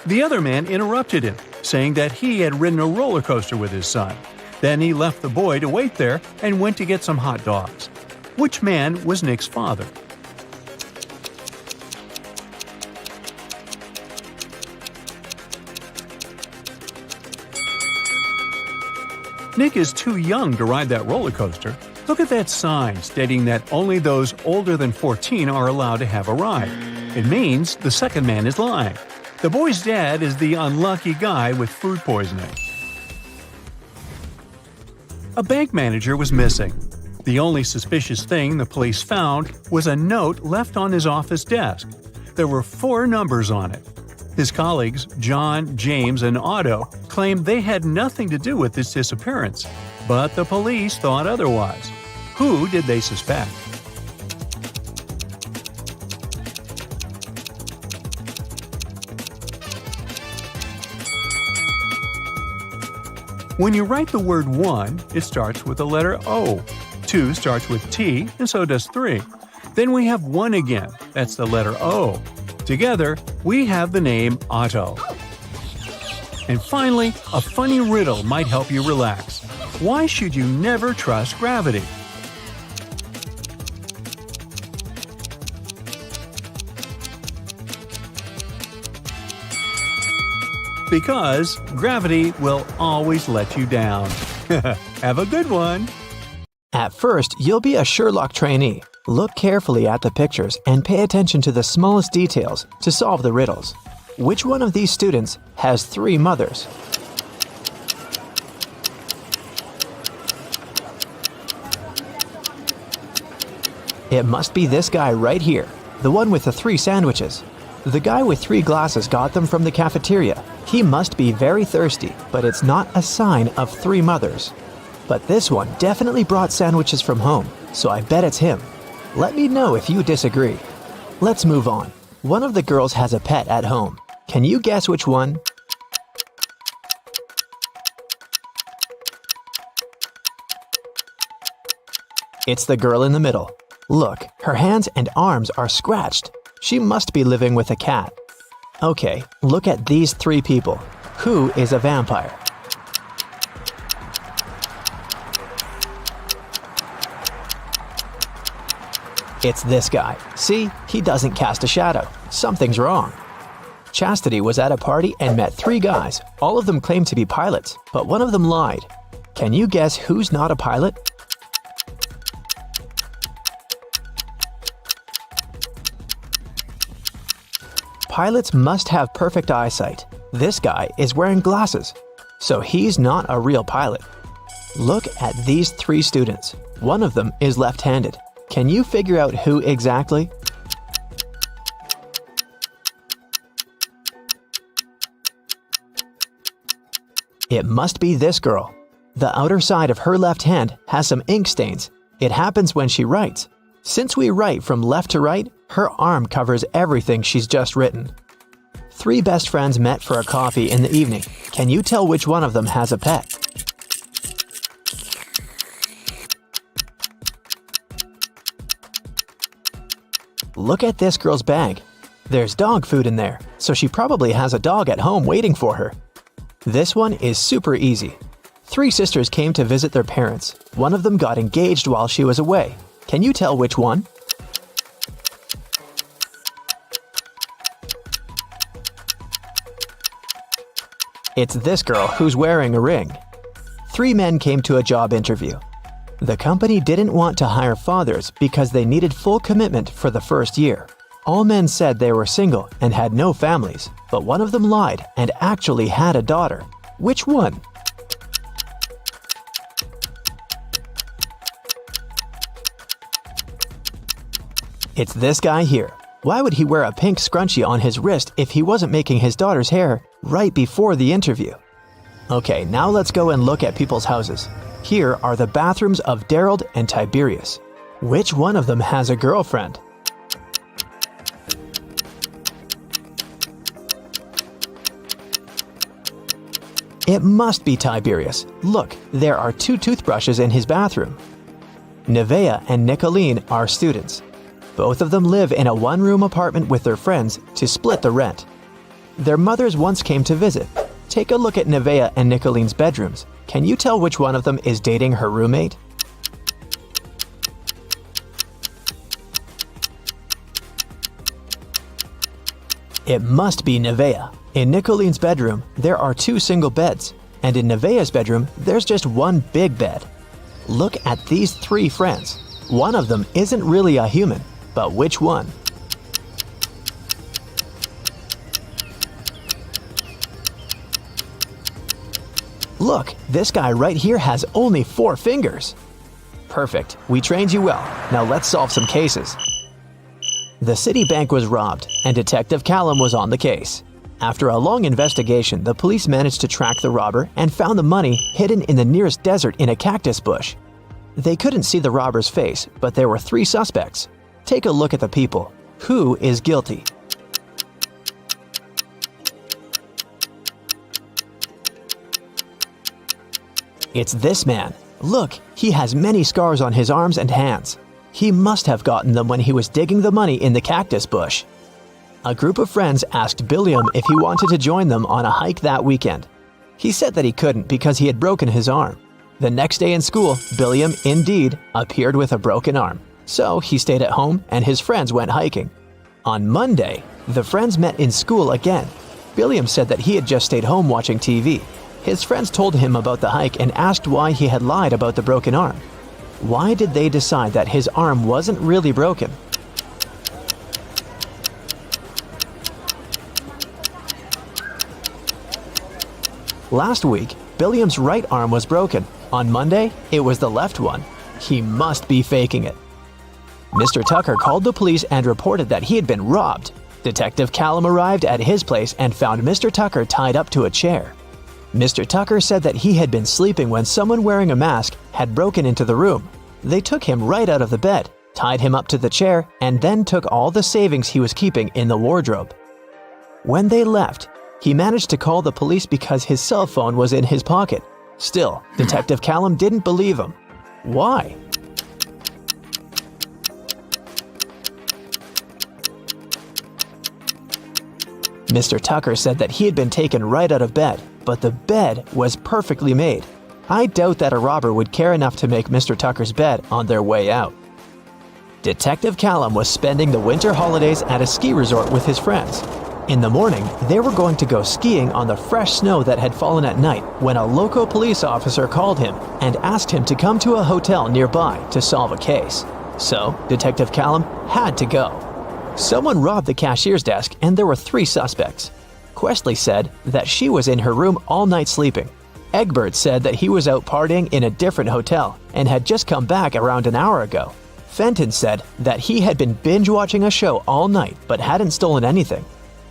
The other man interrupted him, saying that he had ridden a roller coaster with his son. Then he left the boy to wait there and went to get some hot dogs. Which man was Nick's father? Nick is too young to ride that roller coaster. Look at that sign stating that only those older than 14 are allowed to have a ride. It means the second man is lying. The boy's dad is the unlucky guy with food poisoning. A bank manager was missing. The only suspicious thing the police found was a note left on his office desk. There were 4 numbers on it. His colleagues, John, James, and Otto, claimed they had nothing to do with this disappearance, but the police thought otherwise. Who did they suspect? When you write the word 1, it starts with the letter O. 2 starts with T, and so does 3. Then we have 1 again. That's the letter O. Together, we have the name Otto. And finally, a funny riddle might help you relax. Why should you never trust gravity? Because gravity will always let you down. Have a good one! At first, you'll be a Sherlock trainee. Look carefully at the pictures and pay attention to the smallest details to solve the riddles. Which one of these students has 3 mothers? It must be this guy right here, the one with the 3 sandwiches. The guy with 3 glasses got them from the cafeteria. He must be very thirsty, but it's not a sign of 3 mothers. But this one definitely brought sandwiches from home, so I bet it's him. Let me know if you disagree. Let's move on. One of the girls has a pet at home. Can you guess which one? It's the girl in the middle. Look, her hands and arms are scratched. She must be living with a cat. Okay, look at these 3 people. Who is a vampire? It's this guy. See, he doesn't cast a shadow. Something's wrong. Chastity was at a party and met 3 guys. All of them claimed to be pilots, but one of them lied. Can you guess who's not a pilot? Pilots must have perfect eyesight. This guy is wearing glasses, so he's not a real pilot. Look at these 3 students. One of them is left-handed. Can you figure out who exactly? It must be this girl. The outer side of her left hand has some ink stains. It happens when she writes. Since we write from left to right, her arm covers everything she's just written. 3 best friends met for a coffee in the evening. Can you tell which one of them has a pet? Look at this girl's bag. There's dog food in there, so she probably has a dog at home waiting for her. This one is super easy. 3 sisters came to visit their parents. One of them got engaged while she was away. Can you tell which one? It's this girl who's wearing a ring. 3 men came to a job interview. The company didn't want to hire fathers because they needed full commitment for the first year. All men said they were single and had no families, but one of them lied and actually had a daughter. Which one? It's this guy here. Why would he wear a pink scrunchie on his wrist if he wasn't making his daughter's hair right before the interview? Okay, now let's go and look at people's houses. Here are the bathrooms of Daryl and Tiberius. Which one of them has a girlfriend? It must be Tiberius. Look, there are 2 toothbrushes in his bathroom. Nevaeh and Nicolene are students. Both of them live in a one-room apartment with their friends to split the rent. Their mothers once came to visit. Take a look at Nevaeh and Nicolene's bedrooms. Can you tell which one of them is dating her roommate? It must be Nevaeh. In Nicolene's bedroom, there are 2 single beds, and in Nevaeh's bedroom, there's just one big bed. Look at these 3 friends. One of them isn't really a human, but which one? Look, this guy right here has only 4 fingers. Perfect, we trained you well. Now let's solve some cases. The city bank was robbed, and Detective Callum was on the case. After a long investigation, the police managed to track the robber and found the money hidden in the nearest desert in a cactus bush. They couldn't see the robber's face, but there were 3 suspects. Take a look at the people. Who is guilty? It's this man. Look, he has many scars on his arms and hands. He must have gotten them when he was digging the money in the cactus bush. A group of friends asked Billiam if he wanted to join them on a hike that weekend. He said that he couldn't because he had broken his arm. The next day in school, Billiam, indeed, appeared with a broken arm. So he stayed at home and his friends went hiking. On Monday, the friends met in school again. Billiam said that he had just stayed home watching TV. His friends told him about the hike and asked why he had lied about the broken arm. Why did they decide that his arm wasn't really broken? Last week, Billiam's right arm was broken. On Monday, it was the left one. He must be faking it. Mr. Tucker called the police and reported that he had been robbed. Detective Callum arrived at his place and found Mr. Tucker tied up to a chair. Mr. Tucker said that he had been sleeping when someone wearing a mask had broken into the room. They took him right out of the bed, tied him up to the chair, and then took all the savings he was keeping in the wardrobe. When they left, he managed to call the police because his cell phone was in his pocket. Still, Detective Callum didn't believe him. Why? Mr. Tucker said that he had been taken right out of bed, but the bed was perfectly made. I doubt that a robber would care enough to make Mr. Tucker's bed on their way out. Detective Callum was spending the winter holidays at a ski resort with his friends. In the morning, they were going to go skiing on the fresh snow that had fallen at night when a local police officer called him and asked him to come to a hotel nearby to solve a case. So, Detective Callum had to go. Someone robbed the cashier's desk and there were 3 suspects. Questley said that she was in her room all night sleeping. Egbert said that he was out partying in a different hotel and had just come back around an hour ago. Fenton said that he had been binge-watching a show all night but hadn't stolen anything.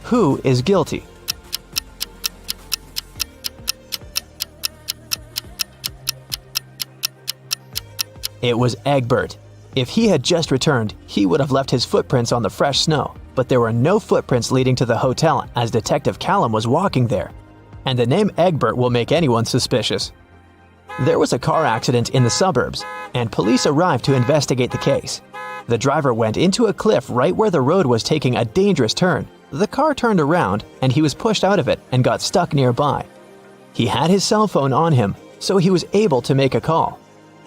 Who is guilty? It was Egbert. If he had just returned, he would have left his footprints on the fresh snow, but there were no footprints leading to the hotel as Detective Callum was walking there. And the name Egbert will make anyone suspicious. There was a car accident in the suburbs, and police arrived to investigate the case. The driver went into a cliff right where the road was taking a dangerous turn. The car turned around, and he was pushed out of it and got stuck nearby. He had his cell phone on him, so he was able to make a call.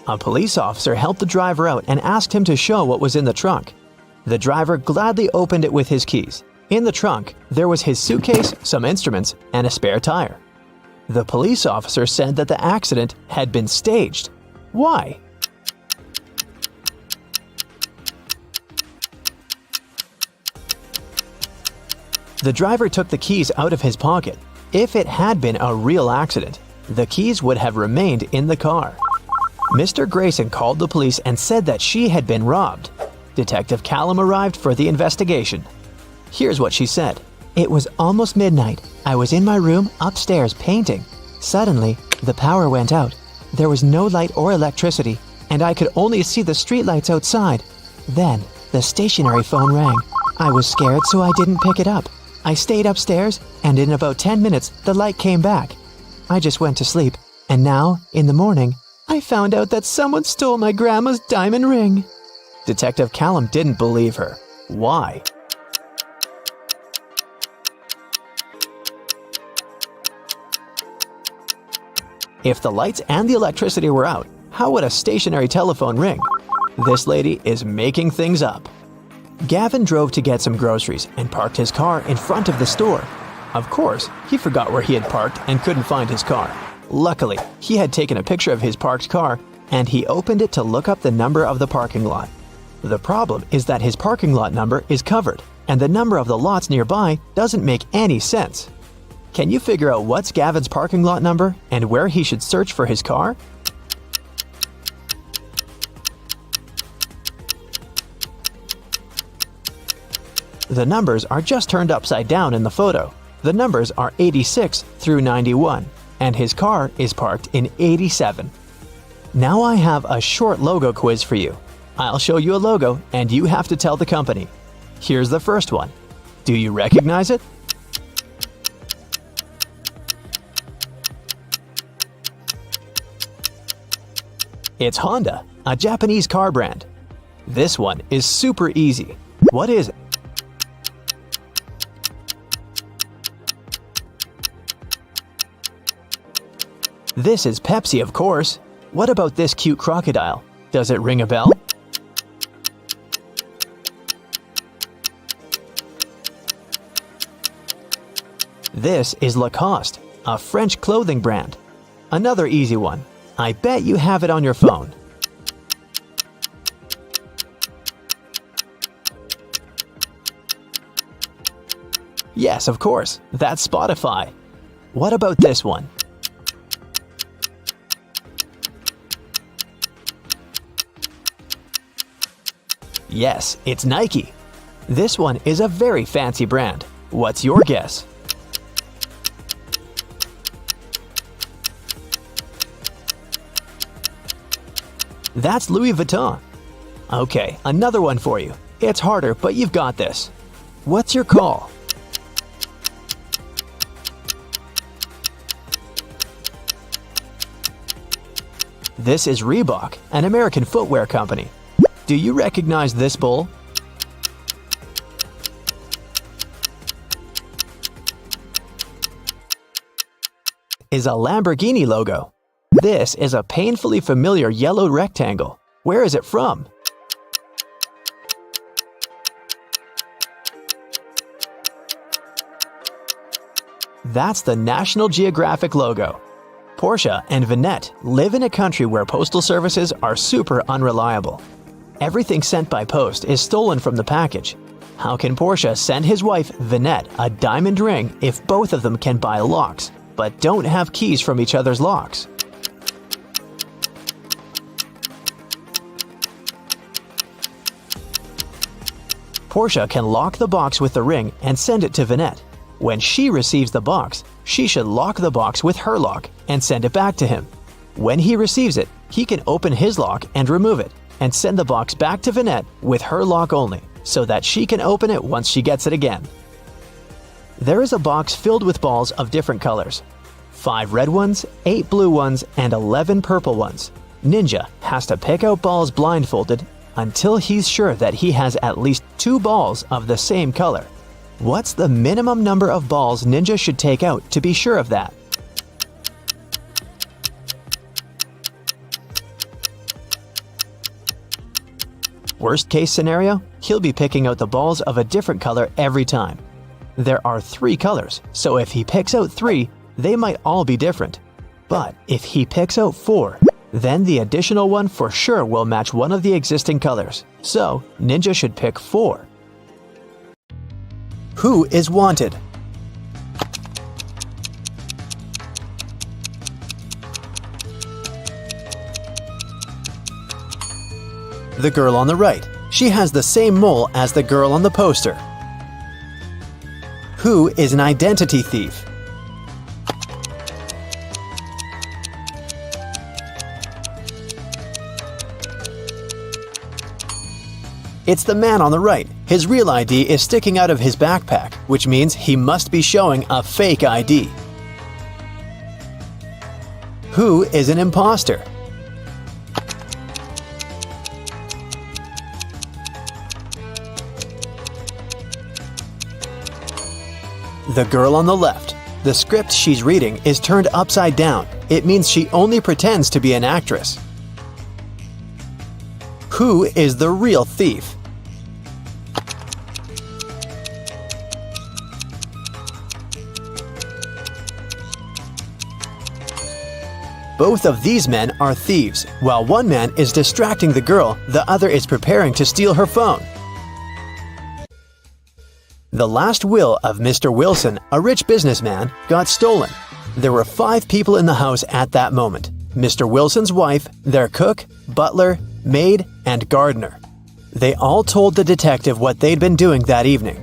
A police officer helped the driver out and asked him to show what was in the trunk. The driver gladly opened it with his keys. In the trunk, there was his suitcase, some instruments, and a spare tire. The police officer said that the accident had been staged. Why? The driver took the keys out of his pocket. If it had been a real accident, the keys would have remained in the car. Mr. Grayson called the police and said that she had been robbed. Detective Callum arrived for the investigation. Here's what she said. It was almost midnight. I was in my room upstairs painting. Suddenly, the power went out. There was no light or electricity, and I could only see the streetlights outside. Then, the stationary phone rang. I was scared, so I didn't pick it up. I stayed upstairs, and in about 10 minutes, the light came back. I just went to sleep, and now, in the morning, I found out that someone stole my grandma's diamond ring. Detective Callum didn't believe her. Why? If the lights and the electricity were out, how would a stationary telephone ring? This lady is making things up. Gavin drove to get some groceries and parked his car in front of the store. Of course, he forgot where he had parked and couldn't find his car. Luckily, he had taken a picture of his parked car and he opened it to look up the number of the parking lot. The problem is that his parking lot number is covered and the number of the lots nearby doesn't make any sense. Can you figure out what's Gavin's parking lot number and where he should search for his car? The numbers are just turned upside down in the photo. The numbers are 86 through 91, and his car is parked in 87. Now I have a short logo quiz for you. I'll show you a logo and you have to tell the company. Here's the first one. Do you recognize it? It's Honda, a Japanese car brand. This one is super easy. What is it? This is Pepsi, of course. What about this cute crocodile? Does it ring a bell? This is Lacoste, a French clothing brand. Another easy one. I bet you have it on your phone. Yes, of course. That's Spotify. What about this one? Yes, it's Nike. This one is a very fancy brand. What's your guess? That's Louis Vuitton. Okay, another one for you. It's harder, but you've got this. What's your call? This is Reebok, an American footwear company. Do you recognize this bull? Is a Lamborghini logo. This is a painfully familiar yellow rectangle. Where is it from? That's the National Geographic logo. Portia and Vinette live in a country where postal services are super unreliable. Everything sent by post is stolen from the package. How can Portia send his wife, Vinette, a diamond ring if both of them can buy locks, but don't have keys from each other's locks? Portia can lock the box with the ring and send it to Vinette. When she receives the box, she should lock the box with her lock and send it back to him. When he receives it, he can open his lock and remove it, and send the box back to Vinette with her lock only, so that she can open it once she gets it again. There is a box filled with balls of different colors. 5 red ones, 8 blue ones, and 11 purple ones. Ninja has to pick out balls blindfolded until he's sure that he has at least 2 balls of the same color. What's the minimum number of balls Ninja should take out to be sure of that? Worst case scenario, he'll be picking out the balls of a different color every time. There are 3 colors, so if he picks out 3, they might all be different. But if he picks out 4, then the additional one for sure will match one of the existing colors. So, Ninja should pick 4. Who is wanted? The girl on the right. She has the same mole as the girl on the poster. Who is an identity thief? It's the man on the right. His real ID is sticking out of his backpack, which means he must be showing a fake ID. Who is an imposter? The girl on the left. The script she's reading is turned upside down. It means she only pretends to be an actress. Who is the real thief? Both of these men are thieves. While one man is distracting the girl, the other is preparing to steal her phone. The last will of Mr. Wilson, a rich businessman, got stolen. There were 5 people in the house at that moment: Mr. Wilson's wife, their cook, butler, maid, and gardener. They all told the detective what they'd been doing that evening.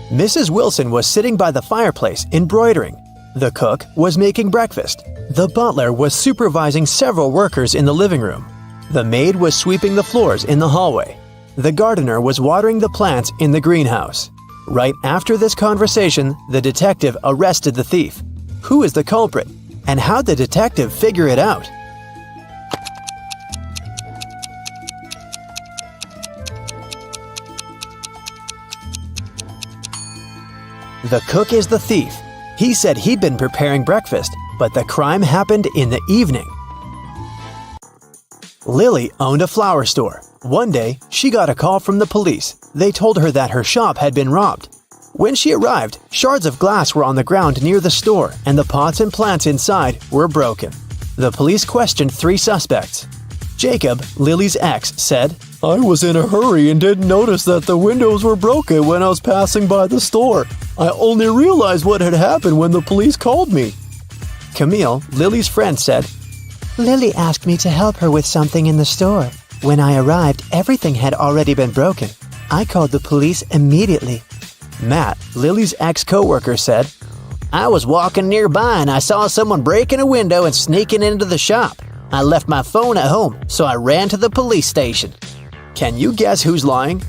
Mrs. Wilson was sitting by the fireplace embroidering. The cook was making breakfast. The butler was supervising several workers in the living room. The maid was sweeping the floors in the hallway. The gardener was watering the plants in the greenhouse. Right after this conversation, the detective arrested the thief. Who is the culprit? And how'd the detective figure it out? The cook is the thief. He said he'd been preparing breakfast, but the crime happened in the evening. Lily owned a flower store. One day, she got a call from the police. They told her that her shop had been robbed. When she arrived, shards of glass were on the ground near the store, and the pots and plants inside were broken. The police questioned 3 suspects. Jacob, Lily's ex, said, "I was in a hurry and didn't notice that the windows were broken when I was passing by the store. I only realized what had happened when the police called me." Camille, Lily's friend, said, Lily asked me to help her with something in the store. When I arrived, everything had already been broken. I called the police immediately. Matt, Lily's ex-coworker, said, I was walking nearby and I saw someone breaking a window and sneaking into the shop. I left my phone at home, so I ran to the police station. Can you guess who's lying?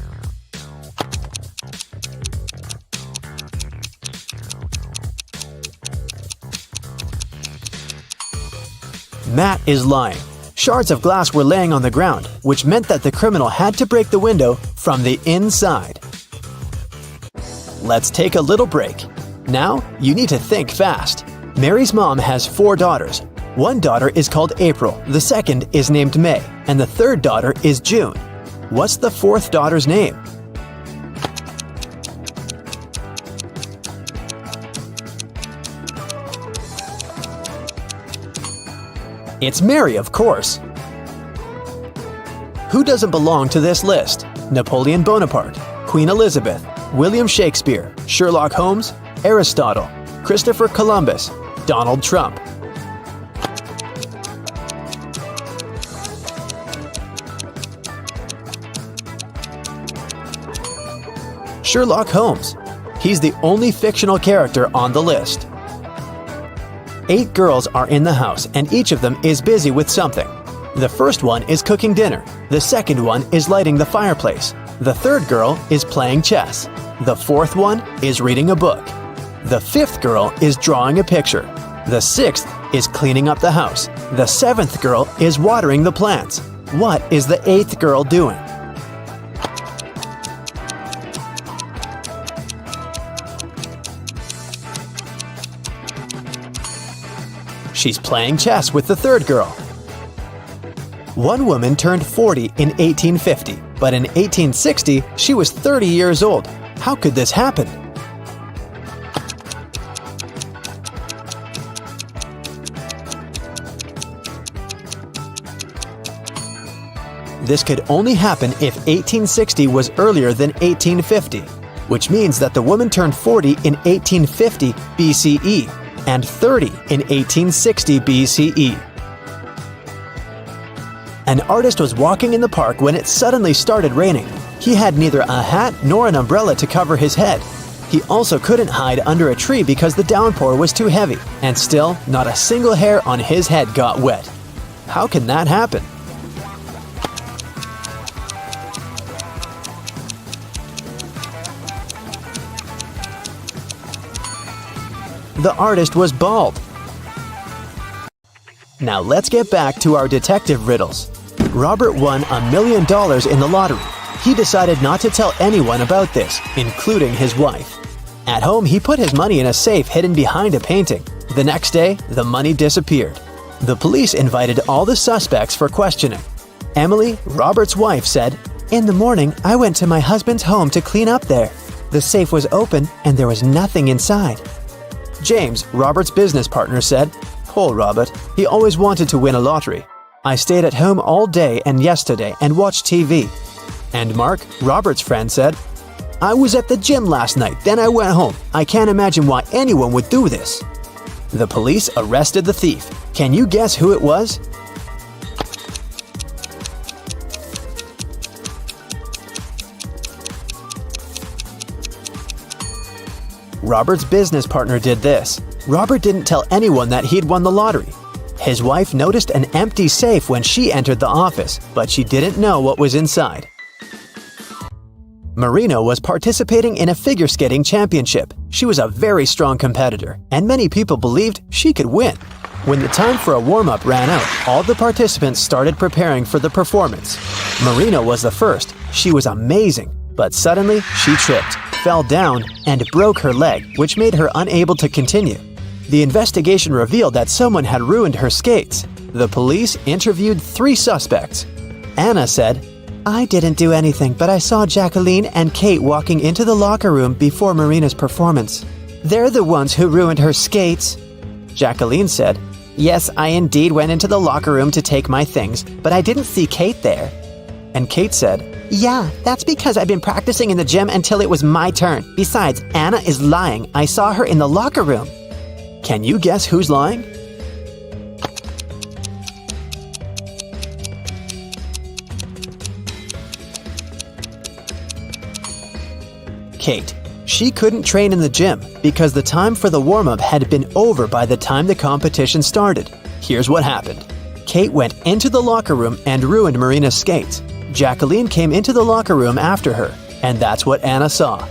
Matt is lying. Shards of glass were laying on the ground, which meant that the criminal had to break the window from the inside. Let's take a little break. Now, you need to think fast. Mary's mom has 4 daughters. One daughter is called April, the second is named May, and the third daughter is June. What's the 4th daughter's name? It's Mary, of course. Who doesn't belong to this list? Napoleon Bonaparte, Queen Elizabeth, William Shakespeare, Sherlock Holmes, Aristotle, Christopher Columbus, Donald Trump. Sherlock Holmes. He's the only fictional character on the list. 8 girls are in the house, and each of them is busy with something. The first one is cooking dinner. The second one is lighting the fireplace. The third girl is playing chess. The 4th one is reading a book. The 5th girl is drawing a picture. The 6th is cleaning up the house. The 7th girl is watering the plants. What is the 8th girl doing? She's playing chess with the 3rd girl. One woman turned 40 in 1850, but in 1860 she was 30 years old. How could this happen? This could only happen if 1860 was earlier than 1850, which means that the woman turned 40 in 1850 BCE and 30 in 1860 BCE. An artist was walking in the park when it suddenly started raining. He had neither a hat nor an umbrella to cover his head. He also couldn't hide under a tree because the downpour was too heavy, and still, not a single hair on his head got wet. How can that happen? The artist was bald. Now let's get back to our detective riddles. Robert won $1 million in the lottery. He decided not to tell anyone about this, including his wife. At home, he put his money in a safe hidden behind a painting. The next day, the money disappeared. The police invited all the suspects for questioning. Emily, Robert's wife, said, "In the morning, I went to my husband's home to clean up there. The safe was open and there was nothing inside." James, Robert's business partner, said, "Poor Robert, he always wanted to win a lottery. I stayed at home all day and yesterday and watched TV." And Mark, Robert's friend, said, "I was at the gym last night, then I went home. I can't imagine why anyone would do this." The police arrested the thief. Can you guess who it was? Robert's business partner did this. Robert didn't tell anyone that he'd won the lottery. His wife noticed an empty safe when she entered the office, but she didn't know what was inside. Marina was participating in a figure skating championship. She was a very strong competitor, and many people believed she could win. When the time for a warm-up ran out, all the participants started preparing for the performance. Marina was the first. She was amazing, but suddenly she tripped, fell down, and broke her leg, which made her unable to continue. The investigation revealed that someone had ruined her skates. The police interviewed 3 suspects. Anna said, "I didn't do anything, but I saw Jacqueline and Kate walking into the locker room before Marina's performance. They're the ones who ruined her skates." Jacqueline said, "Yes, I indeed went into the locker room to take my things, but I didn't see Kate there." And Kate said, "Yeah, that's because I've been practicing in the gym until it was my turn. Besides, Anna is lying. I saw her in the locker room." Can you guess who's lying? Kate. She couldn't train in the gym because the time for the warm-up had been over by the time the competition started. Here's what happened. Kate went into the locker room and ruined Marina's skates. Jacqueline came into the locker room after her, and that's what Anna saw.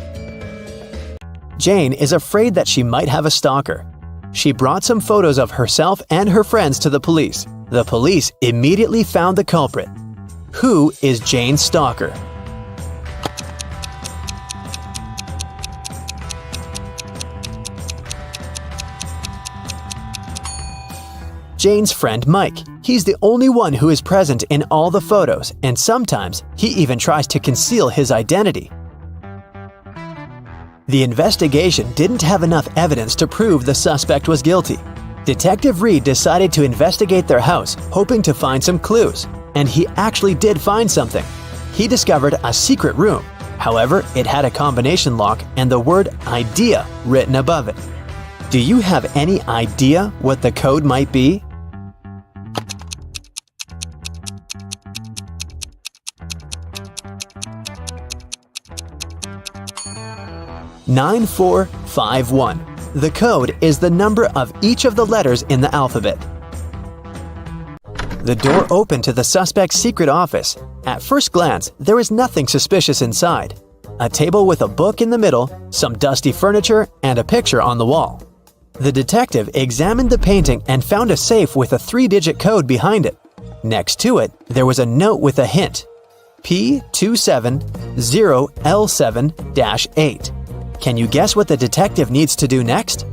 Jane is afraid that she might have a stalker. She brought some photos of herself and her friends to the police. The police immediately found the culprit. Who is Jane's stalker? Jane's friend Mike. He's the only one who is present in all the photos, and sometimes he even tries to conceal his identity. The investigation didn't have enough evidence to prove the suspect was guilty. Detective Reed decided to investigate their house, hoping to find some clues, and he actually did find something. He discovered a secret room. However, it had a combination lock and the word "idea" written above it. Do you have any idea what the code might be? "9451. The code is the number of each of the letters in the alphabet. The door opened to the suspect's secret office. At first glance, there is nothing suspicious inside. A table with a book in the middle, some dusty furniture, and a picture on the wall. The detective examined the painting and found a safe with a 3-digit code behind it. Next to it, there was a note with a hint. P270L7-8. Can you guess what the detective needs to do next?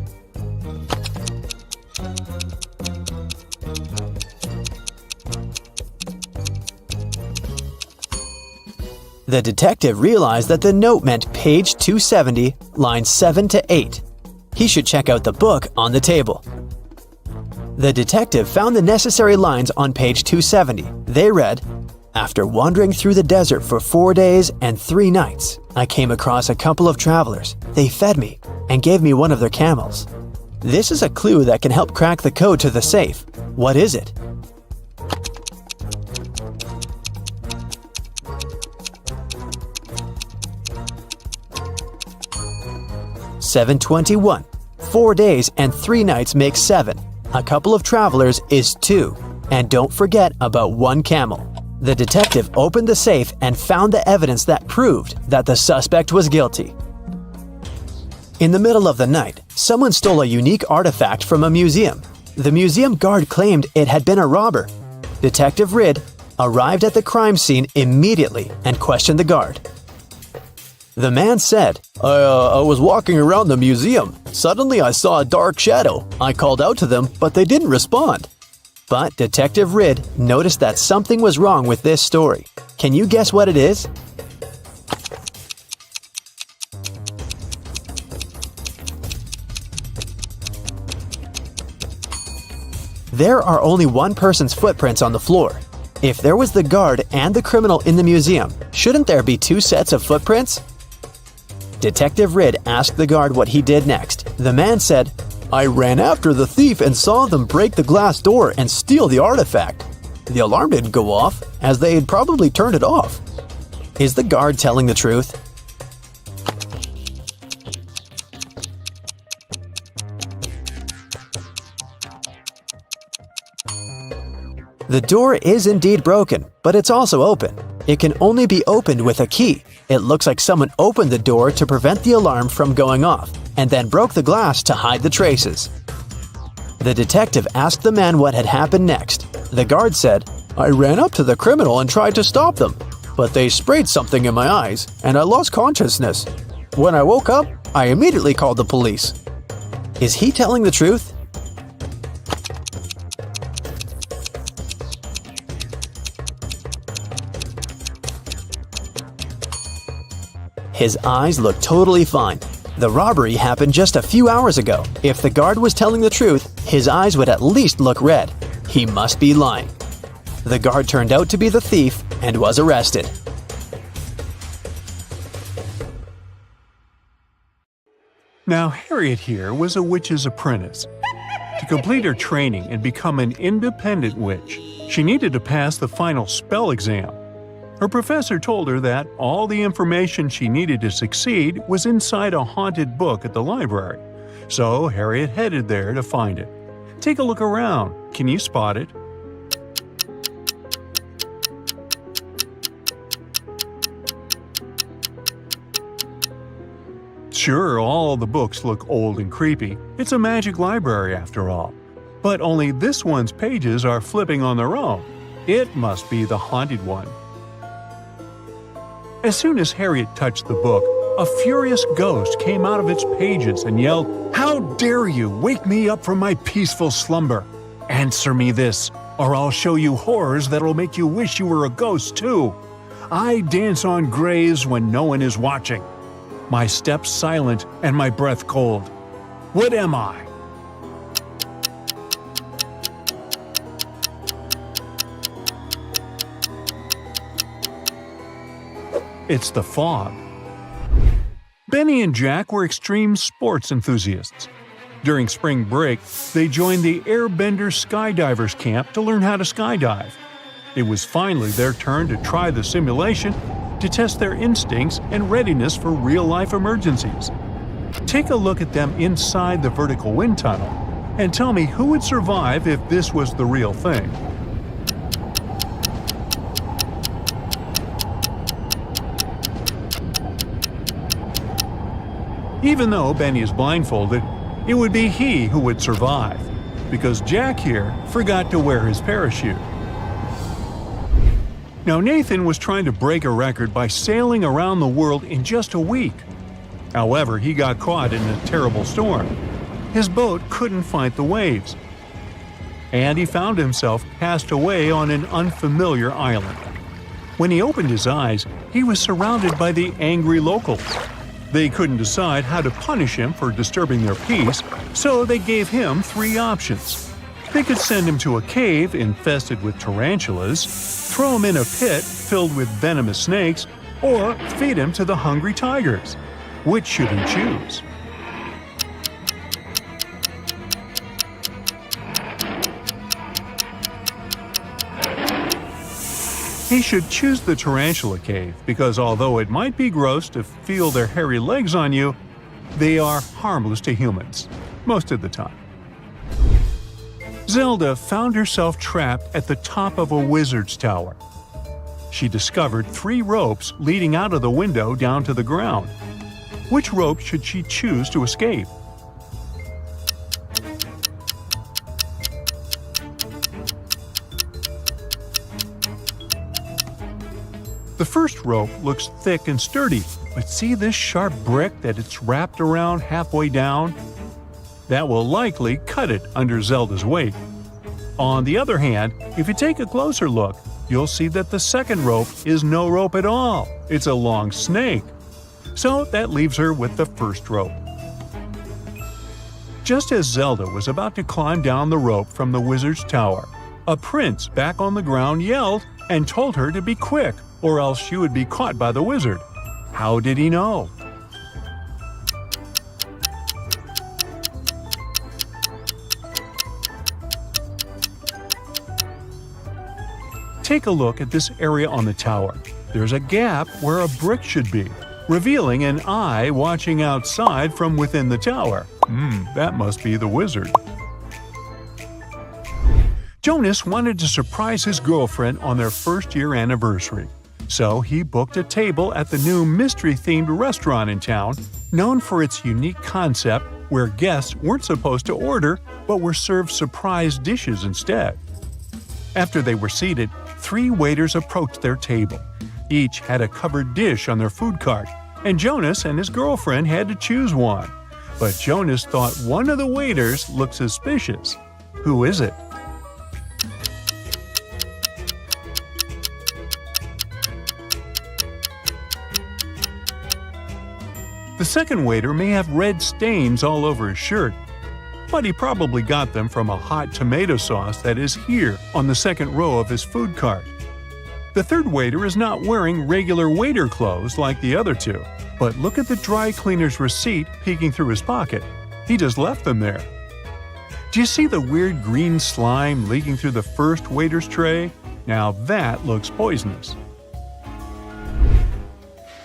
The detective realized that the note meant page 270, lines 7 to 8. He should check out the book on the table. The detective found the necessary lines on page 270. They read, "After wandering through the desert for 4 days and 3 nights, I came across a couple of travelers. They fed me and gave me one of their camels." This is a clue that can help crack the code to the safe. What is it? 721. 4 days and 3 nights make 7. A couple of travelers is 2. And don't forget about 1 camel. The detective opened the safe and found the evidence that proved that the suspect was guilty. In the middle of the night, someone stole a unique artifact from a museum. The museum guard claimed it had been a robber. Detective Riddle arrived at the crime scene immediately and questioned the guard. The man said, I was walking around the museum. Suddenly I saw a dark shadow. I called out to them, but they didn't respond. But Detective Riddle noticed that something was wrong with this story. Can you guess what it is? There are only one person's footprints on the floor. If there was the guard and the criminal in the museum, shouldn't there be 2 sets of footprints? Detective Riddle asked the guard what he did next. The man said, I ran after the thief and saw them break the glass door and steal the artifact. The alarm didn't go off, as they had probably turned it off. Is the guard telling the truth? The door is indeed broken, but it's also open. It can only be opened with a key. It looks like someone opened the door to prevent the alarm from going off, and then broke the glass to hide the traces. The detective asked the man what had happened next. The guard said, I ran up to the criminal and tried to stop them, but they sprayed something in my eyes, and I lost consciousness. When I woke up, I immediately called the police. Is he telling the truth? His eyes look totally fine. The robbery happened just a few hours ago. If the guard was telling the truth, his eyes would at least look red. He must be lying. The guard turned out to be the thief and was arrested. Now, Harriet here was a witch's apprentice. To complete her training and become an independent witch, she needed to pass the final spell exam. Her professor told her that all the information she needed to succeed was inside a haunted book at the library. So Harriet headed there to find it. Take a look around. Can you spot it? Sure, all the books look old and creepy. It's a magic library after all. But only this one's pages are flipping on their own. It must be the haunted one. As soon as Harriet touched the book, a furious ghost came out of its pages and yelled, "How dare you wake me up from my peaceful slumber? Answer me this, or I'll show you horrors that'll make you wish you were a ghost too. I dance on graves when no one is watching. My steps silent and my breath cold. What am I?" It's the fog. Benny and Jack were extreme sports enthusiasts. During spring break, they joined the Airbender Skydivers camp to learn how to skydive. It was finally their turn to try the simulation to test their instincts and readiness for real-life emergencies. Take a look at them inside the vertical wind tunnel and tell me who would survive if this was the real thing. Even though Benny is blindfolded, it would be he who would survive, because Jack here forgot to wear his parachute. Now Nathan was trying to break a record by sailing around the world in just a week. However, he got caught in a terrible storm. His boat couldn't fight the waves, and he found himself cast away on an unfamiliar island. When he opened his eyes, he was surrounded by the angry locals. They couldn't decide how to punish him for disturbing their peace, so they gave him 3 options. They could send him to a cave infested with tarantulas, throw him in a pit filled with venomous snakes, or feed him to the hungry tigers. Which should he choose? He should choose the tarantula cave because although it might be gross to feel their hairy legs on you, They are harmless to humans, most of the time. Zelda found herself trapped at the top of a wizard's tower. She discovered 3 ropes leading out of the window down to the ground. Which rope should she choose to escape? The first rope looks thick and sturdy, but see this sharp brick that it's wrapped around halfway down? That will likely cut it under Zelda's weight. On the other hand, if you take a closer look, you'll see that the second rope is no rope at all. It's a long snake. So that leaves her with the first rope. Just as Zelda was about to climb down the rope from the wizard's tower, a prince back on the ground yelled and told her to be quick, or else she would be caught by the wizard. How did he know? Take a look at this area on the tower. There's a gap where a brick should be, revealing an eye watching outside from within the tower. That must be the wizard. Jonas wanted to surprise his girlfriend on their first-year anniversary. So he booked a table at the new mystery-themed restaurant in town, known for its unique concept where guests weren't supposed to order but were served surprise dishes instead. After they were seated, 3 waiters approached their table. Each had a covered dish on their food cart, and Jonas and his girlfriend had to choose one. But Jonas thought one of the waiters looked suspicious. Who is it? The second waiter may have red stains all over his shirt, but he probably got them from a hot tomato sauce that is here on the second row of his food cart. The third waiter is not wearing regular waiter clothes like the other 2, but look at the dry cleaner's receipt peeking through his pocket. He just left them there. Do you see the weird green slime leaking through the first waiter's tray? Now that looks poisonous.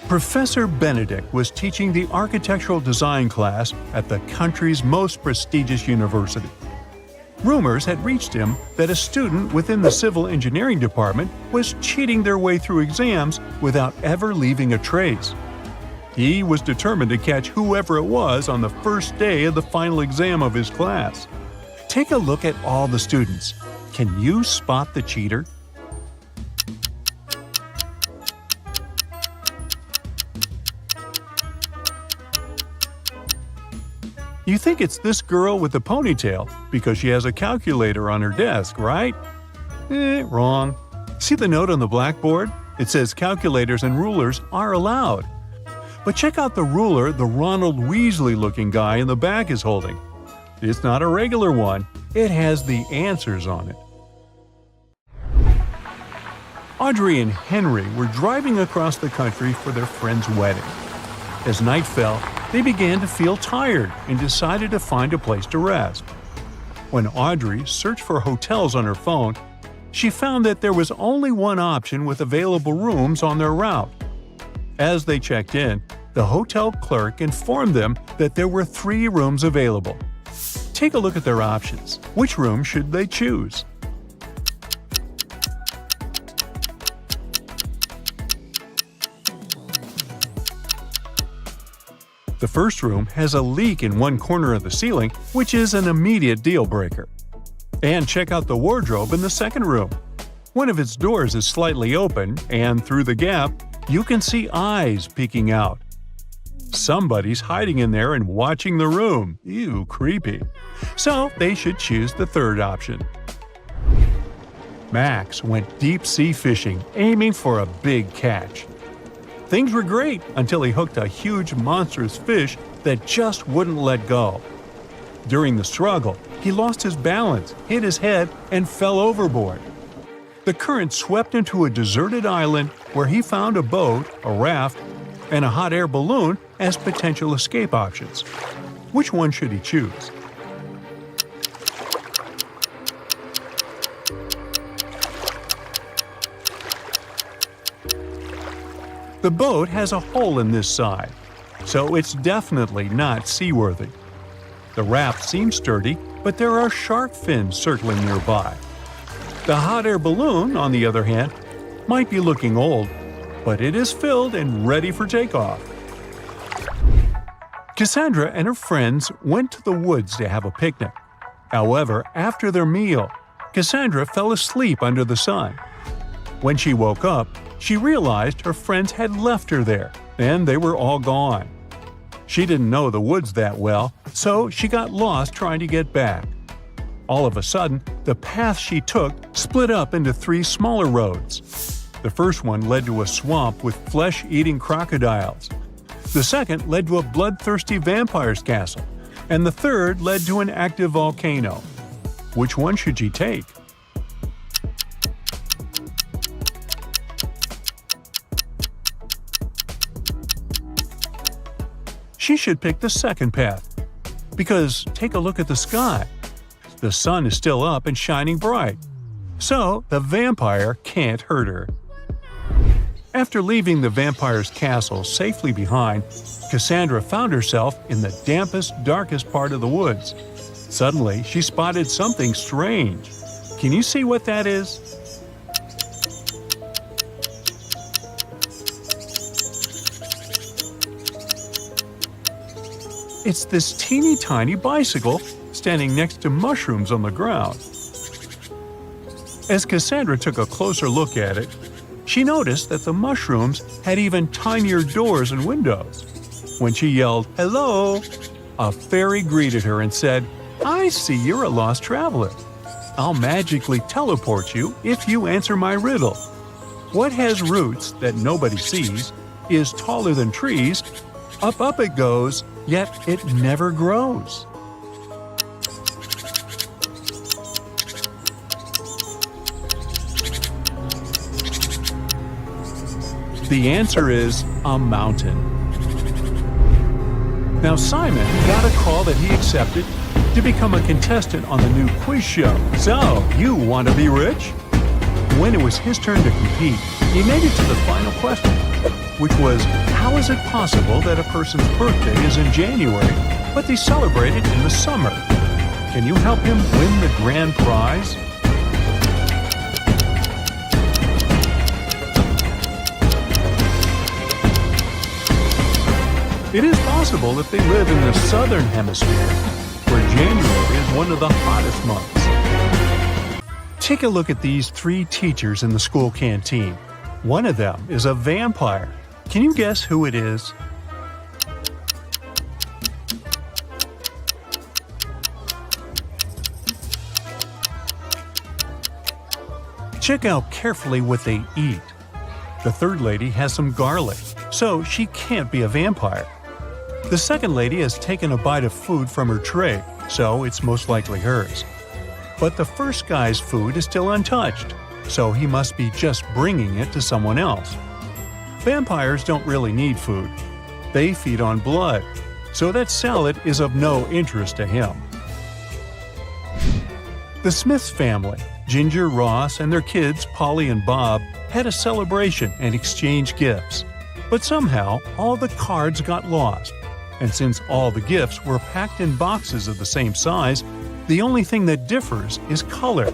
Professor Benedict was teaching the architectural design class at the country's most prestigious university. Rumors had reached him that a student within the civil engineering department was cheating their way through exams without ever leaving a trace. He was determined to catch whoever it was on the first day of the final exam of his class. Take a look at all the students. Can you spot the cheater? You think it's this girl with the ponytail because she has a calculator on her desk, right? Wrong. See the note on the blackboard? It says calculators and rulers are allowed. But check out the ruler the Ronald Weasley-looking guy in the back is holding. It's not a regular one. It has the answers on it. Audrey and Henry were driving across the country for their friend's wedding. As night fell, they began to feel tired and decided to find a place to rest. When Audrey searched for hotels on her phone, she found that there was only one option with available rooms on their route. As they checked in, the hotel clerk informed them that there were 3 rooms available. Take a look at their options. Which room should they choose? The first room has a leak in one corner of the ceiling, which is an immediate deal breaker. And check out the wardrobe in the second room. One of its doors is slightly open, and through the gap, you can see eyes peeking out. Somebody's hiding in there and watching the room. Ew, creepy. So they should choose the third option. Max went deep-sea fishing, aiming for a big catch. Things were great until he hooked a huge monstrous fish that just wouldn't let go. During the struggle, he lost his balance, hit his head, and fell overboard. The current swept him to a deserted island where he found a boat, a raft, and a hot air balloon as potential escape options. Which one should he choose? The boat has a hole in this side. so it's definitely not seaworthy. The raft seems sturdy, but there are shark fins circling nearby. The hot air balloon, on the other hand, might be looking old, but it is filled and ready for takeoff. Cassandra and her friends went to the woods to have a picnic. However, after their meal, Cassandra fell asleep under the sun. When she woke up, she realized her friends had left her there, and they were all gone. She didn't know the woods that well, so she got lost trying to get back. All of a sudden, the path she took split up into 3 smaller roads. The first one led to a swamp with flesh-eating crocodiles. The second led to a bloodthirsty vampire's castle, and the third led to an active volcano. Which one should she take? She should pick the second path, because take a look at the sky. The sun is still up and shining bright, so the vampire can't hurt her. After leaving the vampire's castle safely behind, Cassandra found herself in the dampest, darkest part of the woods. Suddenly, she spotted something strange. Can you see what that is? It's this teeny tiny bicycle standing next to mushrooms on the ground. As Cassandra took a closer look at it, she noticed that the mushrooms had even tinier doors and windows. When she yelled, "Hello!" a fairy greeted her and said, "I see you're a lost traveler. I'll magically teleport you if you answer my riddle. What has roots that nobody sees, is taller than trees, up it goes, yet it never grows?" The answer is a mountain. Now Simon got a call that he accepted to become a contestant on the new quiz show. So, you want to be rich? When it was his turn to compete, he made it to the final question, which was, how is it possible that a person's birthday is in January, but they celebrate it in the summer? Can you help him win the grand prize? It is possible if they live in the southern hemisphere, where January is one of the hottest months. Take a look at these 3 teachers in the school canteen. One of them is a vampire. Can you guess who it is? Check out carefully what they eat. The third lady has some garlic, so she can't be a vampire. The second lady has taken a bite of food from her tray, so it's most likely hers. But the first guy's food is still untouched, so he must be just bringing it to someone else. Vampires don't really need food. They feed on blood, so that salad is of no interest to him. The Smiths family, Ginger, Ross, and their kids, Polly and Bob, had a celebration and exchanged gifts. But somehow, all the cards got lost. And since all the gifts were packed in boxes of the same size, the only thing that differs is color.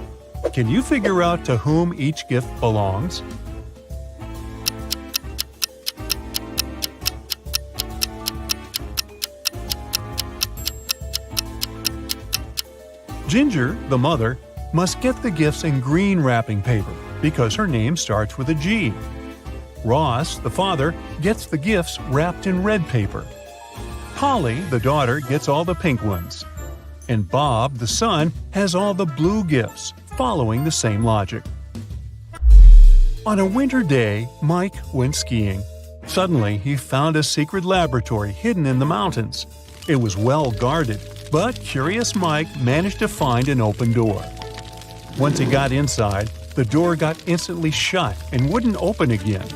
Can you figure out to whom each gift belongs? Ginger, the mother, must get the gifts in green wrapping paper because her name starts with a G. Ross, the father, gets the gifts wrapped in red paper. Polly, the daughter, gets all the pink ones. And Bob, the son, has all the blue gifts, following the same logic. On a winter day, Mike went skiing. Suddenly, he found a secret laboratory hidden in the mountains. It was well guarded, but curious Mike managed to find an open door. Once he got inside, the door got instantly shut and wouldn't open again.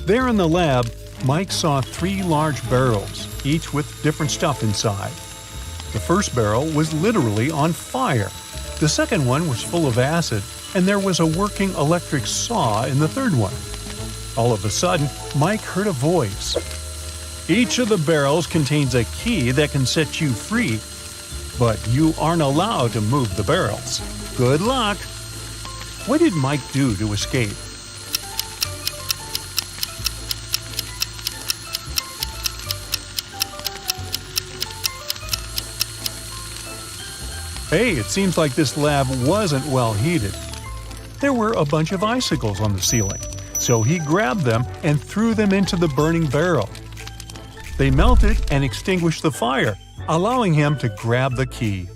There in the lab, Mike saw 3 large barrels, each with different stuff inside. The first barrel was literally on fire. The second one was full of acid, and there was a working electric saw in the third one. All of a sudden, Mike heard a voice. Each of the barrels contains a key that can set you free, but you aren't allowed to move the barrels. Good luck! What did Mike do to escape? Hey, it seems like this lab wasn't well heated. There were a bunch of icicles on the ceiling, so he grabbed them and threw them into the burning barrel. They melted and extinguished the fire, allowing him to grab the key.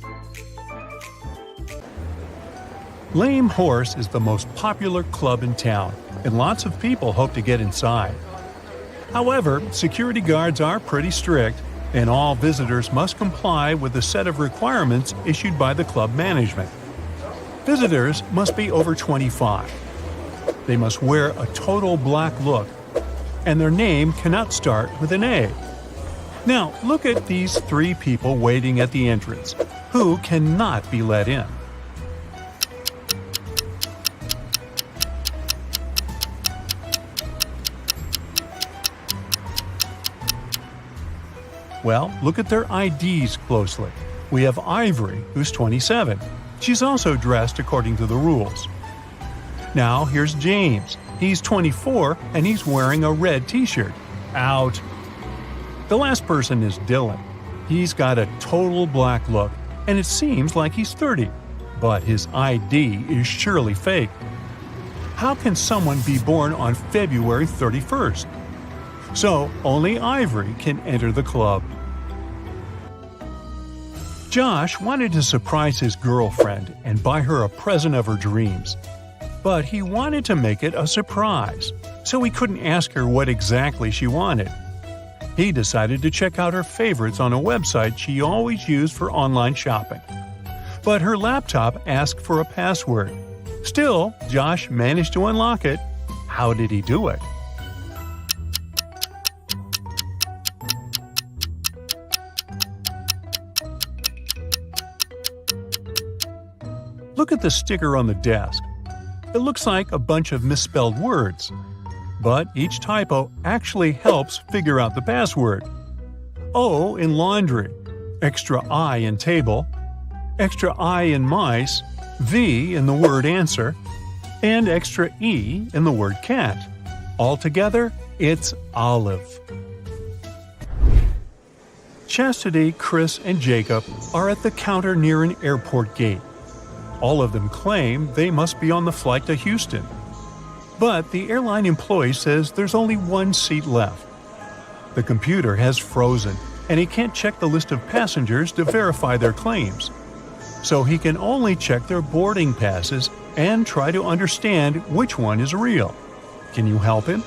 Lame Horse is the most popular club in town, and lots of people hope to get inside. However, security guards are pretty strict, and all visitors must comply with a set of requirements issued by the club management. Visitors must be over 25. They must wear a total black look, and their name cannot start with an A. Now, look at these 3 people waiting at the entrance, who cannot be let in. Well, look at their IDs closely. We have Ivory, who's 27. She's also dressed according to the rules. Now, here's James. He's 24, and he's wearing a red t-shirt. Out. The last person is Dylan. He's got a total black look, and it seems like he's 30. But his ID is surely fake. How can someone be born on February 31st? So, only Ivory can enter the club. Josh wanted to surprise his girlfriend and buy her a present of her dreams. But he wanted to make it a surprise, so he couldn't ask her what exactly she wanted. He decided to check out her favorites on a website she always used for online shopping. But her laptop asked for a password. Still, Josh managed to unlock it. How did he do it? Look at the sticker on the desk. It looks like a bunch of misspelled words. But each typo actually helps figure out the password. O in laundry, extra I in table, extra I in mice, V in the word answer, and extra E in the word cat. Altogether, it's olive. Chastity, Chris, and Jacob are at the counter near an airport gate. All of them claim they must be on the flight to Houston. But the airline employee says there's only one seat left. The computer has frozen, and he can't check the list of passengers to verify their claims. So he can only check their boarding passes and try to understand which one is real. Can you help him?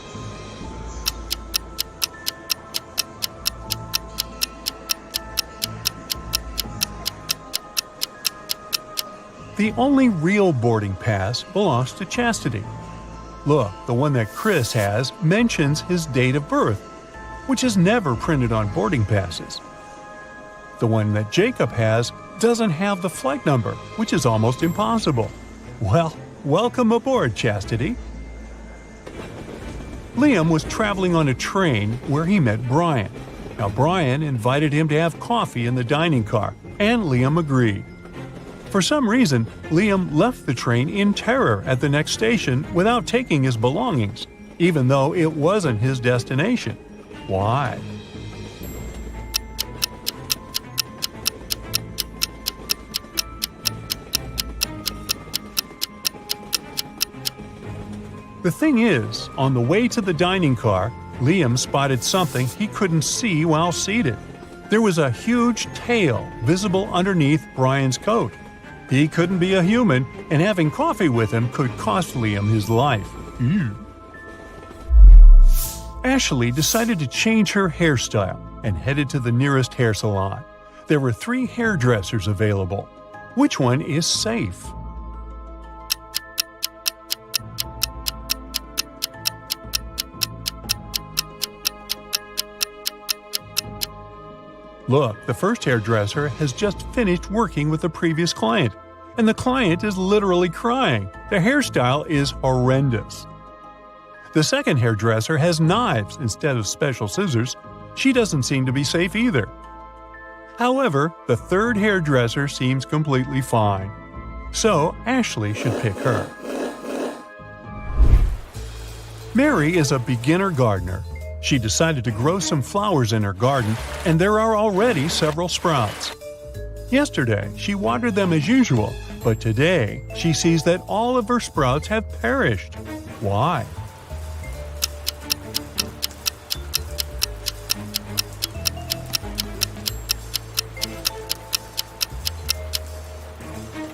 The only real boarding pass belongs to Chastity. Look, the one that Chris has mentions his date of birth, which is never printed on boarding passes. The one that Jacob has doesn't have the flight number, which is almost impossible. Well, welcome aboard, Chastity. Liam was traveling on a train where he met Brian. Now, Brian invited him to have coffee in the dining car, and Liam agreed. For some reason, Liam left the train in terror at the next station without taking his belongings, even though it wasn't his destination. Why? The thing is, on the way to the dining car, Liam spotted something he couldn't see while seated. There was a huge tail visible underneath Brian's coat. He couldn't be a human, and having coffee with him could cost Liam his life. Ashley decided to change her hairstyle and headed to the nearest hair salon. There were 3 hairdressers available. Which one is safe? Look, the first hairdresser has just finished working with the previous client, and the client is literally crying. The hairstyle is horrendous. The second hairdresser has knives instead of special scissors, She doesn't seem to be safe either. However, the third hairdresser seems completely fine. So Ashley should pick her. Mary is a beginner gardener. She decided to grow some flowers in her garden, and there are already several sprouts. Yesterday, she watered them as usual, but today she sees that all of her sprouts have perished. Why?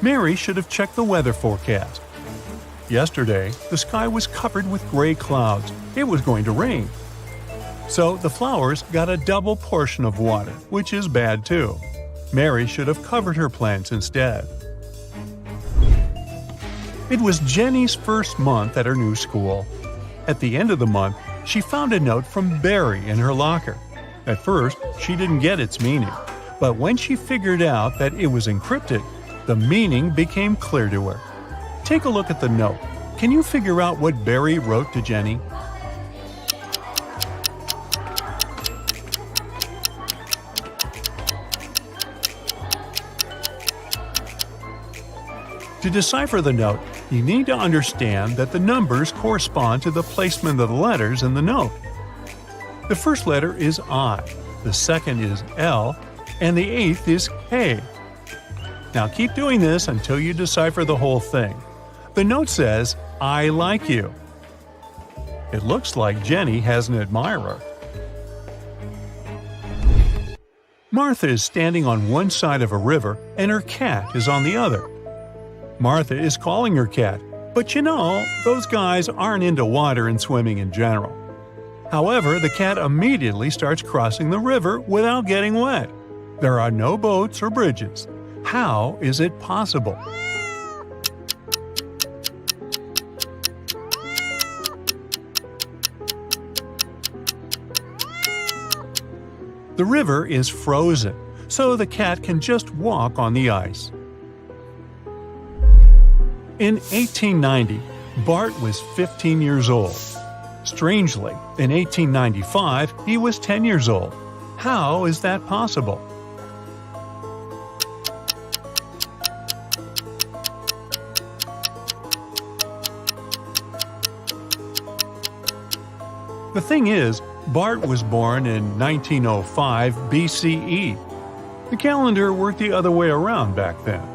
Mary should have checked the weather forecast. Yesterday, the sky was covered with gray clouds. It was going to rain. So the flowers got a double portion of water, which is bad too. Mary should have covered her plants instead. It was Jenny's first month at her new school. At the end of the month, she found a note from Barry in her locker. At first, she didn't get its meaning, but when she figured out that it was encrypted, the meaning became clear to her. Take a look at the note. Can you figure out what Barry wrote to Jenny? To decipher the note, you need to understand that the numbers correspond to the placement of the letters in the note. The first letter is I, the second is L, and the eighth is K. Now keep doing this until you decipher the whole thing. The note says, I like you. It looks like Jenny has an admirer. Martha is standing on one side of a river and her cat is on the other. Martha is calling her cat, but you know, those guys aren't into water and swimming in general. However, the cat immediately starts crossing the river without getting wet. There are no boats or bridges. How is it possible? The river is frozen, so the cat can just walk on the ice. In 1890, Bart was 15 years old. Strangely, in 1895, he was 10 years old. How is that possible? The thing is, Bart was born in 1905 BCE. The calendar worked the other way around back then.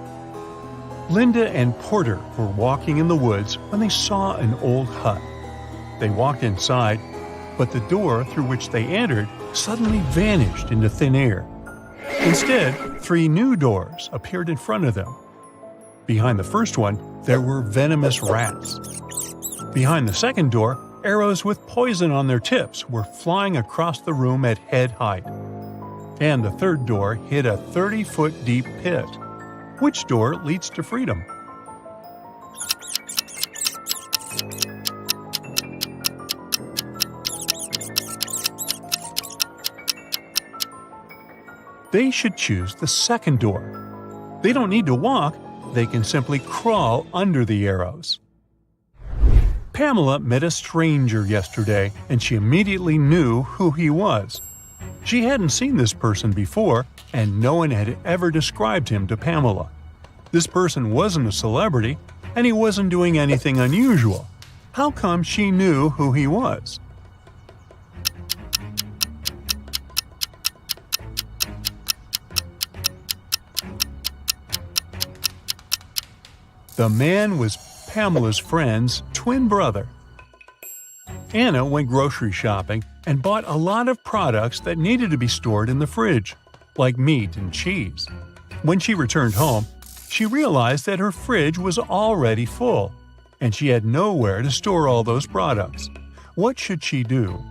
Linda and Porter were walking in the woods when they saw an old hut. They walked inside, but the door through which they entered suddenly vanished into thin air. Instead, 3 new doors appeared in front of them. Behind the first one, there were venomous rats. Behind the second door, arrows with poison on their tips were flying across the room at head height. And the third door hid a 30-foot deep pit. Which door leads to freedom? They should choose the second door. They don't need to walk, they can simply crawl under the arrows. Pamela met a stranger yesterday, and she immediately knew who he was. She hadn't seen this person before, and no one had ever described him to Pamela. This person wasn't a celebrity, and he wasn't doing anything unusual. How come she knew who he was? The man was Pamela's friend's twin brother. Anna went grocery shopping and bought a lot of products that needed to be stored in the fridge, like meat and cheese. When she returned home, she realized that her fridge was already full, and she had nowhere to store all those products. What should she do?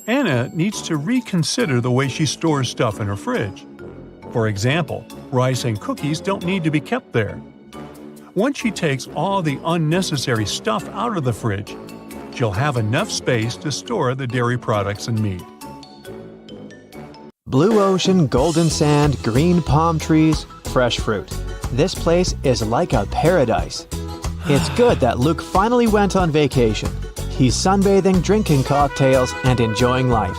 Anna needs to reconsider the way she stores stuff in her fridge. For example, rice and cookies don't need to be kept there. Once she takes all the unnecessary stuff out of the fridge, she'll have enough space to store the dairy products and meat. Blue ocean, golden sand, green palm trees, fresh fruit. This place is like a paradise. It's good that Luke finally went on vacation. He's sunbathing, drinking cocktails, and enjoying life.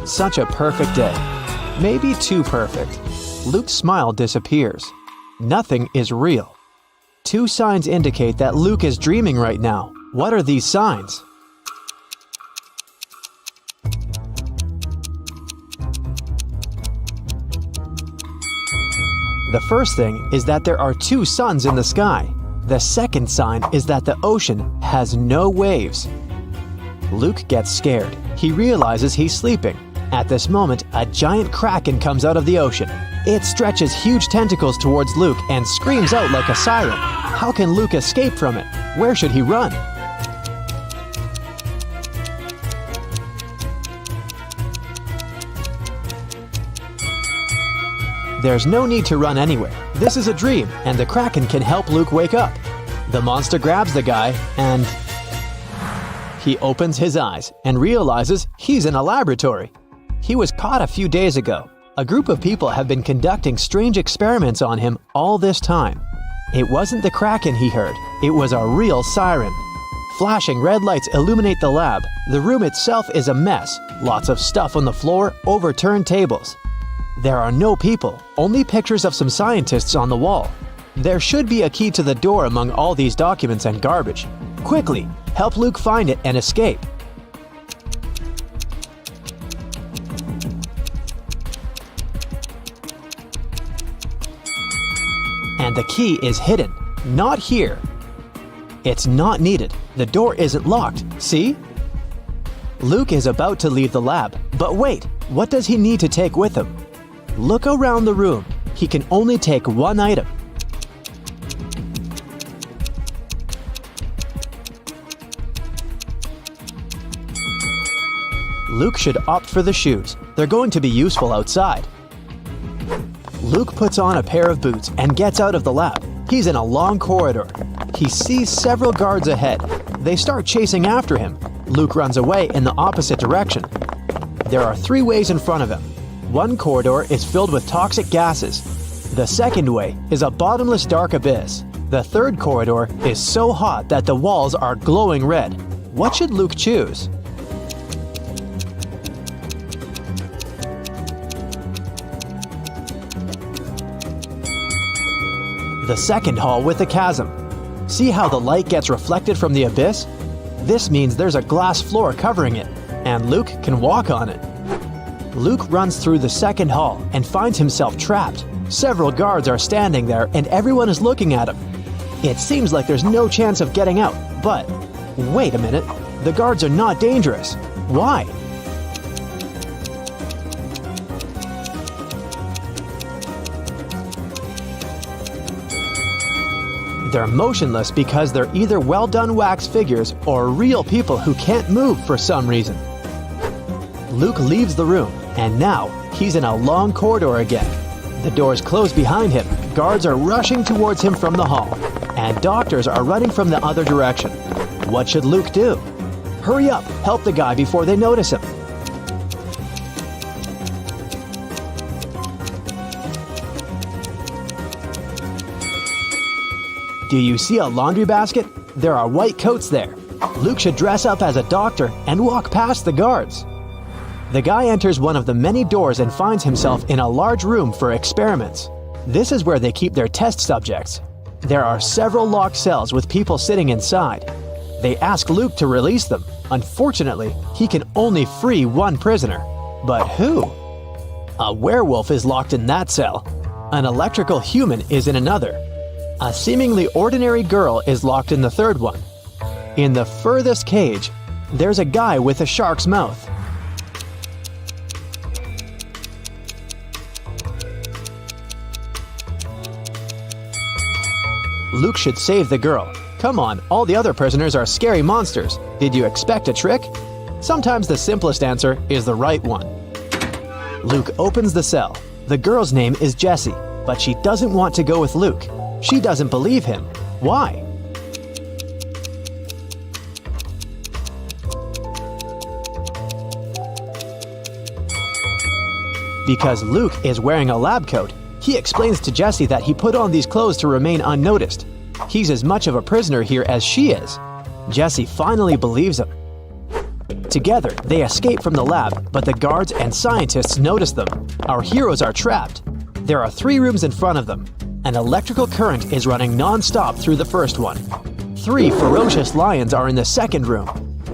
Such a perfect day. Maybe too perfect. Luke's smile disappears. Nothing is real. 2 signs indicate that Luke is dreaming right now. What are these signs? The first thing is that there are 2 suns in the sky. The second sign is that the ocean has no waves. Luke gets scared. He realizes he's sleeping. At this moment, a giant kraken comes out of the ocean. It stretches huge tentacles towards Luke and screams out like a siren. How can Luke escape from it? Where should he run? There's no need to run anywhere. This is a dream, and the kraken can help Luke wake up. The monster grabs the guy, and he opens his eyes and realizes he's in a laboratory. He was caught a few days ago. A group of people have been conducting strange experiments on him all this time. It wasn't the kraken he heard, it was a real siren. Flashing red lights illuminate the lab. The room itself is a mess. Lots of stuff on the floor, overturned tables. There are no people, only pictures of some scientists on the wall. There should be a key to the door among all these documents and garbage. Quickly, help Luke find it and escape. And the key is hidden, not here. It's not needed. The door isn't locked, see? Luke is about to leave the lab, but wait, what does he need to take with him? Look around the room. He can only take 1 item. Luke should opt for the shoes. They're going to be useful outside. Luke puts on a pair of boots and gets out of the lab. He's in a long corridor. He sees several guards ahead. They start chasing after him. Luke runs away in the opposite direction. There are 3 ways in front of him. One corridor is filled with toxic gases. The second way is a bottomless dark abyss. The third corridor is so hot that the walls are glowing red. What should Luke choose? The second hall with a chasm. See how the light gets reflected from the abyss? This means there's a glass floor covering it, and Luke can walk on it. Luke runs through the second hall and finds himself trapped. Several guards are standing there and everyone is looking at him. It seems like there's no chance of getting out, but wait a minute, the guards are not dangerous. Why? They're motionless because they're either well-done wax figures or real people who can't move for some reason. Luke leaves the room, and now he's in a long corridor again. The doors close behind him, guards are rushing towards him from the hall, and doctors are running from the other direction. What should Luke do? Hurry up, help the guy before they notice him. Do you see a laundry basket? There are white coats there. Luke should dress up as a doctor and walk past the guards. The guy enters one of the many doors and finds himself in a large room for experiments. This is where they keep their test subjects. There are several locked cells with people sitting inside. They ask Luke to release them. Unfortunately, he can only free 1 prisoner. But who? A werewolf is locked in that cell. An electrical human is in another. A seemingly ordinary girl is locked in the third one. In the furthest cage, there's a guy with a shark's mouth. Luke should save the girl. Come on, all the other prisoners are scary monsters. Did you expect a trick? Sometimes the simplest answer is the right one. Luke opens the cell. The girl's name is Jessie, but she doesn't want to go with Luke. She doesn't believe him. Why? Because Luke is wearing a lab coat. He explains to Jessie that he put on these clothes to remain unnoticed. He's as much of a prisoner here as she is. Jessie finally believes him. Together, they escape from the lab, but the guards and scientists notice them. Our heroes are trapped. There are 3 rooms in front of them. An electrical current is running non-stop through the first one. 3 ferocious lions are in the second room.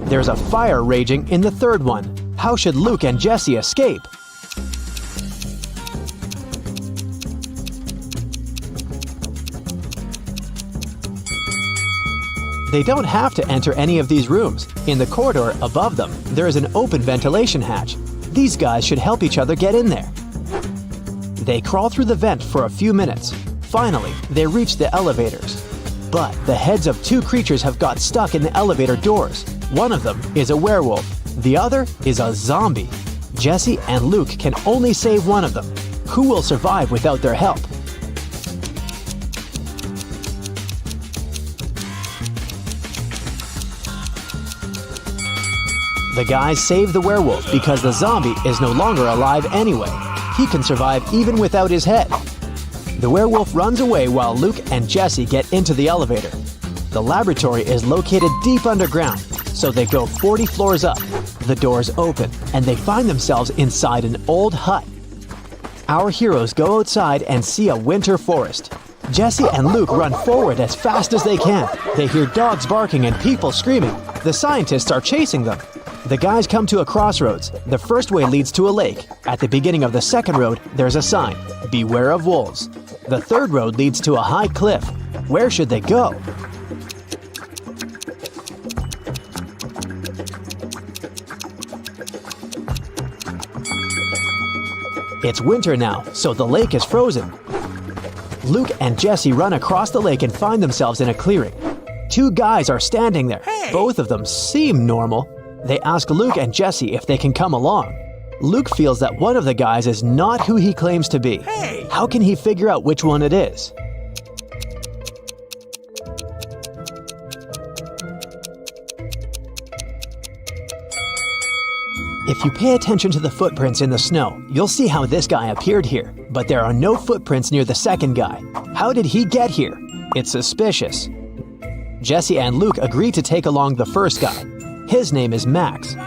There's a fire raging in the third one. How should Luke and Jessie escape? They don't have to enter any of these rooms. In the corridor above them, there is an open ventilation hatch. These guys should help each other get in there. They crawl through the vent for a few minutes. Finally, they reach the elevators. But the heads of 2 creatures have got stuck in the elevator doors. One of them is a werewolf. The other is a zombie. Jessie and Luke can only save one of them. Who will survive without their help? The guys save the werewolf because the zombie is no longer alive anyway. He can survive even without his head. The werewolf runs away while Luke and Jessie get into the elevator. The laboratory is located deep underground, so they go 40 floors up. The doors open, and they find themselves inside an old hut. Our heroes go outside and see a winter forest. Jessie and Luke run forward as fast as they can. They hear dogs barking and people screaming. The scientists are chasing them. The guys come to a crossroads. The first way leads to a lake. At the beginning of the second road, there's a sign, "Beware of wolves." The third road leads to a high cliff. Where should they go? It's winter now, so the lake is frozen. Luke and Jessie run across the lake and find themselves in a clearing. 2 guys are standing there. Both of them seem normal. They ask Luke and Jessie if they can come along. Luke feels that one of the guys is not who he claims to be. How can he figure out which one it is? If you pay attention to the footprints in the snow, you'll see how this guy appeared here. But there are no footprints near the second guy. How did he get here? It's suspicious. Jessie and Luke agree to take along the first guy. His name is Max.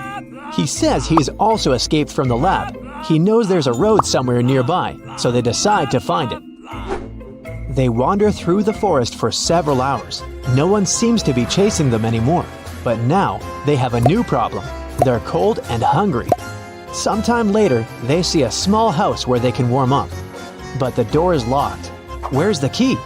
He says he's also escaped from the lab. He knows there's a road somewhere nearby, so they decide to find it. They wander through the forest for several hours. No one seems to be chasing them anymore. But now, they have a new problem. They're cold and hungry. Sometime later, they see a small house where they can warm up. But the door is locked. Where's the key?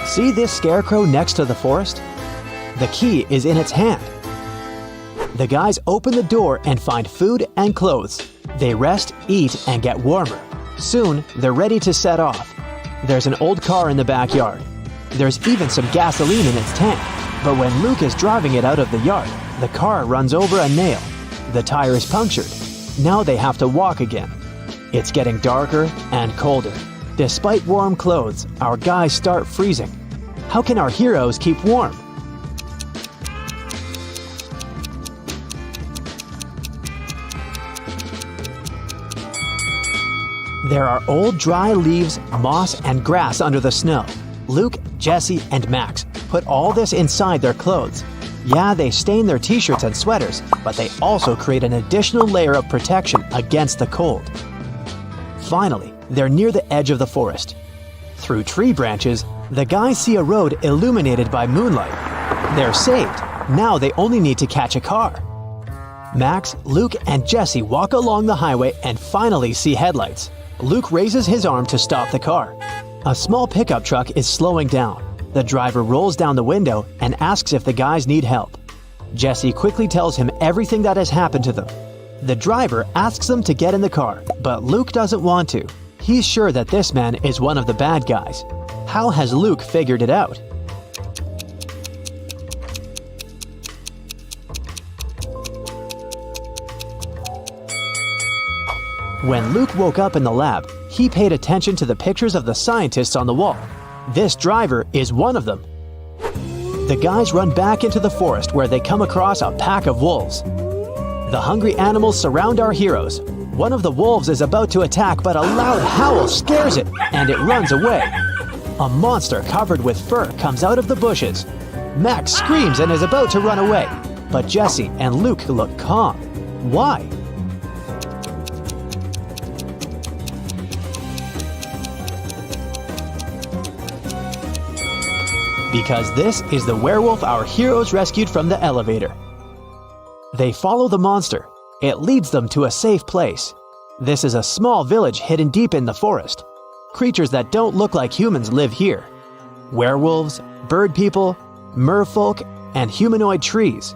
See this scarecrow next to the forest? The key is in its hand. The guys open the door and find food and clothes. They rest, eat, and get warmer. Soon, they're ready to set off. There's an old car in the backyard. There's even some gasoline in its tank. But when Luke is driving it out of the yard, the car runs over a nail. The tire is punctured. Now they have to walk again. It's getting darker and colder. Despite warm clothes, our guys start freezing. How can our heroes keep warm? There are old dry leaves, moss, and grass under the snow. Luke, Jessie, and Max put all this inside their clothes. Yeah, they stain their t-shirts and sweaters, but they also create an additional layer of protection against the cold. Finally, they're near the edge of the forest. Through tree branches, the guys see a road illuminated by moonlight. They're saved. Now they only need to catch a car. Max, Luke, and Jessie walk along the highway and finally see headlights. Luke raises his arm to stop the car. A small pickup truck is slowing down. The driver rolls down the window and asks if the guys need help. Jessie quickly tells him everything that has happened to them. The driver asks them to get in the car, but Luke doesn't want to. He's sure that this man is one of the bad guys. How has Luke figured it out? When Luke woke up in the lab, he paid attention to the pictures of the scientists on the wall. This driver is one of them. The guys run back into the forest where they come across a pack of wolves. The hungry animals surround our heroes. One of the wolves is about to attack, but a loud howl scares it, and it runs away. A monster covered with fur comes out of the bushes. Max screams and is about to run away, but Jesse and Luke look calm. Why? Because this is the werewolf our heroes rescued from the elevator. They follow the monster. It leads them to a safe place. This is a small village hidden deep in the forest. Creatures that don't look like humans live here. Werewolves, bird people, merfolk, and humanoid trees.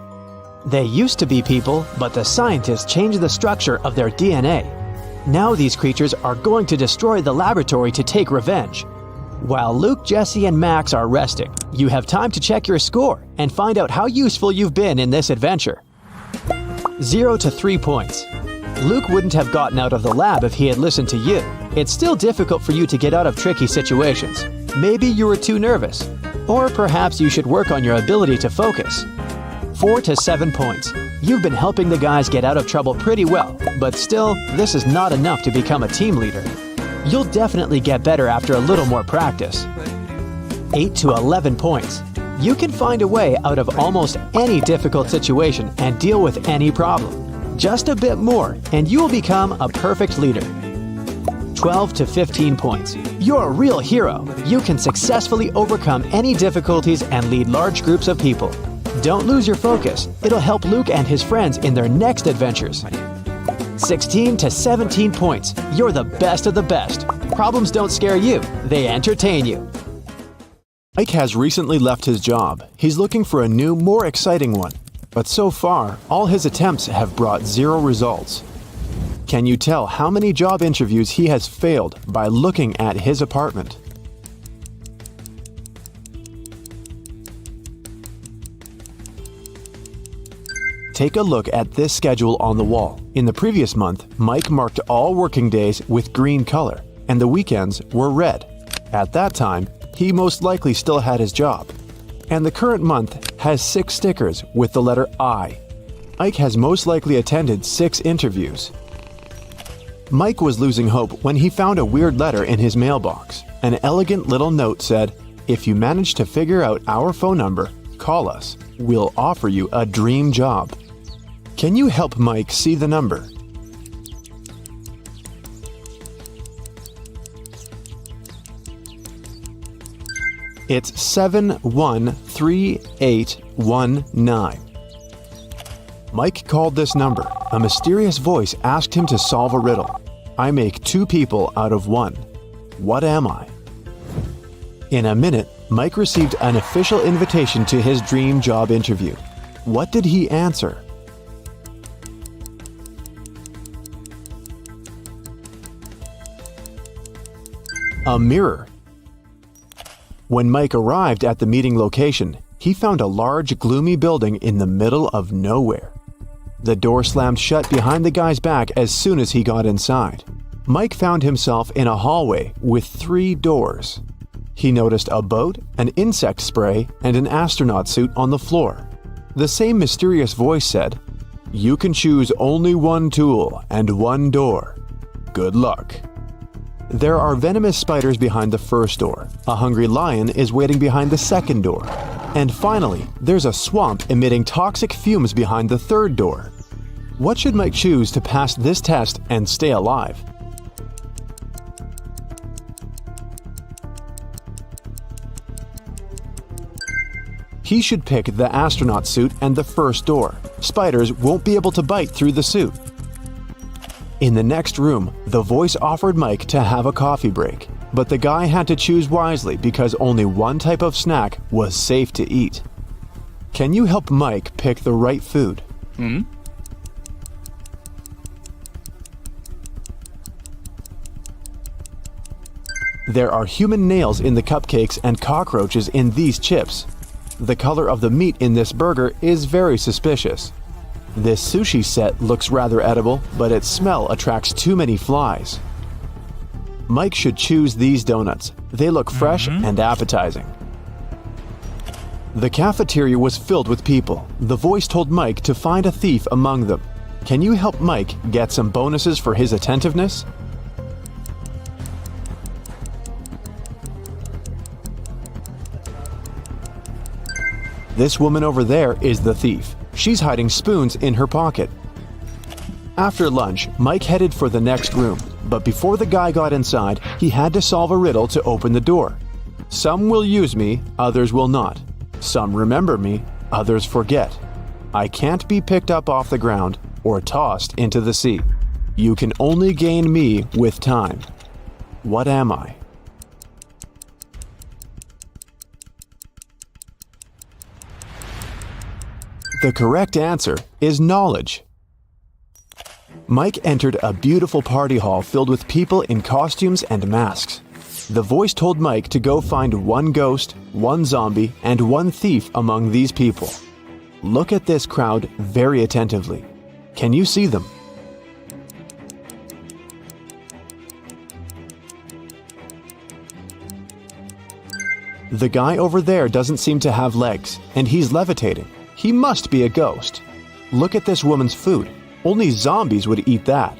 They used to be people, but the scientists changed the structure of their DNA. Now these creatures are going to destroy the laboratory to take revenge. While Luke, Jesse, and Max are resting, you have time to check your score and find out how useful you've been in this adventure. 0 to 3 points. Luke wouldn't have gotten out of the lab if he had listened to you. It's still difficult for you to get out of tricky situations. Maybe you were too nervous. Or perhaps you should work on your ability to focus. 4 to 7 points. You've been helping the guys get out of trouble pretty well, but still, this is not enough to become a team leader. You'll definitely get better after a little more practice. 8 to 11 points. You can find a way out of almost any difficult situation and deal with any problem. Just a bit more, and you will become a perfect leader. 12 to 15 points. You're a real hero. You can successfully overcome any difficulties and lead large groups of people. Don't lose your focus. It'll help Luke and his friends in their next adventures. 16 to 17 points. You're the best of the best. Problems don't scare you, they entertain you. Mike has recently left his job. He's looking for a new, more exciting one. But so far, all his attempts have brought 0 results. Can you tell how many job interviews he has failed by looking at his apartment? Take a look at this schedule on the wall. In the previous month, Mike marked all working days with green color, and the weekends were red. At that time, he most likely still had his job. And the current month has 6 stickers with the letter I. Ike has most likely attended 6 interviews. Mike was losing hope when he found a weird letter in his mailbox. An elegant little note said, "If you manage to figure out our phone number, call us. We'll offer you a dream job." Can you help Mike see the number? It's 713819. Mike called this number. A mysterious voice asked him to solve a riddle. I make 2 people out of 1. What am I? In a minute, Mike received an official invitation to his dream job interview. What did he answer? A mirror. When Mike arrived at the meeting location, he found a large, gloomy building in the middle of nowhere. The door slammed shut behind the guy's back as soon as he got inside. Mike found himself in a hallway with 3 doors. He noticed a boat, an insect spray, and an astronaut suit on the floor. The same mysterious voice said, "You can choose only 1 tool and 1 door. Good luck." There are venomous spiders behind the first door. A hungry lion is waiting behind the second door. And finally, there's a swamp emitting toxic fumes behind the third door. What should Mike choose to pass this test and stay alive? He should pick the astronaut suit and the first door. Spiders won't be able to bite through the suit. In the next room, the voice offered Mike to have a coffee break, but the guy had to choose wisely because only 1 type of snack was safe to eat. Can you help Mike pick the right food? There are human nails in the cupcakes and cockroaches in these chips. The color of the meat in this burger is very suspicious. This sushi set looks rather edible, but its smell attracts too many flies. Mike should choose these donuts. They look fresh and appetizing. The cafeteria was filled with people. The voice told Mike to find a thief among them. Can you help Mike get some bonuses for his attentiveness? This woman over there is the thief. She's hiding spoons in her pocket. After lunch, Mike headed for the next room, but before the guy got inside, he had to solve a riddle to open the door. Some will use me, others will not. Some remember me, others forget. I can't be picked up off the ground or tossed into the sea. You can only gain me with time. What am I? The correct answer is knowledge. Mike entered a beautiful party hall filled with people in costumes and masks. The voice told Mike to go find one ghost, one zombie, and one thief among these people. Look at this crowd very attentively. Can you see them? The guy over there doesn't seem to have legs, and he's levitating. He must be a ghost. Look at this woman's food. Only zombies would eat that.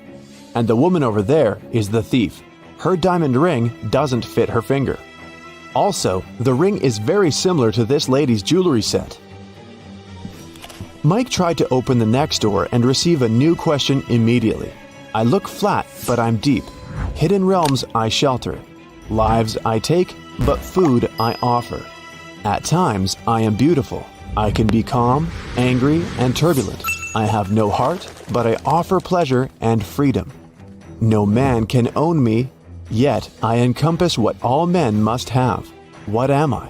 And the woman over there is the thief. Her diamond ring doesn't fit her finger. Also, the ring is very similar to this lady's jewelry set. Mike tried to open the next door and receive a new question immediately. I look flat, but I'm deep. Hidden realms I shelter. Lives I take, but food I offer. At times, I am beautiful. I can be calm, angry, and turbulent. I have no heart, but I offer pleasure and freedom. No man can own me, yet I encompass what all men must have. What am I?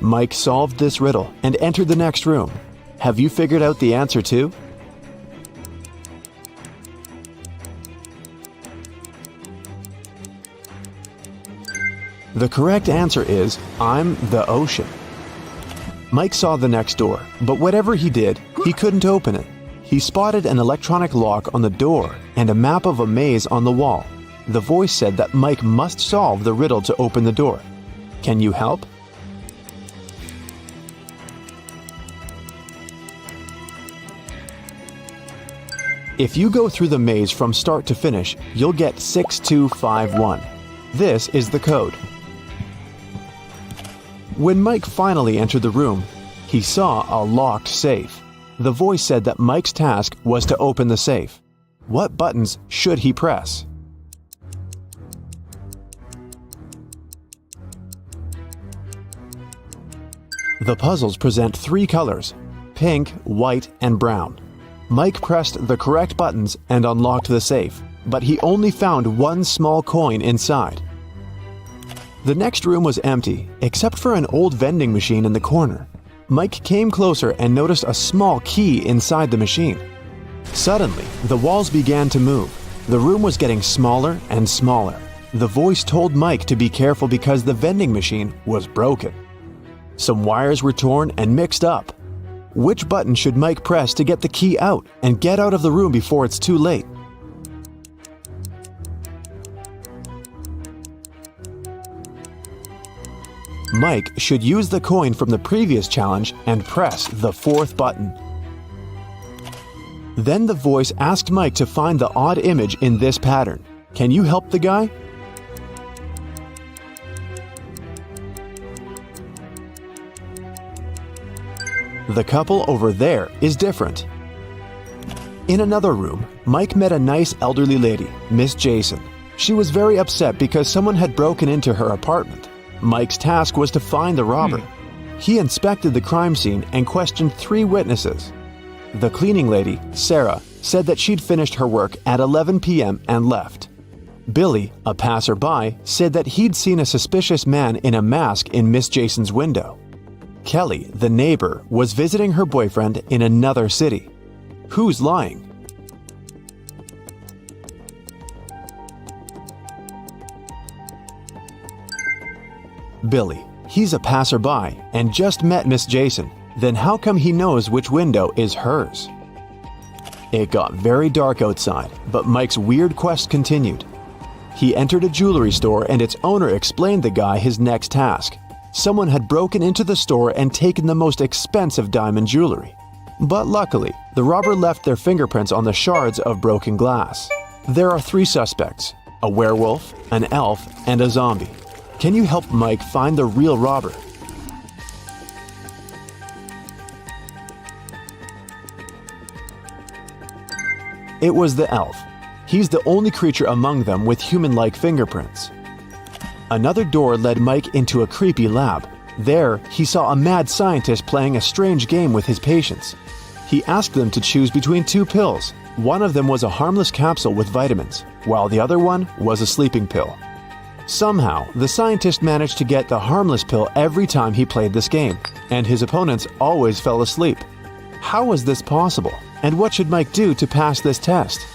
Mike solved this riddle and entered the next room. Have you figured out the answer too? The correct answer is, I'm the ocean. Mike saw the next door, but whatever he did, he couldn't open it. He spotted an electronic lock on the door and a map of a maze on the wall. The voice said that Mike must solve the riddle to open the door. Can you help? If you go through the maze from start to finish, you'll get 6251. This is the code. When Mike finally entered the room, he saw a locked safe. The voice said that Mike's task was to open the safe. What buttons should he press? The puzzles present three colors: pink, white, and brown. Mike pressed the correct buttons and unlocked the safe, but he only found one small coin inside. The next room was empty, except for an old vending machine in the corner. Mike came closer and noticed a small key inside the machine. Suddenly, the walls began to move. The room was getting smaller and smaller. The voice told Mike to be careful because the vending machine was broken. Some wires were torn and mixed up. Which button should Mike press to get the key out and get out of the room before it's too late? Mike should use the coin from the previous challenge and press the fourth button. Then the voice asked Mike to find the odd image in this pattern. Can you help the guy? The couple over there is different. In another room, Mike met a nice elderly lady, Miss Jason. She was very upset because someone had broken into her apartment. Mike's task was to find the robber. He inspected the crime scene and questioned 3 witnesses. The cleaning lady, Sarah, said that she'd finished her work at 11 p.m. and left. Billy, a passerby, said that he'd seen a suspicious man in a mask in Miss Jason's window. Kelly, the neighbor, was visiting her boyfriend in another city. Who's lying? Billy. He's a passerby and just met Miss Jason. Then how come he knows which window is hers? It got very dark outside, but Mike's weird quest continued. He entered a jewelry store and its owner explained the guy his next task: Someone had broken into the store and taken the most expensive diamond jewelry. But luckily, the robber left their fingerprints on the shards of broken glass. There are 3 suspects: a werewolf, an elf, and a zombie. Can you help Mike find the real robber? It was the elf. He's the only creature among them with human-like fingerprints. Another door led Mike into a creepy lab. There, he saw a mad scientist playing a strange game with his patients. He asked them to choose between 2 pills. One of them was a harmless capsule with vitamins, while the other one was a sleeping pill. Somehow, the scientist managed to get the harmless pill every time he played this game, and his opponents always fell asleep. How was this possible? And what should Mike do to pass this test?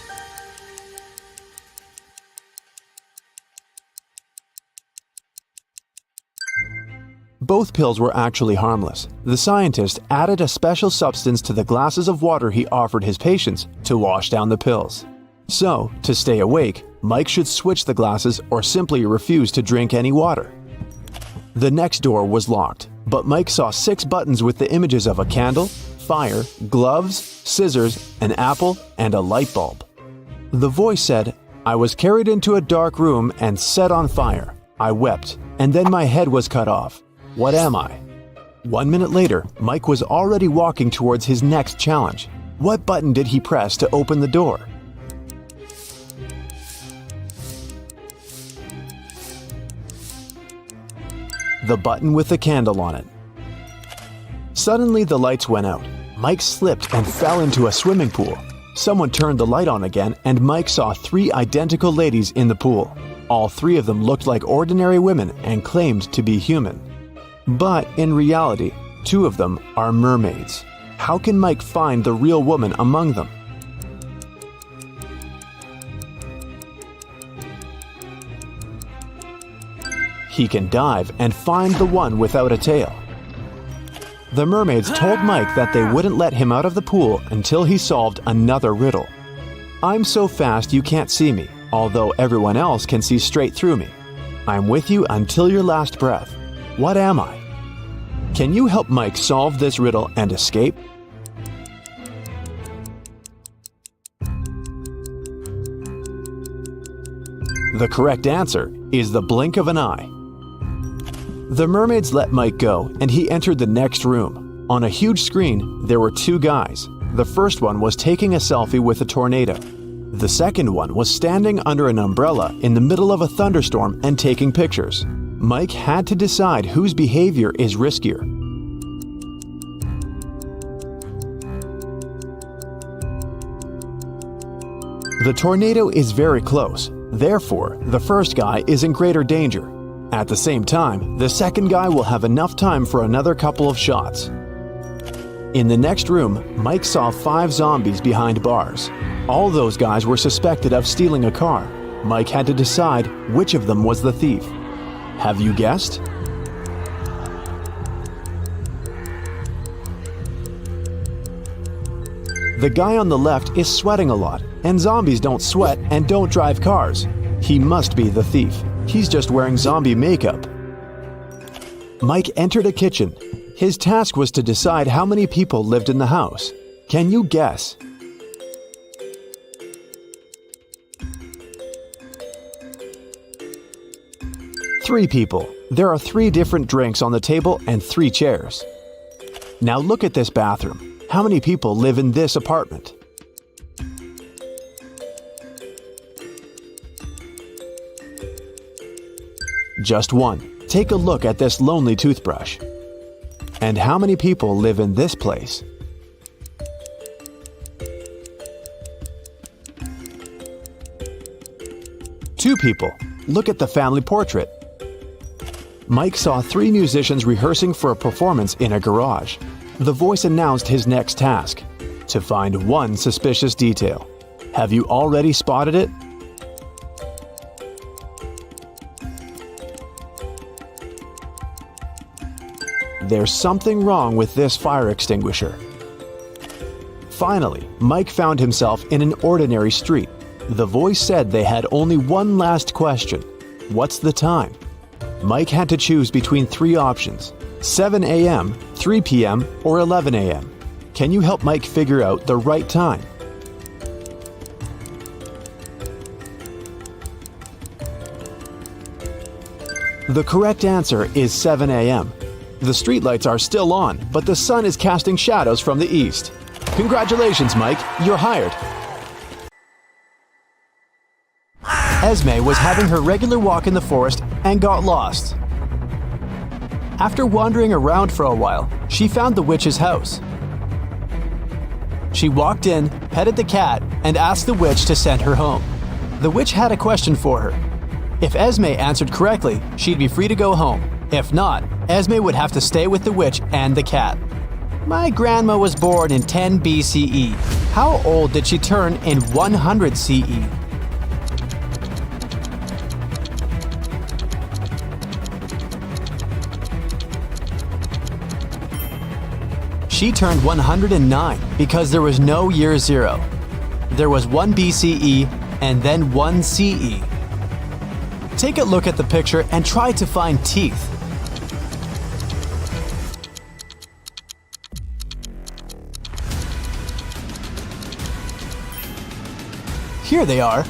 Both pills were actually harmless. The scientist added a special substance to the glasses of water he offered his patients to wash down the pills. So, to stay awake, Mike should switch the glasses or simply refuse to drink any water. The next door was locked, but Mike saw 6 buttons with the images of a candle, fire, gloves, scissors, an apple, and a light bulb. The voice said, "I was carried into a dark room and set on fire. I wept, and then my head was cut off. What am I?" 1 minute later, Mike was already walking towards his next challenge. What button did he press to open the door? The button with the candle on it. Suddenly the lights went out. Mike slipped and fell into a swimming pool. Someone turned the light on again and Mike saw 3 identical ladies in the pool. All 3 of them looked like ordinary women and claimed to be human. But in reality, 2 of them are mermaids. How can Mike find the real woman among them? He can dive and find the one without a tail. The mermaids told Mike that they wouldn't let him out of the pool until he solved another riddle. "I'm so fast you can't see me, although everyone else can see straight through me. I'm with you until your last breath. What am I?" Can you help Mike solve this riddle and escape? The correct answer is the blink of an eye. The mermaids let Mike go, and he entered the next room. On a huge screen, there were 2 guys. The first one was taking a selfie with a tornado. The second one was standing under an umbrella in the middle of a thunderstorm and taking pictures. Mike had to decide whose behavior is riskier. The tornado is very close. Therefore, the first guy is in greater danger. At the same time, the second guy will have enough time for another couple of shots. In the next room, Mike saw 5 zombies behind bars. All those guys were suspected of stealing a car. Mike had to decide which of them was the thief. Have you guessed? The guy on the left is sweating a lot, and zombies don't sweat and don't drive cars. He must be the thief. He's just wearing zombie makeup. Mike entered a kitchen. His task was to decide how many people lived in the house. Can you guess? Three people. There are 3 different drinks on the table and 3 chairs. Now look at this bathroom. How many people live in this apartment? Just 1. Take a look at this lonely toothbrush. And how many people live in this place? Two people. Look at the family portrait. Mike saw 3 musicians rehearsing for a performance in a garage. The voice announced his next task: to find 1 suspicious detail. Have you already spotted it? There's something wrong with this fire extinguisher. Finally, Mike found himself in an ordinary street. The voice said they had only one last question. What's the time? Mike had to choose between 3 options: 7 a.m., 3 p.m., or 11 a.m. Can you help Mike figure out the right time? The correct answer is 7 a.m. The streetlights are still on, but the sun is casting shadows from the east. Congratulations, Mike, you're hired. Esme was having her regular walk in the forest and got lost. After wandering around for a while, she found the witch's house. She walked in, petted the cat, and asked the witch to send her home. The witch had a question for her. If Esme answered correctly, she'd be free to go home. If not, Esme would have to stay with the witch and the cat. My grandma was born in 10 BCE. How old did she turn in 100 CE? She turned 109 because there was no year 0. There was 1 BCE and then 1 CE. Take a look at the picture and try to find teeth. Here they are.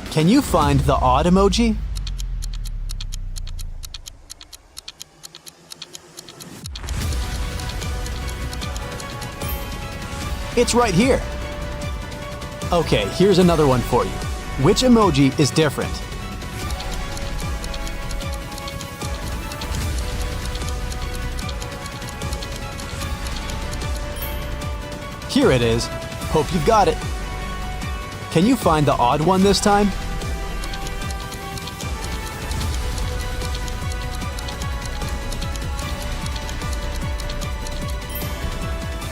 Can you find the odd emoji? It's right here. Okay, here's another one for you. Which emoji is different? Here it is. Hope you've got it. Can you find the odd one this time?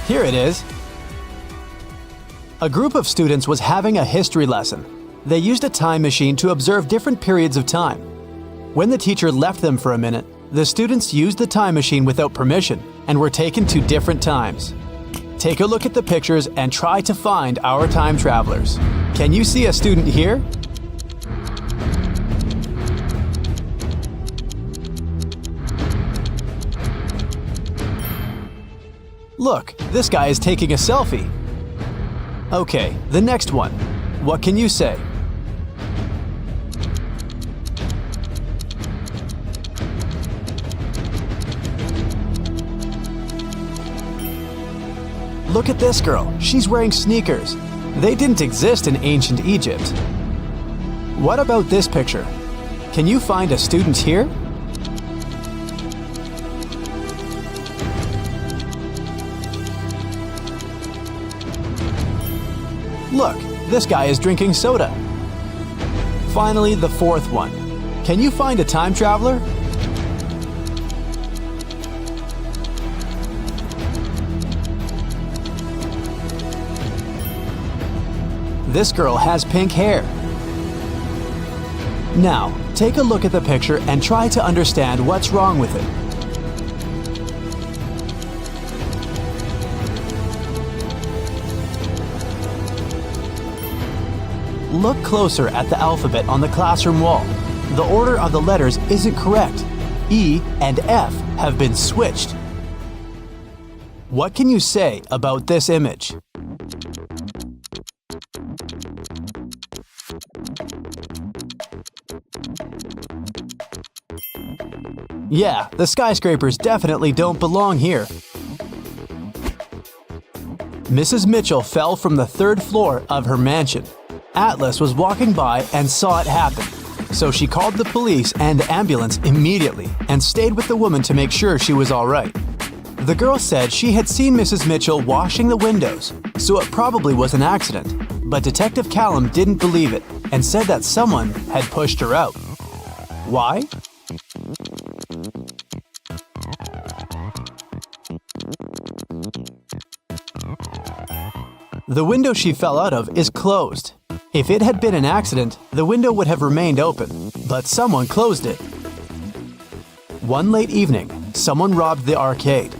Here it is. A group of students was having a history lesson. They used a time machine to observe different periods of time. When the teacher left them for a minute, the students used the time machine without permission and were taken to different times. Take a look at the pictures and try to find our time travelers. Can you see a student here? Look, this guy is taking a selfie. Okay, the next one. What can you say? Look at this girl. She's wearing sneakers. They didn't exist in ancient Egypt. What about this picture? Can you find a student here? Look, this guy is drinking soda. Finally, the fourth one. Can you find a time traveler? This girl has pink hair. Now, take a look at the picture and try to understand what's wrong with it. Look closer at the alphabet on the classroom wall. The order of the letters isn't correct. E and F have been switched. What can you say about this image? Yeah, the skyscrapers definitely don't belong here. Mrs. Mitchell fell from the 3rd floor of her mansion. Atlas was walking by and saw it happen, so she called the police and ambulance immediately and stayed with the woman to make sure she was all right. The girl said she had seen Mrs. Mitchell washing the windows, so it probably was an accident, but Detective Callum didn't believe it and said that someone had pushed her out. Why? The window she fell out of is closed. If it had been an accident, the window would have remained open, but someone closed it. One late evening, someone robbed the arcade.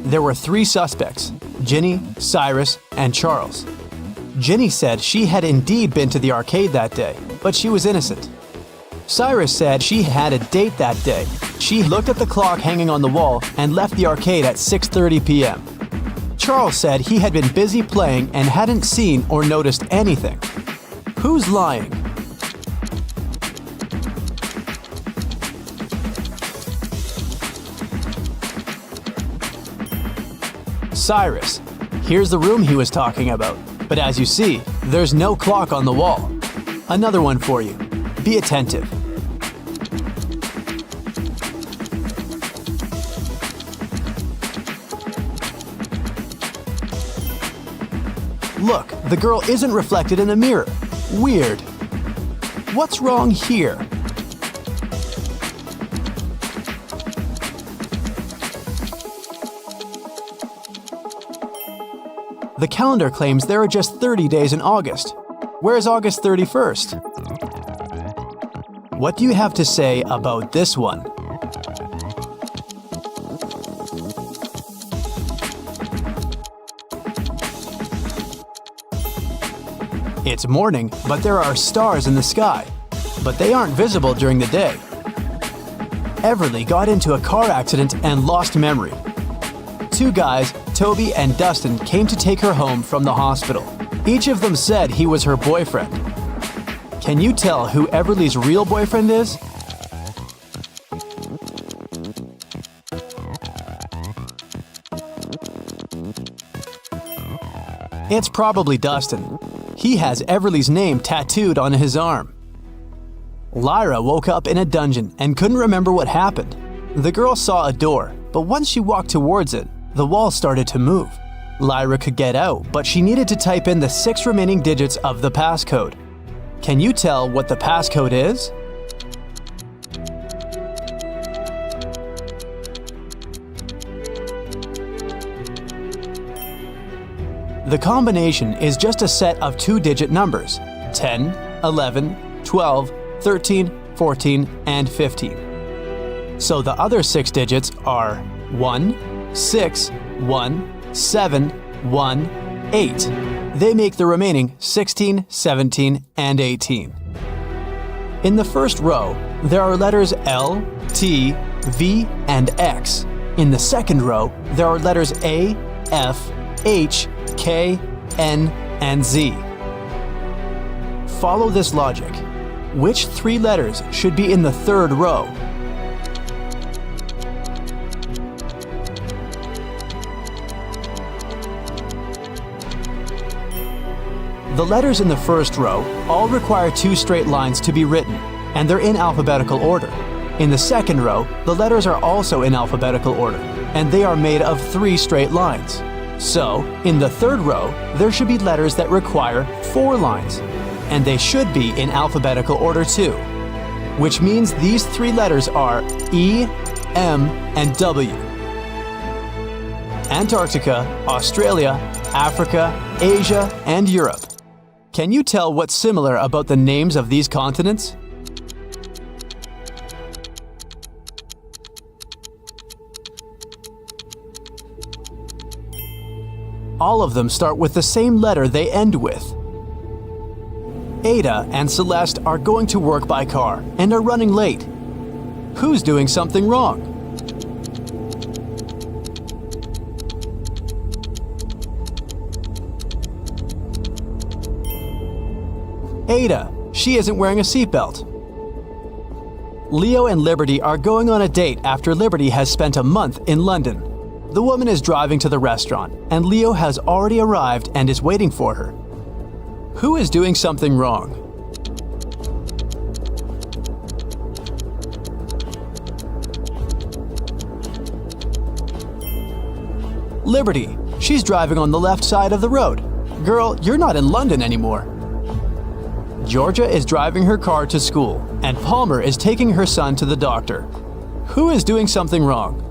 There were 3 suspects: Ginny, Cyrus, and Charles. Ginny said she had indeed been to the arcade that day, but she was innocent. Cyrus said she had a date that day. She looked at the clock hanging on the wall and left the arcade at 6:30 p.m. Charles said he had been busy playing and hadn't seen or noticed anything. Who's lying? Cyrus. Here's the room he was talking about. But as you see, there's no clock on the wall. Another one for you. Be attentive. Look, the girl isn't reflected in the mirror. Weird. What's wrong here? The calendar claims there are just 30 days in August. Where's August 31st? What do you have to say about this one? It's morning, but there are stars in the sky. But they aren't visible during the day. Everly got into a car accident and lost memory. Two guys, Toby and Dustin, came to take her home from the hospital. Each of them said he was her boyfriend. Can you tell who Everly's real boyfriend is? It's probably Dustin. He has Everly's name tattooed on his arm. Lyra woke up in a dungeon and couldn't remember what happened. The girl saw a door, but once she walked towards it, the wall started to move. Lyra could get out, but she needed to type in the 6 remaining digits of the passcode. Can you tell what the passcode is? The combination is just a set of 2-digit numbers, 10, 11, 12, 13, 14, and 15. So the other 6 digits are 1, 6, 1, 7, 1, 8. They make the remaining 16, 17, and 18. In the first row, there are letters L, T, V, and X. In the second row, there are letters A, F, H, K, N, and Z. Follow this logic. Which 3 letters should be in the third row? The letters in the first row all require 2 straight lines to be written, and they're in alphabetical order. In the second row, the letters are also in alphabetical order, and they are made of 3 straight lines. So, in the third row, there should be letters that require 4 lines, and they should be in alphabetical order too, which means these 3 letters are E, M, and W. Antarctica, Australia, Africa, Asia, and Europe. Can you tell what's similar about the names of these continents? All of them start with the same letter they end with. Ada and Celeste are going to work by car and are running late. Who's doing something wrong? Ada, she isn't wearing a seatbelt. Leo and Liberty are going on a date after Liberty has spent a month in London. The woman is driving to the restaurant, and Leo has already arrived and is waiting for her. Who is doing something wrong? Liberty, she's driving on the left side of the road. Girl, you're not in London anymore. Georgia is driving her car to school, and Palmer is taking her son to the doctor. Who is doing something wrong?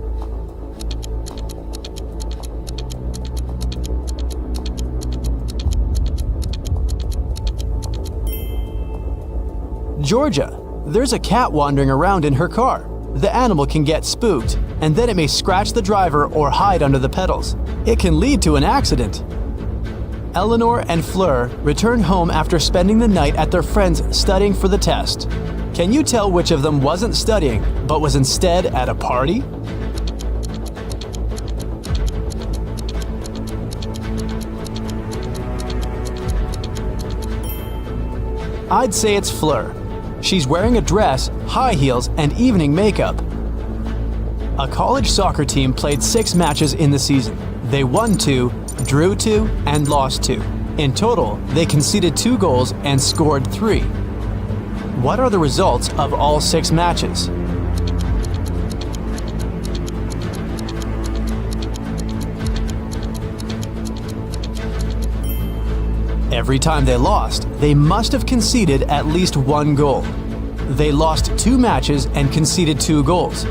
Georgia, there's a cat wandering around in her car. The animal can get spooked, and then it may scratch the driver or hide under the pedals. It can lead to an accident. Eleanor and Fleur return home after spending the night at their friends studying for the test. Can you tell which of them wasn't studying, but was instead at a party? I'd say it's Fleur. She's wearing a dress, high heels, and evening makeup. A college soccer team played 6 matches in the season. They won 2, drew 2, and lost 2. In total, they conceded 2 goals and scored 3. What are the results of all 6 matches? Every time they lost, they must have conceded at least 1 goal. They lost 2 matches and conceded 2 goals,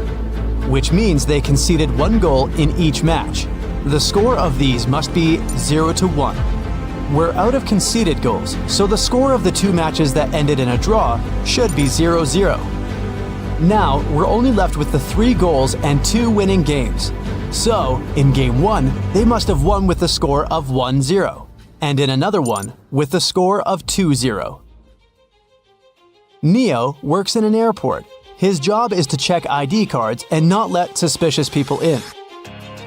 which means they conceded 1 goal in each match. The score of these must be 0-1. We're out of conceded goals, so the score of the 2 matches that ended in a draw should be 0-0. Now, we're only left with the 3 goals and 2 winning games. So, in Game 1, they must have won with the score of 1-0, and in another one with the score of 2-0. Neo works in an airport. His job is to check ID cards and not let suspicious people in.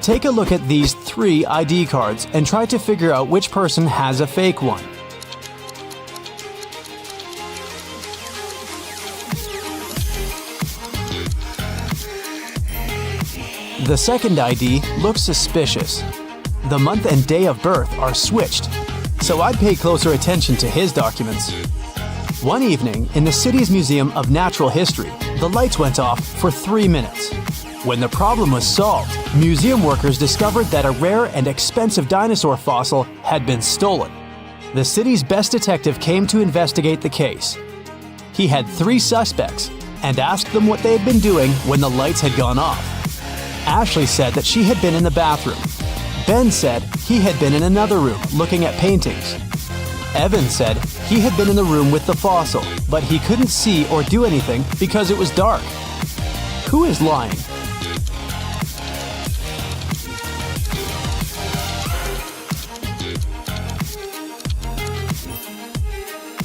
Take a look at these 3 ID cards and try to figure out which person has a fake one. The second ID looks suspicious. The month and day of birth are switched, so I'd pay closer attention to his documents. One evening, in the city's Museum of Natural History, the lights went off for 3 minutes. When the problem was solved, museum workers discovered that a rare and expensive dinosaur fossil had been stolen. The city's best detective came to investigate the case. He had 3 suspects and asked them what they had been doing when the lights had gone off. Ashley said that she had been in the bathroom. Ben said he had been in another room looking at paintings. Evan said he had been in the room with the fossil, but he couldn't see or do anything because it was dark. Who is lying?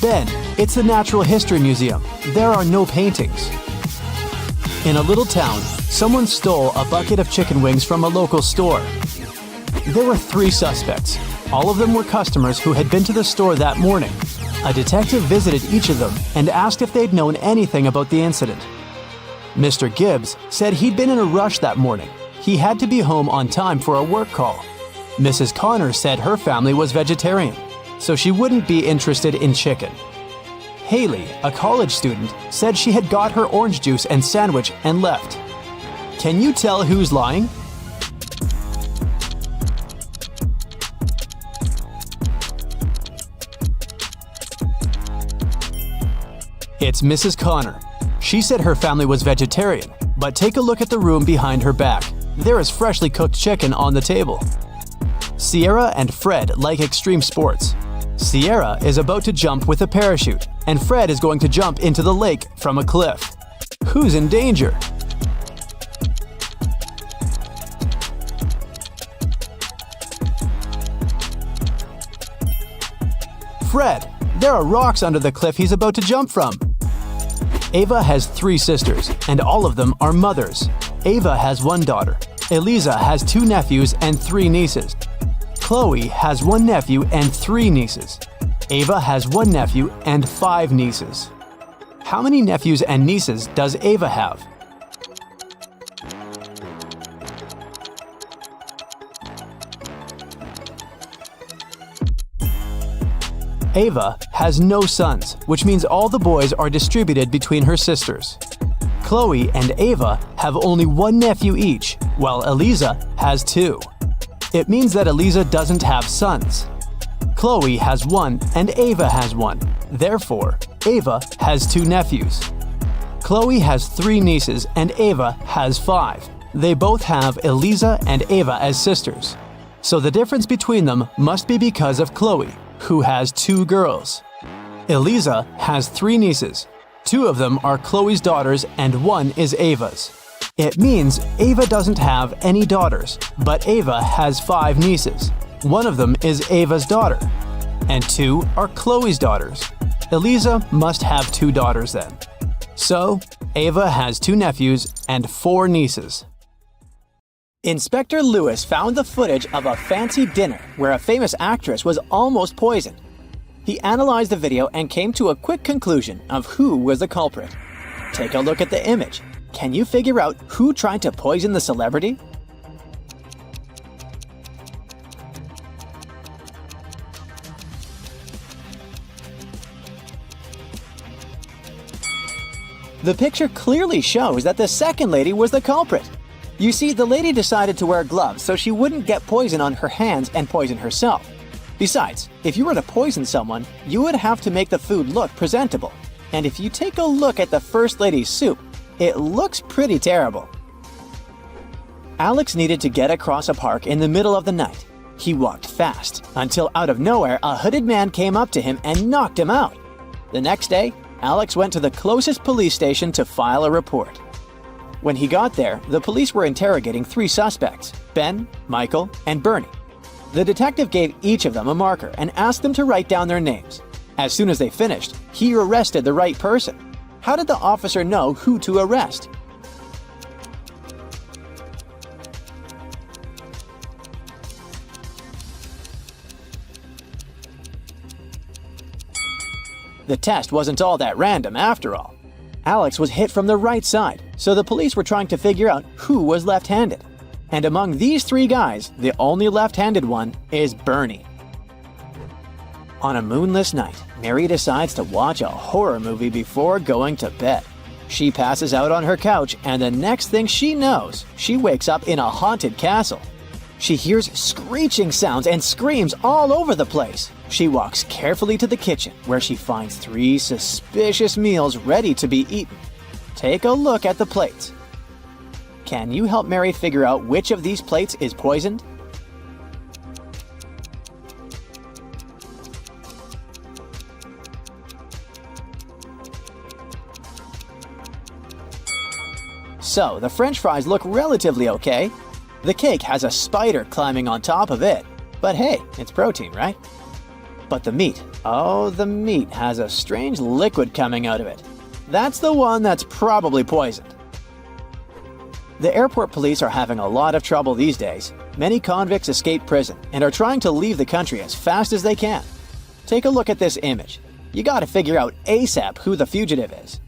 Ben, it's the Natural History Museum. There are no paintings. In a little town, someone stole a bucket of chicken wings from a local store. There were 3 suspects. All of them were customers who had been to the store that morning. A detective visited each of them and asked if they'd known anything about the incident. Mr. Gibbs said he'd been in a rush that morning. He had to be home on time for a work call. Mrs. Connor said her family was vegetarian, so she wouldn't be interested in chicken. Haley, a college student, said she had got her orange juice and sandwich and left. Can you tell who's lying? It's Mrs. Connor. She said her family was vegetarian, but take a look at the room behind her back. There is freshly cooked chicken on the table. Sierra and Fred like extreme sports. Sierra is about to jump with a parachute, and Fred is going to jump into the lake from a cliff. Who's in danger? Fred, there are rocks under the cliff he's about to jump from. Ava has 3 sisters, and all of them are mothers. Ava has 1 daughter. Eliza has 2 nephews and 3 nieces. Chloe has 1 nephew and 3 nieces. Ava has 1 nephew and 5 nieces. How many nephews and nieces does Ava have? Ava has no sons, which means all the boys are distributed between her sisters. Chloe and Ava have only 1 nephew each, while Eliza has 2. It means that Eliza doesn't have sons. Chloe has 1 and Ava has 1. Therefore, Ava has 2 nephews. Chloe has 3 nieces and Ava has 5. They both have Eliza and Ava as sisters. So the difference between them must be because of Chloe, who has 2 girls. Eliza has 3 nieces. 2 of them are Chloe's daughters and 1 is Ava's. It means Ava doesn't have any daughters, but Ava has 5 nieces. 1 of them is Ava's daughter, and 2 are Chloe's daughters. Eliza must have 2 daughters then. So, Ava has 2 nephews and 4 nieces. Inspector Lewis found the footage of a fancy dinner where a famous actress was almost poisoned. He analyzed the video and came to a quick conclusion of who was the culprit. Take a look at the image. Can you figure out who tried to poison the celebrity? The picture clearly shows that the second lady was the culprit. You see, the lady decided to wear gloves so she wouldn't get poison on her hands and poison herself. Besides, if you were to poison someone, you would have to make the food look presentable. And if you take a look at the First Lady's soup, it looks pretty terrible. Alex needed to get across a park in the middle of the night. He walked fast, until out of nowhere a hooded man came up to him and knocked him out. The next day, Alex went to the closest police station to file a report. When he got there, the police were interrogating 3 suspects, Ben, Michael, and Bernie. The detective gave each of them a marker and asked them to write down their names. As soon as they finished, he arrested the right person. How did the officer know who to arrest? The test wasn't all that random after all. Alex was hit from the right side, so the police were trying to figure out who was left-handed. And among these 3 guys, the only left-handed one is Bernie. On a moonless night, Mary decides to watch a horror movie before going to bed. She passes out on her couch, and the next thing she knows, she wakes up in a haunted castle. She hears screeching sounds and screams all over the place. She walks carefully to the kitchen, where she finds 3 suspicious meals ready to be eaten. Take a look at the plates. Can you help Mary figure out which of these plates is poisoned? So, the French fries look relatively okay. The cake has a spider climbing on top of it. But hey, it's protein, right? But the meat, oh, the meat has a strange liquid coming out of it. That's the one that's probably poisoned. The airport police are having a lot of trouble these days. Many convicts escape prison and are trying to leave the country as fast as they can. Take a look at this image. You gotta figure out ASAP who the fugitive is.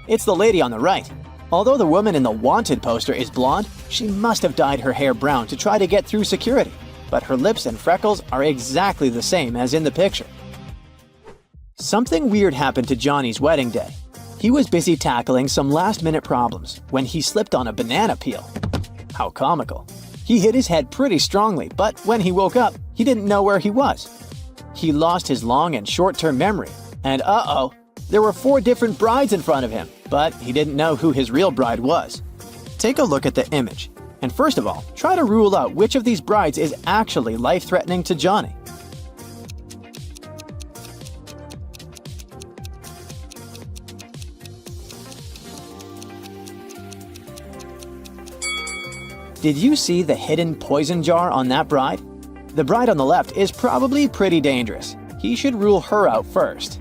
It's the lady on the right. Although the woman in the wanted poster is blonde, she must have dyed her hair brown to try to get through security. But her lips and freckles are exactly the same as in the picture. Something weird happened to Johnny's wedding day. He was busy tackling some last-minute problems when he slipped on a banana peel. How comical. He hit his head pretty strongly, but when he woke up, he didn't know where he was. He lost his long and short-term memory, and uh-oh, there were 4 different brides in front of him, but he didn't know who his real bride was. Take a look at the image, and first of all, try to rule out which of these brides is actually life-threatening to Johnny. Did you see the hidden poison jar on that bride? The bride on the left is probably pretty dangerous. He should rule her out first.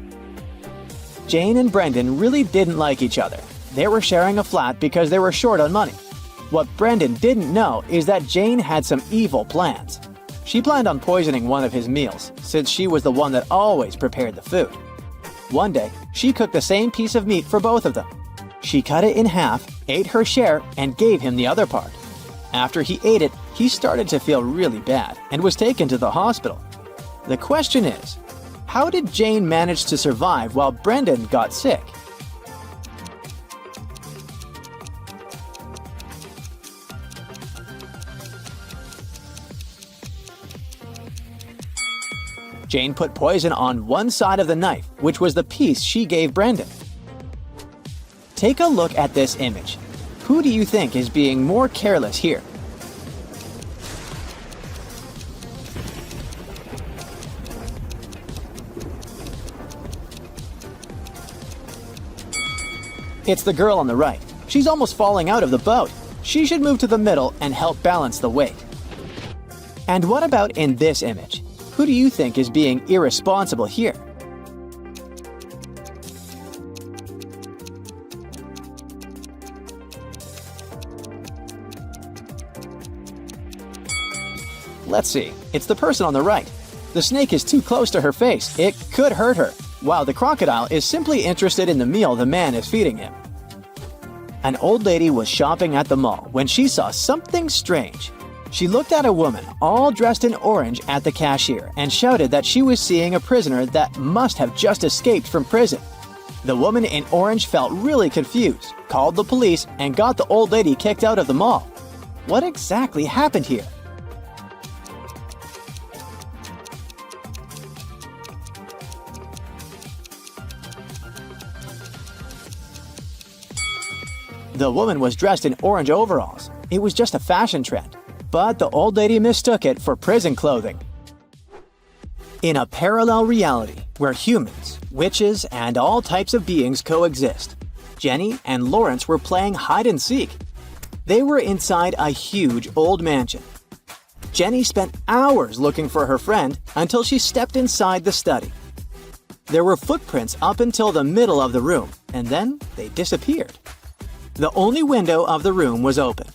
Jane and Brendan really didn't like each other. They were sharing a flat because they were short on money. What Brendan didn't know is that Jane had some evil plans. She planned on poisoning one of his meals, since she was the one that always prepared the food. One day, she cooked the same piece of meat for both of them. She cut it in half, ate her share, and gave him the other part. After he ate it, he started to feel really bad and was taken to the hospital. The question is, how did Jane manage to survive while Brendan got sick? Jane put poison on one side of the knife, which was the piece she gave Brendan. Take a look at this image. Who do you think is being more careless here? It's the girl on the right. She's almost falling out of the boat. She should move to the middle and help balance the weight. And what about in this image? Who do you think is being irresponsible here? Let's see, it's the person on the right. The snake is too close to her face. It could hurt her, while the crocodile is simply interested in the meal the man is feeding him. An old lady was shopping at the mall when she saw something strange. She looked at a woman all dressed in orange at the cashier and shouted that she was seeing a prisoner that must have just escaped from prison. The woman in orange felt really confused, called the police, and got the old lady kicked out of the mall. What exactly happened here? The woman was dressed in orange overalls. It was just a fashion trend, but the old lady mistook it for prison clothing. In a parallel reality where humans, witches, and all types of beings coexist, Jenny and Lawrence were playing hide and seek. They were inside a huge old mansion. Jenny spent hours looking for her friend until she stepped inside the study. There were footprints up until the middle of the room, and then they disappeared. The only window of the room was open.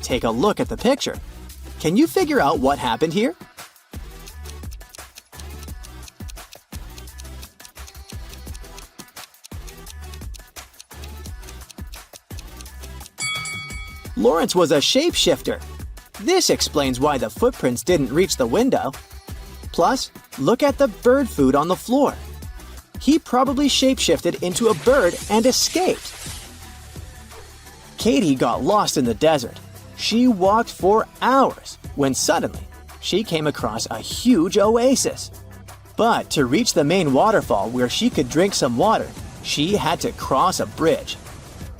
Take a look at the picture. Can you figure out what happened here? Lawrence was a shapeshifter. This explains why the footprints didn't reach the window. Plus, look at the bird food on the floor. He probably shapeshifted into a bird and escaped. Katie got lost in the desert. She walked for hours when suddenly she came across a huge oasis. But to reach the main waterfall where she could drink some water, she had to cross a bridge.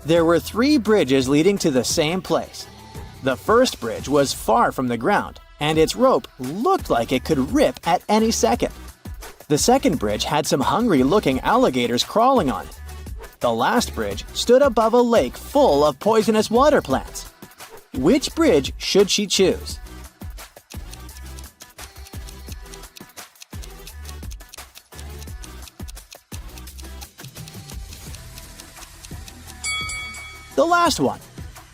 There were 3 bridges leading to the same place. The first bridge was far from the ground, and its rope looked like it could rip at any second. The second bridge had some hungry-looking alligators crawling on it. The last bridge stood above a lake full of poisonous water plants. Which bridge should she choose? The last one.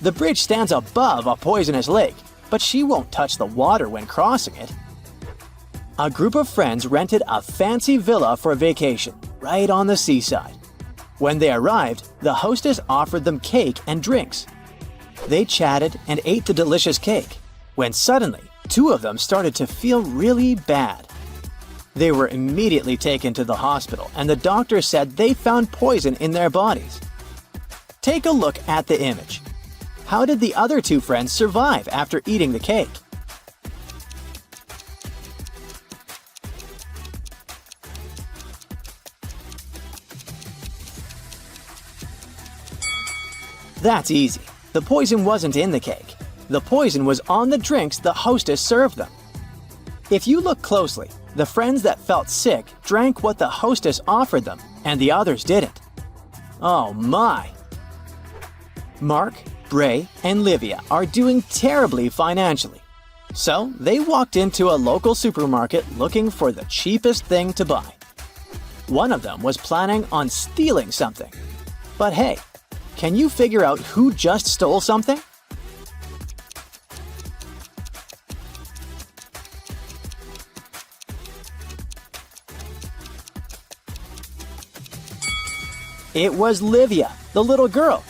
The bridge stands above a poisonous lake, but she won't touch the water when crossing it. A group of friends rented a fancy villa for vacation, right on the seaside. When they arrived, the hostess offered them cake and drinks. They chatted and ate the delicious cake, when suddenly 2 of them started to feel really bad. They were immediately taken to the hospital, and the doctor said they found poison in their bodies. Take a look at the image. How did the other 2 friends survive after eating the cake? That's easy. The poison wasn't in the cake. The poison was on the drinks the hostess served them. If you look closely, the friends that felt sick drank what the hostess offered them, and the others didn't. Oh my! Mark, Bray, and Livia are doing terribly financially. So they walked into a local supermarket looking for the cheapest thing to buy. One of them was planning on stealing something. But hey, can you figure out who just stole something? It was Livia, the little girl.